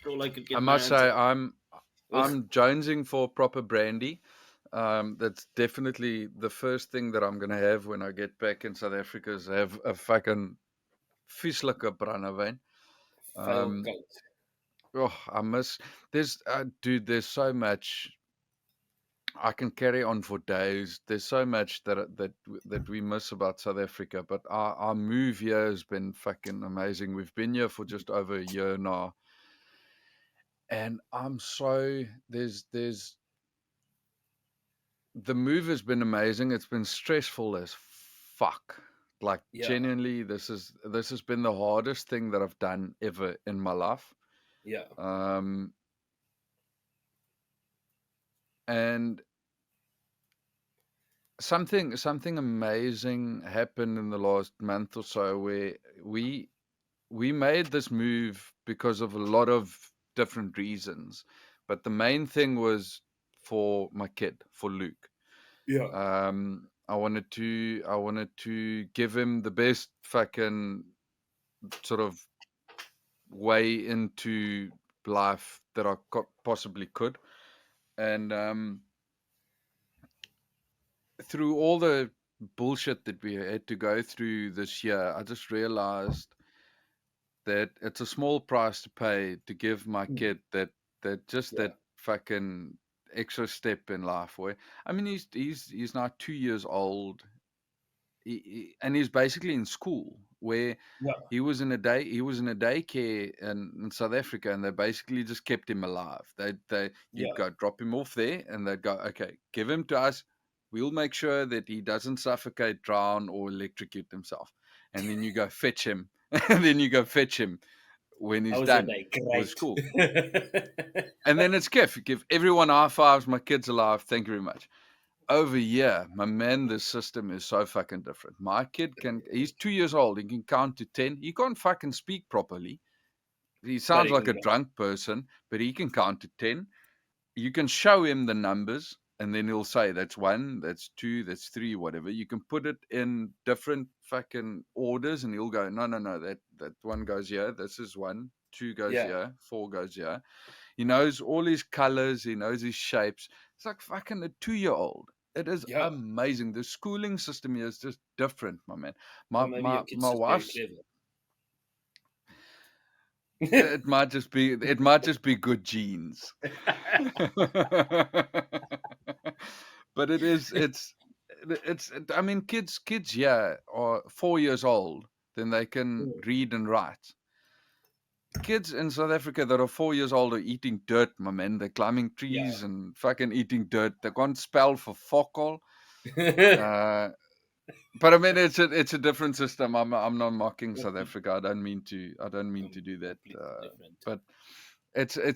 all I could I get my must hands say, on. Ugh, I'm jonesing for proper brandy. That's definitely the first thing that I'm gonna have when I get back in South Africa is have a fucking vieslike brandewyn. fail Um, coat. oh, I miss. Dude. There's so much. I can carry on for days. There's so much that we miss about South Africa, but our move here has been fucking amazing. We've been here for just over a year now, and I'm so there's the move has been amazing. It's been stressful as fuck. Like Yeah, genuinely, this has been the hardest thing that I've done ever in my life. yeah, Um, and something amazing happened in the last month or so where we we made this move because of a lot of different reasons, but the main thing was for my kid, for Luke. yeah, I wanted to give him the best fucking sort of way into life that I possibly could, and through all the bullshit that we had to go through this year, I just realized that it's a small price to pay to give my kid yeah, that fucking extra step in life. Where I mean, he's now 2 years old, and he's basically in school. where Yeah. he was in a daycare in South Africa, and they basically just kept him alive. You'd Yeah. go drop him off there, and they'd go, okay, give him to us. We'll make sure that he doesn't suffocate, drown, or electrocute himself. And then you go fetch him, and then you go fetch him when How he's was your done day? with Great. school. And then it's gift. Give everyone high fives. My kid's alive. Thank you very much. Over here, my man, the system is so fucking different. My kid he's 2 years old. He can count to 10. He can't fucking speak properly. He But sounds you like can a go. drunk person, but he can count to 10. You can show him the numbers, and then he'll say that's 1, that's 2, that's 3, whatever. You can put it in different fucking orders, and he'll go, no, no, no, that 1 goes here. This is 1, 2 goes Yeah. here, 4 goes here. He knows all his colors. He knows his shapes. It's like fucking a 2-year-old. It is Yeah. amazing. The schooling system here is just different, my man. Or maybe your kid's My just very wife's. clever. It might just be good genes. But I mean, kids here are 4 years old, then they can read and write. Kids in South Africa that are 4 years old are eating dirt, my man. They're climbing Yeah. trees and fucking eating dirt. They can't spell for fuck all. But I mean, it's a different system. I'm not mocking South Africa. I don't mean to do that. Completely different. But it's.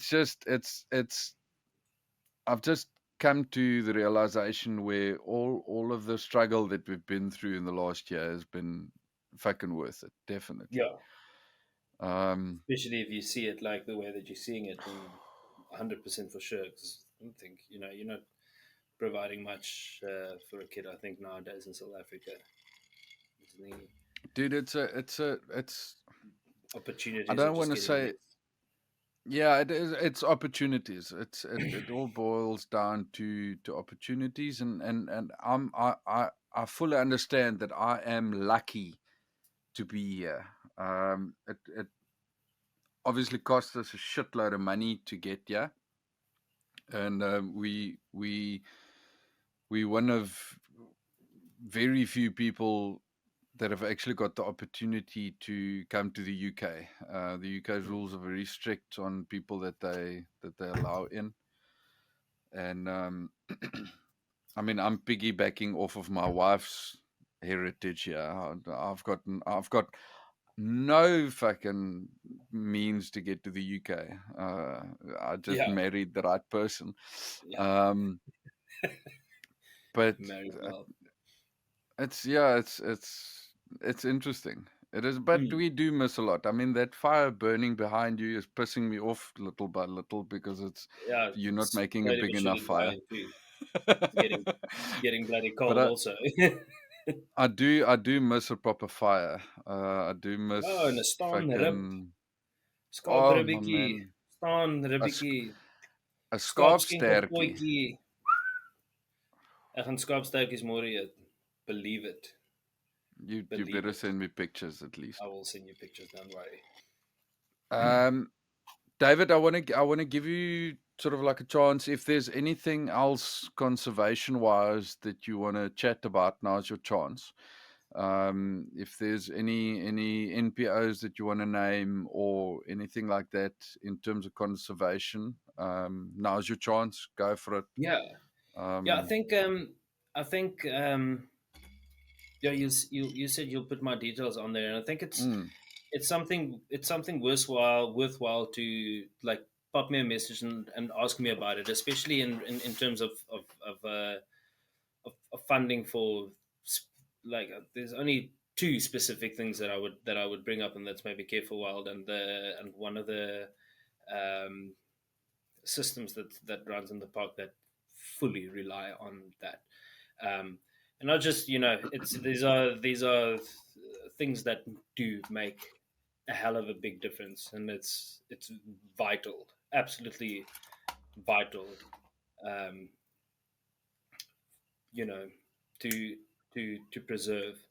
I've just come to the realization where all of the struggle that we've been through in the last year has been fucking worth it. Definitely. Yeah. Especially if you see it like the way that you're seeing it, then 100% for sure. Because I don't think, you're not providing much for a kid, I think, nowadays in South Africa. The Dude, it's. I opportunities are don't just want to getting say. less. Yeah, it is. It's opportunities. It all boils down to opportunities, and I fully understand that I am lucky to be here. It obviously costs us a shitload of money to get here, and we one of very few people that have actually got the opportunity to come to the UK. The UK's rules are very strict on people that they allow in, and I mean, I'm piggybacking off of my wife's heritage here. I've got no fucking means to get to the UK. I just Yeah. married the right person, Yeah. um, but Married well. it's interesting. It is, but Mm. we do miss a lot. I mean, that fire burning behind you is pissing me off little by little because Yeah. you're not It's making a slowly big but enough surely fire. dying too. It's getting bloody But cold also. I do miss a proper fire. I do Oh, en 'n miss staan rib. fucking. Skaap Oh my ribbetjie. man, Staan a ribbetjie. skaapstertjie. Skaapskenkelpotjie. Ek gaan skaapstertjies môre eet. Believe it. You Believe better it. send me pictures at least. I will send you pictures, don't worry. Um, David, I want to give you sort of like a chance. If there's anything else conservation wise that you want to chat about, now's your chance. If there's any NPOs that you want to name or anything like that in terms of conservation, now's your chance. Go for it. Yeah. Yeah, I Um, think yeah, you said you'll put my details on there, and I think mm, it's something worthwhile to like pop me a message and ask me about it, especially in terms of funding for there's only two specific things that I would bring up, and that's maybe Careful Wild and one of the um, systems that runs in the park that fully rely on that. And not just it's these are things that do make a hell of a big difference, and it's vital, absolutely vital, um, you know, to to preserve.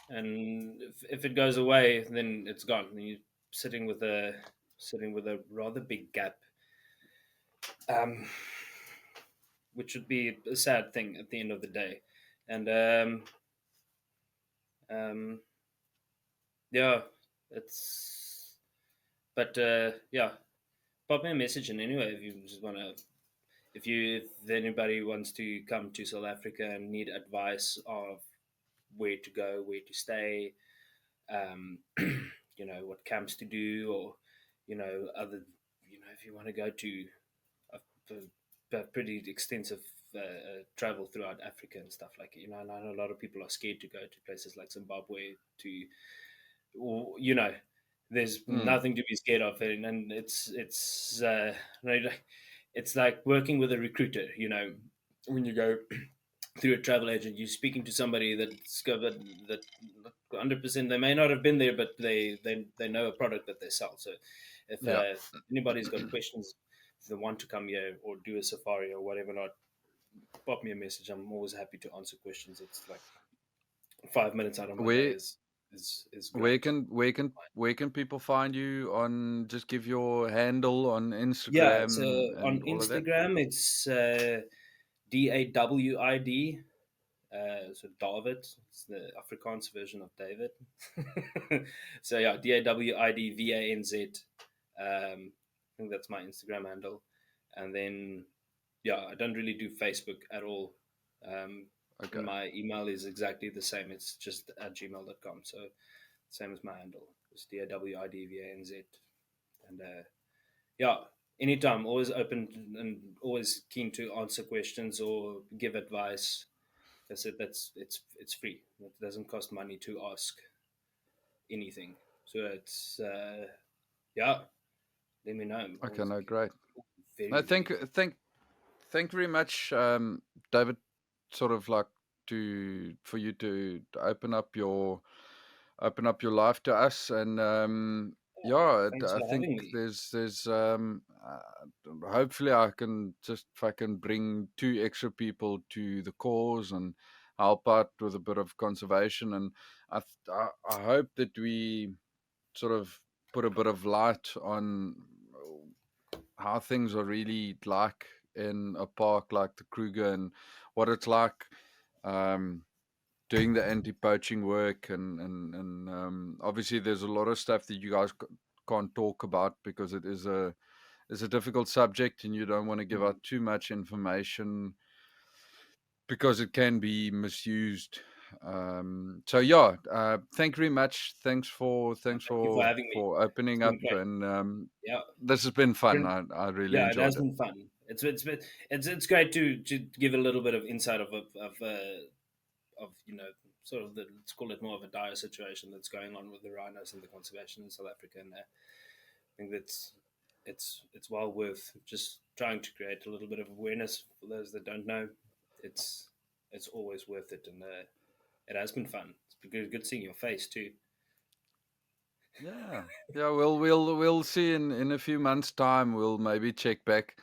And if it goes away, then it's gone. And you're sitting with a rather big gap, um, which would be a sad thing at the end of the day. And um, Yeah, it's. But yeah, pop me a message in anyway if you just want to. If anybody wants to come to South Africa and need advice of where to go, where to stay, what camps to do, or other, if you want to go to a pretty extensive travel throughout Africa and stuff like it. And I know a lot of people are scared to go to places like Zimbabwe to, or, there's Mm. nothing to be scared of, and it's like working with a recruiter. When you go through a travel agent, you're speaking to somebody that's covered that 100%. They may not have been there, but they know a product that they sell. So if Yeah. anybody's got questions, if they want to come here or do a safari or whatever, not pop me a message. I'm always happy to answer questions. It's like 5 minutes out of my day Where is where great. can where can where can people find you on? Just give your handle on Yeah, so Instagram on and all of that. Instagram it's Dawid. So David, it's the Afrikaans version of David. So yeah, DAWIDVANZ. I think that's my Instagram handle. And then, yeah, I don't really do Facebook at all. Um, Okay. and my email is exactly the same. It's just at gmail.com. So same as my handle. It's DAWIDVANZ. And yeah, anytime, always open and always keen to answer questions or give advice. I said it's free. It doesn't cost money to ask anything. So it's yeah. Let me know. I'm Okay. always No, great. very I very. thank very much, David. Sort of like for you to open up your life to us, and yeah, Thanks I for think having me. there's hopefully I can just, if I can bring two extra people to the cause and help out with a bit of conservation, and I hope that we sort of put a bit of light on how things are really like in a park like the Kruger, and what it's like um, doing the anti-poaching work, and obviously there's a lot of stuff that you guys can't talk about because it's a difficult subject, and you don't want to give Mhm. out too much information because it can be misused. So yeah, thank you very much. Thanks Thank you for having me. for It's opening been up, great. and Yeah, this has been fun. Been- I really yeah, it has enjoyed it. been fun. It's great to give a little bit of insight of sort of let's call it more of a dire situation that's going on with the rhinos and the conservation in South Africa, and I think that's it's well worth just trying to create a little bit of awareness for those that don't know. It's it's always worth it, and it has been fun. It's been good seeing your face too. Yeah, yeah. We'll see in a few months' time. We'll maybe check back.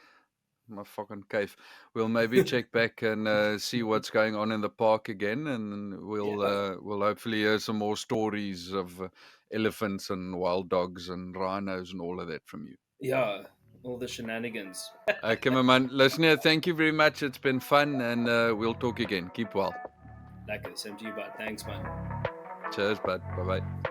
My fucking cave. We'll maybe check back and see what's going on in the park again, and Yeah, we'll hopefully hear some more stories of elephants and wild dogs and rhinos and all of that from you. yeah, all the shenanigans. Okay, my man. Listener, thank you very much. It's been fun, and we'll talk again. Keep well. Like same to you, but thanks, man. Cheers, bud. Bye bye.